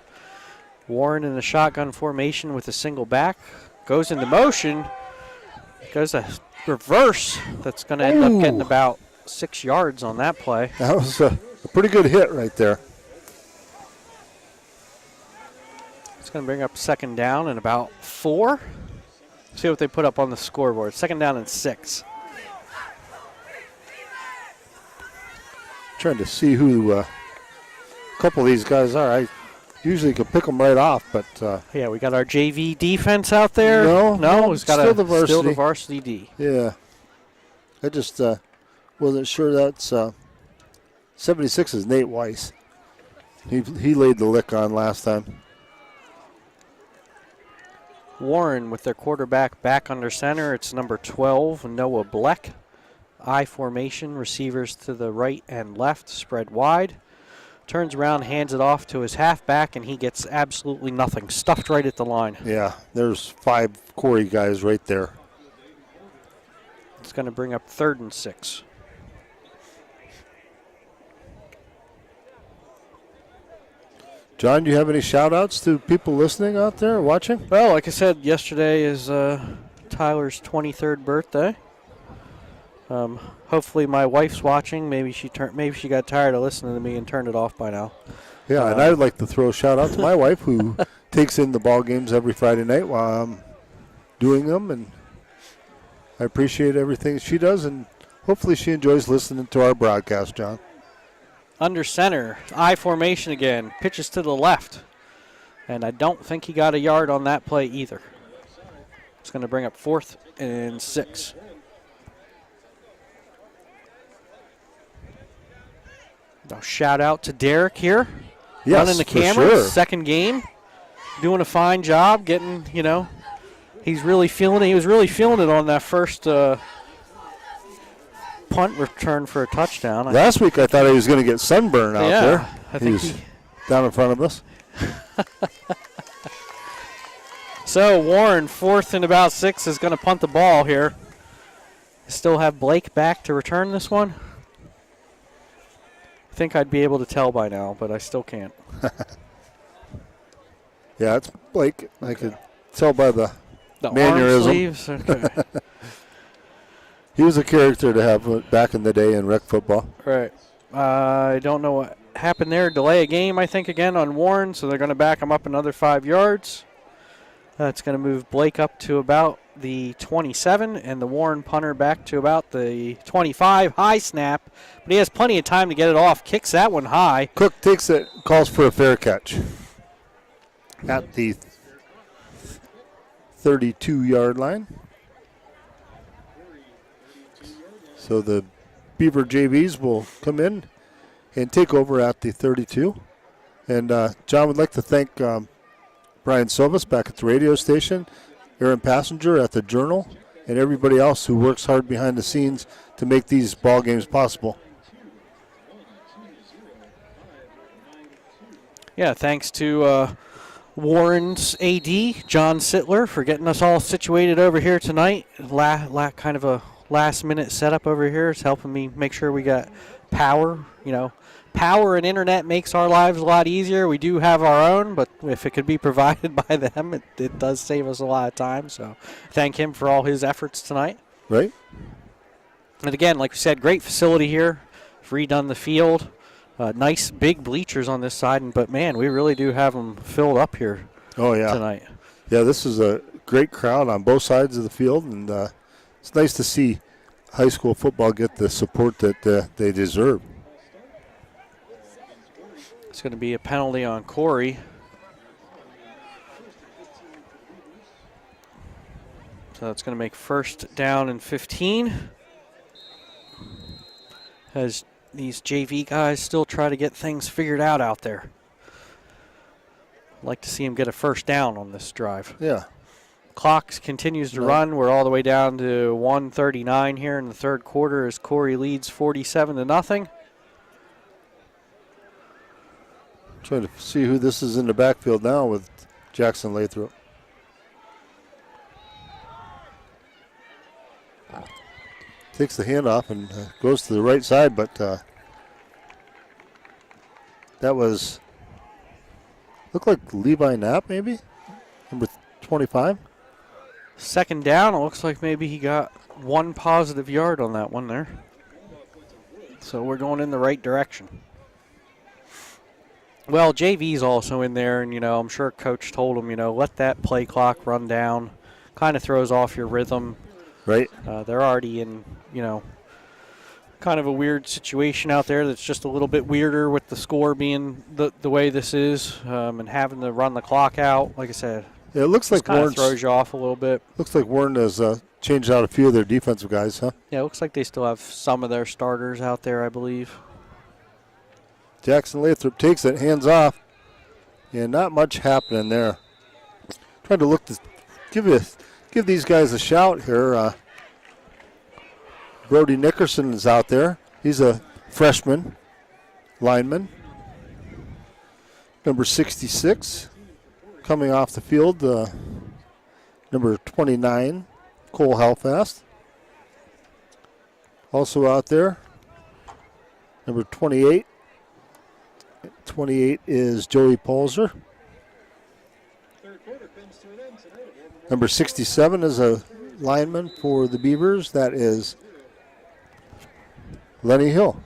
Speaker 3: Warren in the shotgun formation with a single back. Goes into motion. Goes a reverse that's going to end up getting about 6 yards on that play.
Speaker 1: That was a pretty good hit right there.
Speaker 3: It's going to bring up second down and about 4. See what they put up on the scoreboard. Second down and 6.
Speaker 1: Trying to see who a couple of these guys are. I usually could pick them right off, but
Speaker 3: yeah, we got our JV defense out there.
Speaker 1: No,
Speaker 3: it's got
Speaker 1: still the varsity.
Speaker 3: Still the varsity D.
Speaker 1: Yeah, I just wasn't sure. That's 76 is Nate Weiss. He laid the lick on last time.
Speaker 3: Warren with their quarterback back under center. It's number 12, Noah Bleck. I formation, receivers to the right and left, spread wide. Turns around, hands it off to his halfback, and he gets absolutely nothing. Stuffed right at the line.
Speaker 1: Yeah, there's 5 Corry guys right there.
Speaker 3: It's going to bring up 3rd and 6.
Speaker 1: John, do you have any shout-outs to people listening out there watching?
Speaker 3: Well, like I said, yesterday is Tyler's 23rd birthday. Hopefully my wife's watching. Maybe she got tired of listening to me and turned it off by now.
Speaker 1: Yeah, and I would like to throw a shout out to my wife who takes in the ball games every Friday night while I'm doing them, and I appreciate everything she does, and hopefully she enjoys listening to our broadcast, John.
Speaker 3: Under center, I formation again, pitches to the left, and I don't think he got a yard on that play either. It's going to bring up 4th and 6. Now shout out to Derek here, running the camera,
Speaker 1: sure.
Speaker 3: Second game, doing a fine job, getting, he's really feeling it. He was really feeling it on that first punt return for a touchdown.
Speaker 1: Last week I thought he was going to get sunburn out there.
Speaker 3: I think
Speaker 1: he was down in front of us.
Speaker 3: So Warren, 4th and about 6, is going to punt the ball here. Still have Blake back to return this one. I think I'd be able to tell by now, but I still can't.
Speaker 1: Yeah, it's Blake. I could tell by the
Speaker 3: arm
Speaker 1: mannerism.
Speaker 3: sleeves. Okay.
Speaker 1: He was a character to have back in the day in rec football.
Speaker 3: Right. I don't know what happened there. Delay a game, I think, again on Warren, so they're going to back him up another 5 yards. That's going to move Blake up to about the 27, and the Warren punter back to about the 25. High snap, but he has plenty of time to get it off. Kicks that one high.
Speaker 1: Cook takes it, calls for a fair catch at the 32-yard line. So the Beaver JVs will come in and take over at the 32. And John would like to thank Brian Silvas back at the radio station, Aaron Passenger at the Journal, and everybody else who works hard behind the scenes to make these ball games possible.
Speaker 3: Yeah, thanks to Warren's AD, John Sittler, for getting us all situated over here tonight. Kind of a last-minute setup over here. It's helping me make sure we got power. Power and internet makes our lives a lot easier. We do have our own, but if it could be provided by them, it does save us a lot of time. So thank him for all his efforts tonight.
Speaker 1: Right.
Speaker 3: And again, like we said, great facility here. Redone the field. Nice big bleachers on this side, but man, we really do have them filled up here
Speaker 1: tonight. Yeah, this is a great crowd on both sides of the field, and It's nice to see high school football get the support that they deserve.
Speaker 3: It's going to be a penalty on Corry. So it's going to make first down and 15. As these JV guys still try to get things figured out there. I'd like to see him get a first down on this drive.
Speaker 1: Yeah.
Speaker 3: Clock continues to run. We're all the way down to 1:39 here in the third quarter as Corry leads 47-0.
Speaker 1: Trying to see who this is in the backfield now with Jackson Lathrop. Takes the handoff and goes to the right side, but that was, looked like Levi Knapp maybe, number 25.
Speaker 3: Second down, it looks like maybe he got one positive yard on that one there. So we're going in the right direction. Well, JV's also in there, and, I'm sure Coach told him, let that play clock run down. Kind of throws off your rhythm.
Speaker 1: Right.
Speaker 3: They're already in, kind of a weird situation out there that's just a little bit weirder with the score being the way this is, and having to run the clock out. Like I said,
Speaker 1: yeah, it looks like
Speaker 3: Warren
Speaker 1: throws
Speaker 3: you off a little bit.
Speaker 1: Looks like Warren has changed out a few of their defensive guys, huh?
Speaker 3: Yeah, it looks like they still have some of their starters out there, I believe.
Speaker 1: Jackson Lathrop takes it, hands off, and not much happening there. Trying to look to give these guys a shout here. Brody Nickerson is out there. He's a freshman lineman. Number 66 coming off the field. Number 29, Cole Halfast. Also out there, number 28. 28 is Joey Polzer. Number 67 is a lineman for the Beavers. That is Lennon Hill.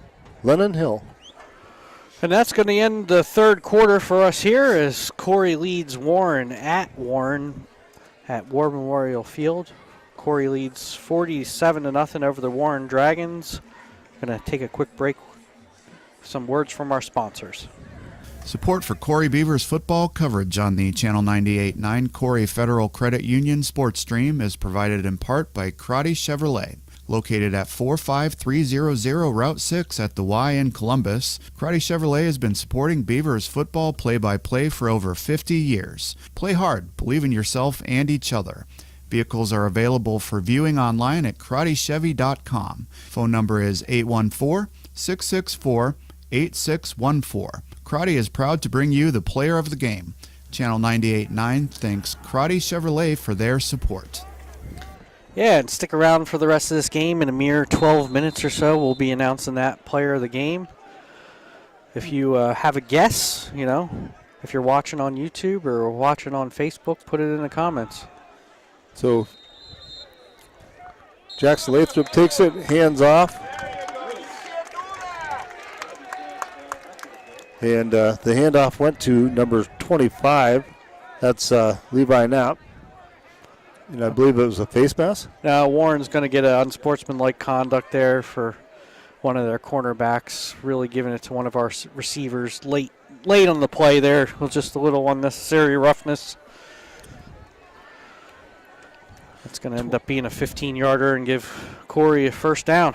Speaker 3: And that's going to end the third quarter for us here as Corry leads Warren at War Memorial Field. Corry leads 47-0 over the Warren Dragons. Going to take a quick break. Some words from our sponsors.
Speaker 12: Support for Corry Beavers football coverage on the Channel 98.9 Corry Federal Credit Union Sports Stream is provided in part by Corry Chevrolet. Located at 45300 Route 6 at the Y in Columbus, Corry Chevrolet has been supporting Beavers football play-by-play for over 50 years. Play hard, believe in yourself and each other. Vehicles are available for viewing online at CorryChevy.com. Phone number is 814-664-8614. Corry is proud to bring you the player of the game. Channel 98.9 thanks Corry Chevrolet for their support.
Speaker 3: Yeah, and stick around for the rest of this game. In a mere 12 minutes or so, we'll be announcing that player of the game. If you have a guess, if you're watching on YouTube or watching on Facebook, put it in the comments.
Speaker 1: So Jackson Lathrop takes it, hands off. And the handoff went to number 25. That's Levi Knapp. And I believe it was a face mask.
Speaker 3: Now Warren's going to get an unsportsmanlike conduct there for one of their cornerbacks, really giving it to one of our receivers late on the play there. It was just a little unnecessary roughness. It's going to end up being a 15-yarder and give Corry a first down.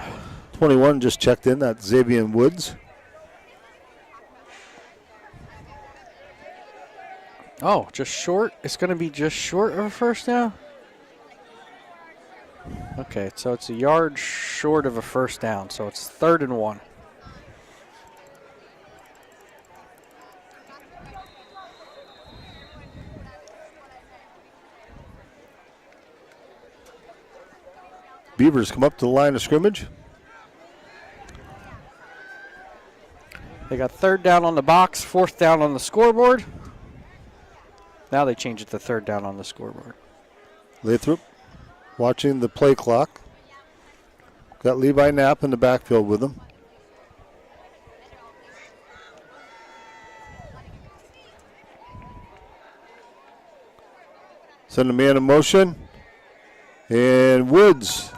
Speaker 1: 21 just checked in. That's Xavier Woods.
Speaker 3: Oh, just short? It's going to be just short of a first down? Okay, so it's a yard short of a first down, so it's 3rd and 1.
Speaker 1: Beavers come up to the line of scrimmage.
Speaker 3: They got 3rd down on the box, 4th down on the scoreboard. Now they change it to 3rd down on the scoreboard.
Speaker 1: Lathrop watching the play clock. Got Levi Knapp in the backfield with him. Send a man in motion. And Woods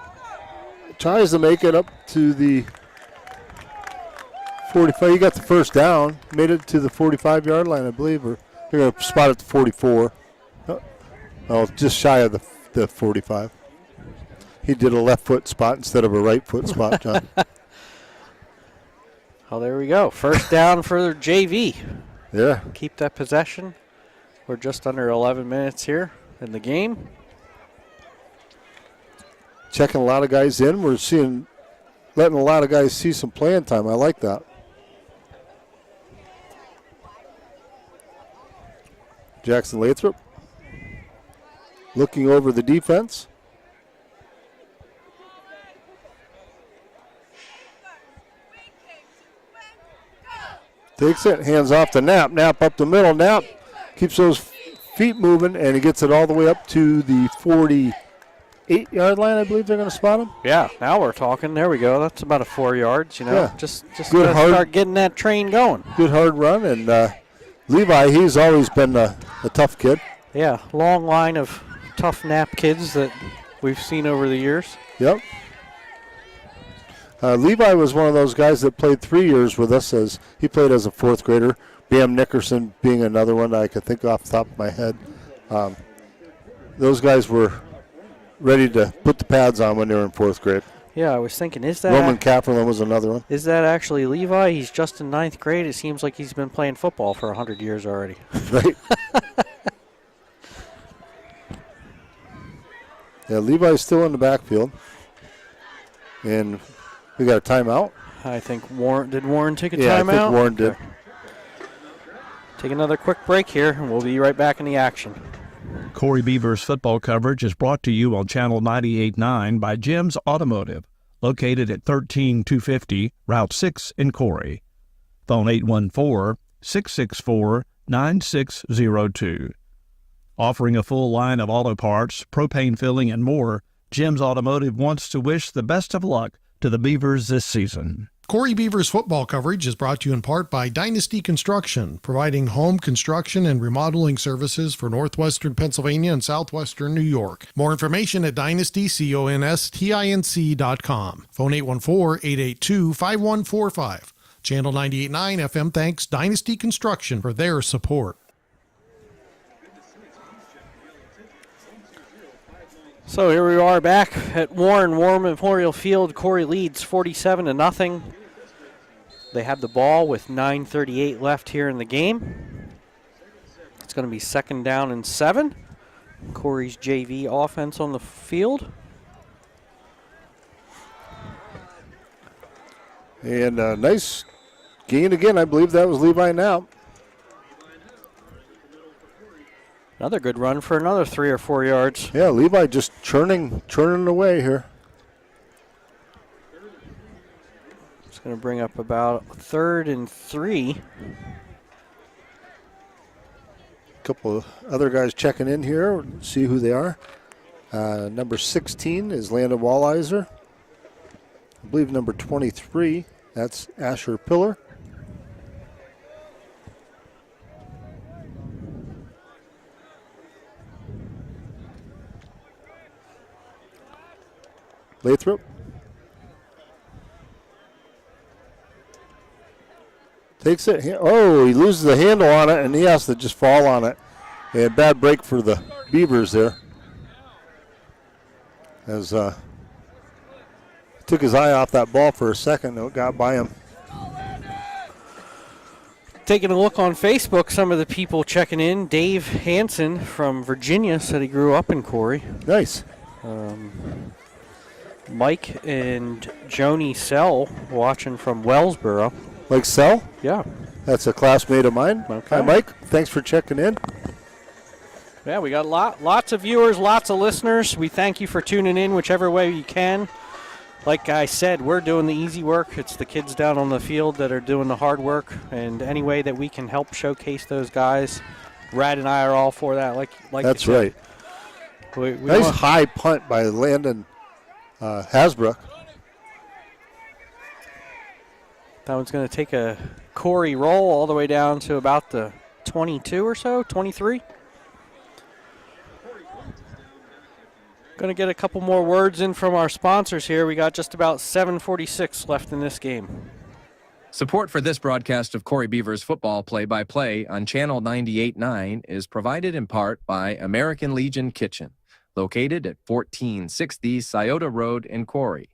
Speaker 1: tries to make it up to the 45. He got the first down, made it to the 45-yard line, I believe, or they're going to spot at the 44. Oh, just shy of the 45. He did a left foot spot instead of a right foot spot, John.
Speaker 3: Oh, there we go. First down for JV.
Speaker 1: Yeah.
Speaker 3: Keep that possession. We're just under 11 minutes here in the game.
Speaker 1: Checking a lot of guys in. We're letting a lot of guys see some playing time. I like that. Jackson Lathrop looking over the defense. Takes it, hands off to Knapp. Knapp up the middle. Knapp keeps those feet moving, and he gets it all the way up to the 48-yard line, I believe they're going to spot him.
Speaker 3: Yeah, now we're talking. There we go. That's about a 4 yards,
Speaker 1: Yeah.
Speaker 3: Just
Speaker 1: Good hard,
Speaker 3: start getting that train going.
Speaker 1: Good hard run, and Levi, he's always been a tough kid.
Speaker 3: Yeah, long line of tough Knapp kids that we've seen over the years.
Speaker 1: Yep. Levi was one of those guys that played 3 years with us. As he played as a fourth grader. Bam Nickerson being another one I could think off the top of my head. Those guys were ready to put the pads on when they were in fourth grade.
Speaker 3: Yeah, I was thinking, is that
Speaker 1: Roman Kafferlin was another one.
Speaker 3: Is that actually Levi? He's just in ninth grade. It seems like he's been playing football for 100 years already.
Speaker 1: Right. Yeah, Levi's still in the backfield. And we got a timeout.
Speaker 3: I think did Warren take a
Speaker 1: timeout?
Speaker 3: timeout?
Speaker 1: I think Warren did.
Speaker 3: Take another quick break here, and we'll be right back in the action.
Speaker 11: Corry Beavers football coverage is brought to you on Channel 98.9 by Jim's Automotive, located at 13250 Route 6 in Corry. Phone 814-664-9602. Offering a full line of auto parts, propane filling, and more, Jim's Automotive wants to wish the best of luck to the Beavers this season.
Speaker 2: Corry Beavers football coverage is brought to you in part by Dynasty Construction, providing home construction and remodeling services for northwestern Pennsylvania and southwestern New York. More information at dynastyconstinc.com. Phone 814-882-5145. Channel 98.9 FM thanks Dynasty Construction for their support.
Speaker 3: So here we are back at Warren War Memorial Field. Corry leads 47-0. They have the ball with 9:38 left here in the game. It's going to be 2nd down and 7. Corry's JV offense on the field.
Speaker 1: And a nice gain again. I believe that was Levi Knapp.
Speaker 3: Another good run for another 3 or 4 yards.
Speaker 1: Yeah, Levi just churning away here.
Speaker 3: It's going to bring up about 3rd and 3.
Speaker 1: A couple of other guys checking in here. See who they are. Number 16 is Landon Walliser. I believe number 23, that's Asher Pillar. Lathrop. Takes it. Oh, he loses the handle on it, and he has to just fall on it. And bad break for the Beavers there. As took his eye off that ball for a second, it got by him.
Speaker 3: Taking a look on Facebook, some of the people checking in. Dave Hansen from Virginia said he grew up in Corry.
Speaker 1: Nice.
Speaker 3: Mike and Joni Sell watching from Wellsboro.
Speaker 1: Mike Sell?
Speaker 3: Yeah.
Speaker 1: That's a classmate of mine.
Speaker 3: Okay.
Speaker 1: Hi, Mike. Thanks for checking in.
Speaker 3: Yeah, we got lots of viewers, lots of listeners. We thank you for tuning in whichever way you can. Like I said, we're doing the easy work. It's the kids down on the field that are doing the hard work. And any way that we can help showcase those guys, Brad and I are all for that. Like
Speaker 1: That's
Speaker 3: you said.
Speaker 1: right.
Speaker 3: We
Speaker 1: Nice high punt by Landon Hasbrook.
Speaker 3: That one's going to take a Corry roll all the way down to about the 22 or so, 23. Going to get a couple more words in from our sponsors here. We got just about 7:46 left in this game.
Speaker 8: Support for this broadcast of Corry Beavers football play-by-play on Channel 98.9 is provided in part by American Legion Kitchen, located at 1460 Scioto Road in Corry.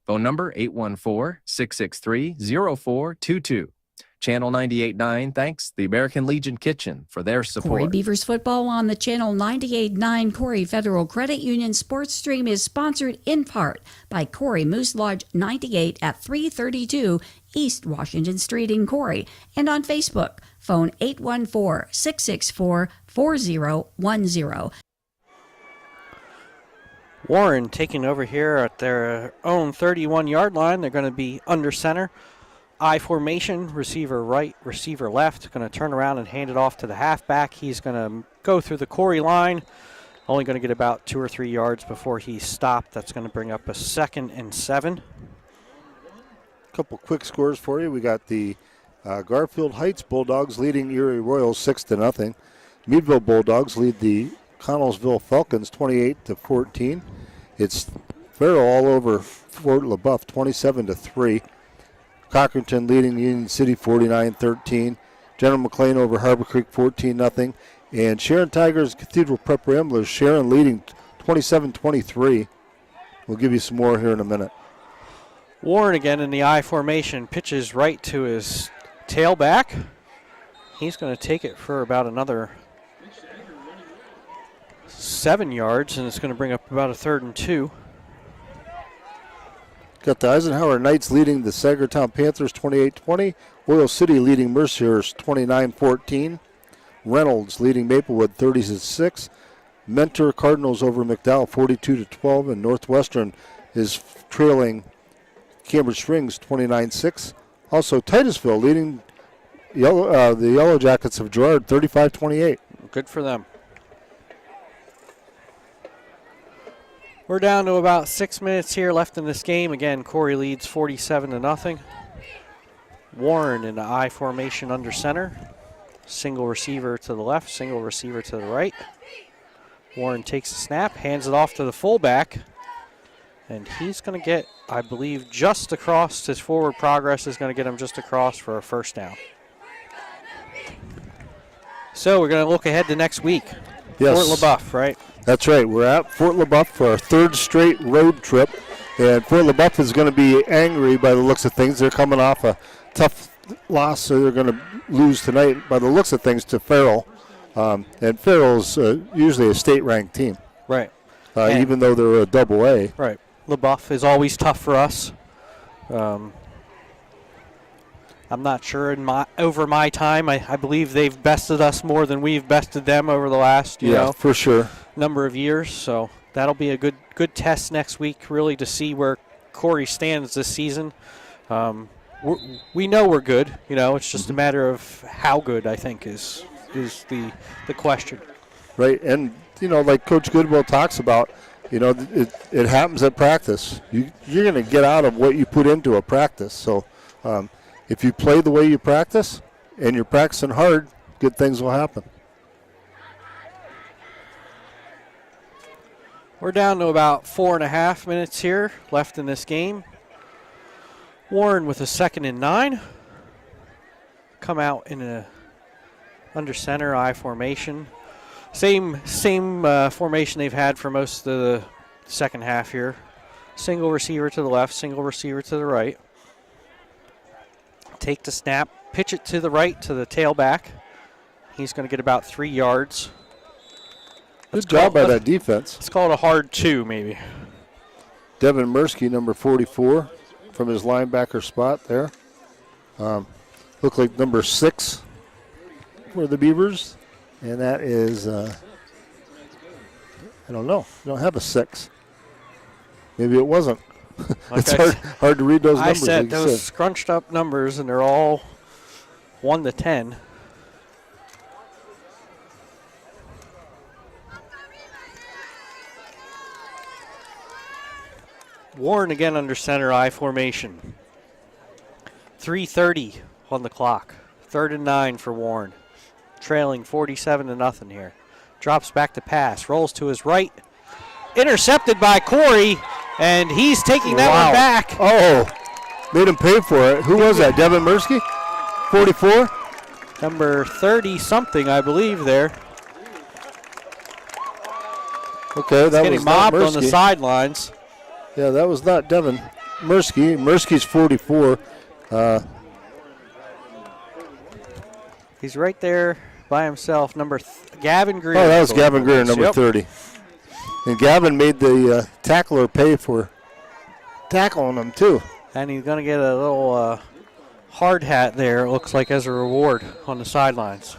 Speaker 8: Phone number 814-663-0422. Channel 98.9 thanks the American Legion Kitchen for their support.
Speaker 5: Corry Beavers football on the Channel 98.9 Corry Federal Credit Union Sports Stream is sponsored in part by Corry Moose Lodge 98 at 332 East Washington Street in Corry, and on Facebook. Phone 814-664-4010.
Speaker 3: Warren taking over here at their own 31-yard line. They're going to be under center. I formation, receiver right, receiver left. Going to turn around and hand it off to the halfback. He's going to go through the Corry line. Only going to get about 2 or 3 yards before he's stopped. That's going to bring up a 2nd and 7.
Speaker 1: A couple quick scores for you. We got the Garfield Heights Bulldogs leading Erie Royals 6-0. Meadville Bulldogs lead the Connellsville Falcons 28-14. It's Farrell all over Fort LaBeouf 27-3. Cochranton leading Union City 49-13. General McLean over Harbor Creek 14-0. And Sharon Tigers Cathedral Prep Ramblers, Sharon leading 27-23. We'll give you some more here in a minute.
Speaker 3: Warren again in the I formation, pitches right to his tailback. He's going to take it for about another 7 yards, and it's going to bring up about a 3rd and 2.
Speaker 1: Got the Eisenhower Knights leading the Sagertown Panthers 28-20. Oil City leading Merciers 29-14. Reynolds leading Maplewood 30-6. Mentor Cardinals over McDowell 42-12. And Northwestern is trailing Cambridge Springs 29-6. Also Titusville leading the Yellow Jackets of Girard 35-28.
Speaker 3: Good for them. We're down to about 6 minutes here left in this game. Again, Corry leads 47-0. Warren in the I formation under center. Single receiver to the left, single receiver to the right. Warren takes the snap, hands it off to the fullback. And he's going to get, I believe, just across. His forward progress is going to get him just across for a 1st down. So we're going to look ahead to next week.
Speaker 1: Yes.
Speaker 3: Fort LaBeouf, right?
Speaker 1: That's right. We're at Fort LaBeouf for our 3rd straight road trip. And Fort LaBeouf is going to be angry by the looks of things. They're coming off a tough loss, so they're going to lose tonight by the looks of things to Farrell. And Farrell's usually a state-ranked team.
Speaker 3: Right.
Speaker 1: Even though they're a double A.
Speaker 3: Right. LaBeouf is always tough for us. I'm not sure over my time. I believe they've bested us more than we've bested them over the last
Speaker 1: for sure
Speaker 3: number of years. So that'll be a good test next week, really, to see where Corry stands this season. We know we're good. It's just a matter of how good, I think, is the question.
Speaker 1: Right, and like Coach Goodwill talks about, it happens at practice. You're going to get out of what you put into a practice. So if you play the way you practice and you're practicing hard, good things will happen.
Speaker 3: We're down to about 4.5 minutes here left in this game. Warren with a 2nd and 9. Come out in a under center I formation. Same formation they've had for most of the second half here. Single receiver to the left, single receiver to the right. Take the snap, pitch it to the right to the tailback. He's going to get about 3 yards.
Speaker 1: Good job by that defense.
Speaker 3: Let's call it a hard 2, maybe.
Speaker 1: Devin Mursky, number 44, from his linebacker spot there. Look like number 6 for the Beavers. And that is, I don't know. We don't have a 6. Maybe it wasn't. It's hard to read those numbers.
Speaker 3: I said those scrunched up numbers, and they're all 1 to 10. Warren again under center I formation. 3:30 on the clock. 3rd and 9 for Warren. Trailing 47-0 here. Drops back to pass. Rolls to his right. intercepted by Corry, and he's taking that one back.
Speaker 1: Oh, made him pay for it. Who was that? Devin Mirsky? 44?
Speaker 3: Number 30-something, I believe, there.
Speaker 1: Okay, that was
Speaker 3: getting
Speaker 1: not
Speaker 3: mobbed on the
Speaker 1: Mirsky.
Speaker 3: sidelines.
Speaker 1: Yeah, that was not Devin Mirsky. Mirsky's 44.
Speaker 3: He's right there by himself. Gavin Greer.
Speaker 1: Oh, that was Gavin Greer, number 30. And Gavin made the tackler pay for tackling him, too.
Speaker 3: And he's going to get a little hard hat there, it looks like, as a reward on the sidelines.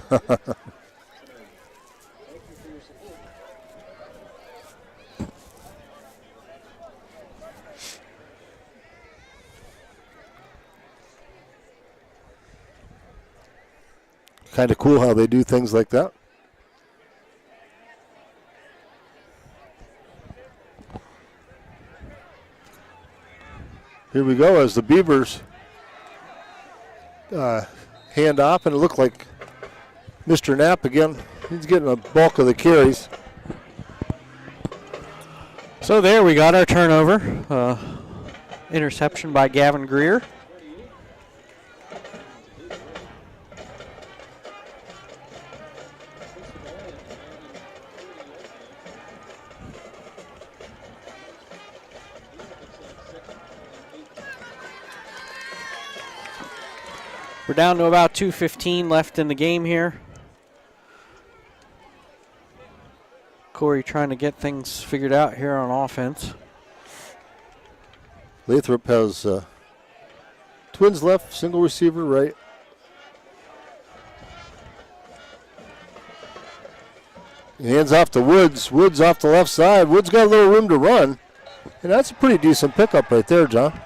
Speaker 1: Kind of cool how they do things like that. Here we go as the Beavers hand off, and it looked like Mr. Knapp again. He's getting a bulk of the carries.
Speaker 3: So there we got our turnover. Interception by Gavin Greer. We're down to about 2:15 left in the game here. Corry trying to get things figured out here on offense.
Speaker 1: Lathrop has twins left, single receiver right. He hands off to Woods. Woods off the left side. Woods got a little room to run. And that's a pretty decent pickup right there, John.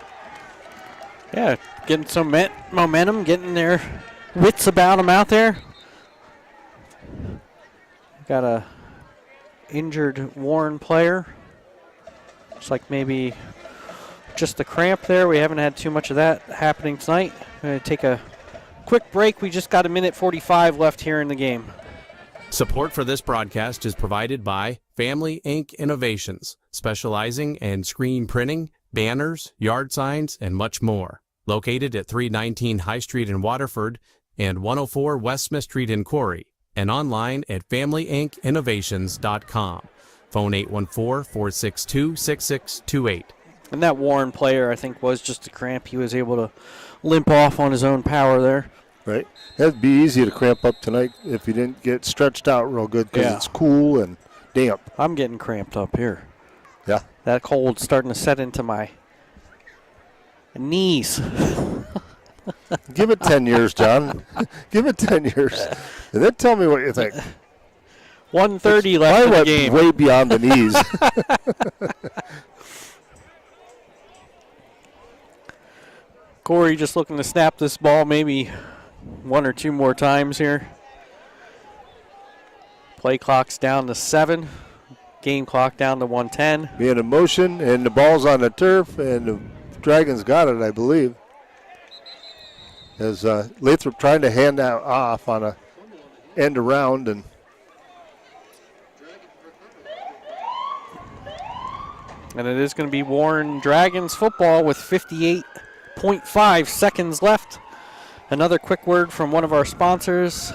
Speaker 3: Yeah, getting some momentum, getting their wits about him out there. Got a injured Warren player. Looks like maybe just a cramp there. We haven't had too much of that happening tonight. Going to take a quick break. We just got a minute 45 left here in the game.
Speaker 4: Support for this broadcast is provided by Family Ink Innovations, specializing in screen printing, banners, yard signs, and much more. Located at 319 High Street in Waterford and 104 West Smith Street in Corry, and online at FamilyInkInnovations.com. Phone 814-462-6628.
Speaker 3: And that Warren player, I think, was just a cramp. He was able to limp off on his own power there.
Speaker 1: Right. That'd be easy to cramp up tonight if you didn't get stretched out real good because it's cool and damp.
Speaker 3: I'm getting cramped up here.
Speaker 1: Yeah.
Speaker 3: That cold's starting to set into my knees.
Speaker 1: Give it 10 years, John. Give it 10 years. And then tell me what you think.
Speaker 3: 1:30 left in the game.
Speaker 1: Way beyond the knees.
Speaker 3: Corry just looking to snap this ball maybe one or two more times here. Play clock's down to 7. Game clock down to 1:10.
Speaker 1: Being in motion, and the ball's on the turf, and the Dragons got it, I believe. As Lathrop trying to hand that off on a end around, and
Speaker 3: it is going to be Warren Dragons football with 58.5 seconds left. Another quick word from one of our sponsors,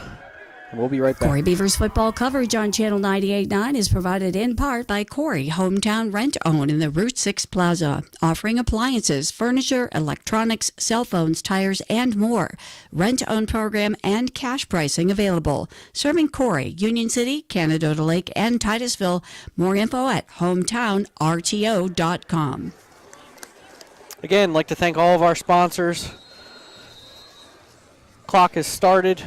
Speaker 3: and we'll be right back.
Speaker 5: Corry Beavers football coverage on Channel 98.9 is provided in part by Corry, hometown rent-owned in the Route 6 Plaza, offering appliances, furniture, electronics, cell phones, tires, and more. Rent-owned program and cash pricing available. Serving Corry, Union City, Canadota Lake, and Titusville. More info at hometownrto.com.
Speaker 3: Again, I'd like to thank all of our sponsors. Clock has started.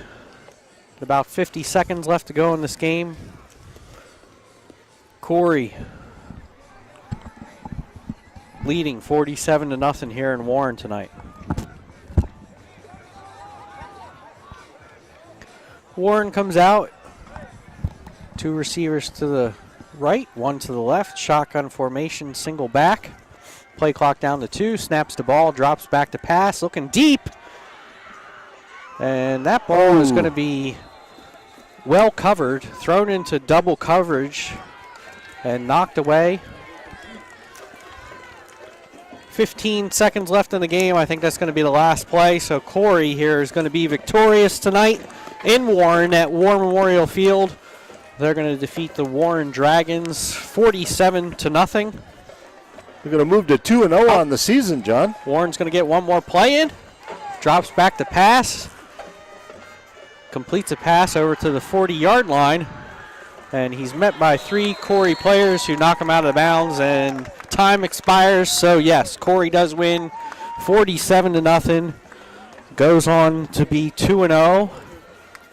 Speaker 3: About 50 seconds left to go in this game. Corry leading 47-0 here in Warren tonight. Warren comes out. 2 receivers to the right, 1 to the left. Shotgun formation, single back. Play clock down to 2. Snaps the ball, drops back to pass, looking deep. And that ball is going to be well covered, thrown into double coverage, and knocked away. 15 seconds left in the game. I think that's going to be the last play. So Corry here is going to be victorious tonight in Warren at War Memorial Field. They're going to defeat the Warren Dragons 47-0.
Speaker 1: We're going to move to 2-0 on the season, John.
Speaker 3: Warren's going to get one more play in. Drops back to pass. Completes a pass over to the 40-yard line. And he's met by 3 Corry players who knock him out of bounds, and time expires. So, yes, Corry does win 47-0. Goes on to be 2-0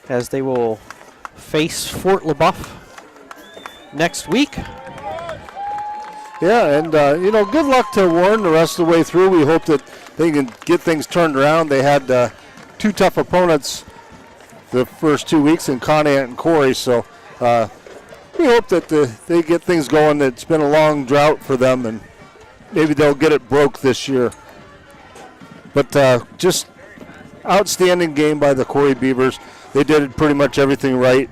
Speaker 3: as they will face Fort LaBeouf next week.
Speaker 1: Yeah, and, good luck to Warren the rest of the way through. We hope that they can get things turned around. They had 2 tough opponents the first 2 weeks in Conant and Corry, so we hope that they get things going. It's been a long drought for them, and maybe they'll get it broke this year. But just outstanding game by the Corry Beavers. They did pretty much everything right.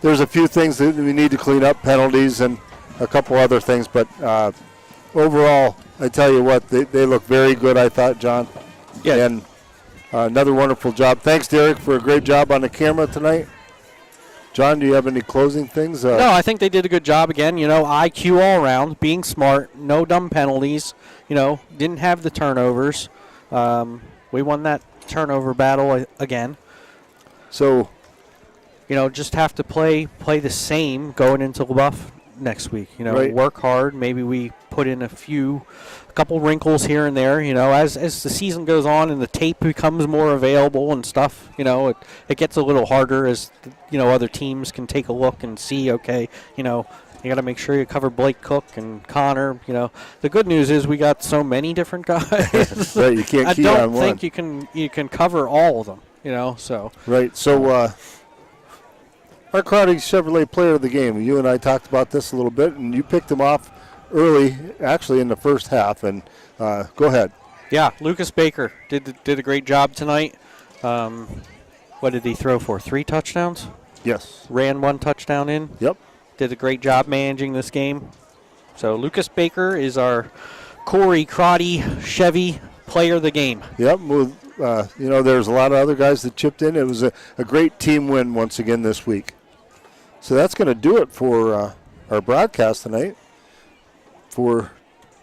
Speaker 1: There's a few things that we need to clean up, penalties and a couple other things, but overall, I tell you what, they look very good, I thought, John.
Speaker 3: Yeah.
Speaker 1: And another wonderful job. Thanks, Derek, for a great job on the camera tonight. John, do you have any closing things?
Speaker 3: No, I think they did a good job again. IQ all around, being smart, no dumb penalties. Didn't have the turnovers. We won that turnover battle again.
Speaker 1: So,
Speaker 3: just have to play the same going into LaBeouf next week.
Speaker 1: Right.
Speaker 3: Work hard. Maybe we put in a couple wrinkles here and there. As the season goes on and the tape becomes more available and stuff. It gets a little harder as other teams can take a look and see. Okay, you got to make sure you cover Blake Cook and Connor. The good news is we got so many different guys.
Speaker 1: Right, you can't key on one.
Speaker 3: I don't think you can cover all of them. So.
Speaker 1: Right. So. Our Crowdy Chevrolet player of the game. You and I talked about this a little bit, and you picked him off early, actually in the first half. And go ahead.
Speaker 3: Yeah, Lucas Baker did a great job tonight. What did he throw for? 3 touchdowns?
Speaker 1: Yes.
Speaker 3: Ran 1 touchdown in.
Speaker 1: Yep.
Speaker 3: Did a great job managing this game. So Lucas Baker is our Corry Crowdy Chevy player of the game.
Speaker 1: Yep. Well, there's a lot of other guys that chipped in. It was a great team win once again this week. So that's going to do it for our broadcast tonight. For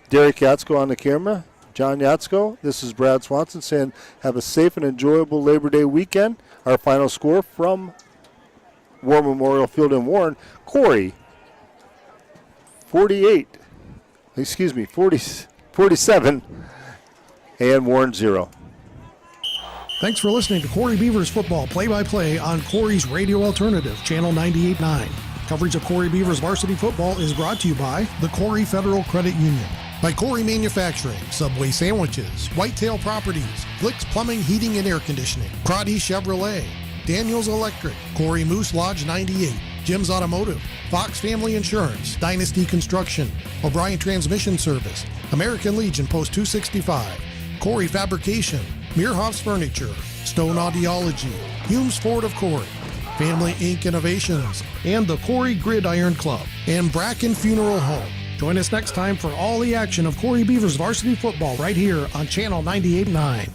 Speaker 1: Derek Yatsko on the camera, John Yatsko, this is Brad Swanson saying have a safe and enjoyable Labor Day weekend. Our final score from War Memorial Field in Warren, Corry 47 and Warren 0.
Speaker 2: Thanks for listening to Corry Beavers football play-by-play on Corry's Radio Alternative, Channel 98.9. Coverage of Corry Beavers varsity football is brought to you by the Corry Federal Credit Union, by Corry Manufacturing, Subway Sandwiches, Whitetail Properties, Flicks Plumbing, Heating, and Air Conditioning, Crotty Chevrolet, Daniels Electric, Corry Moose Lodge 98, Jim's Automotive, Fox Family Insurance, Dynasty Construction, O'Brien Transmission Service, American Legion Post 265, Corry Fabrication, Meerhoff's Furniture, Stone Audiology, Humes Ford of Corry, Family Inc. Innovations, and the Corry Gridiron Club, and Bracken Funeral Home. Join us next time for all the action of Corry Beavers varsity football right here on Channel 98.9.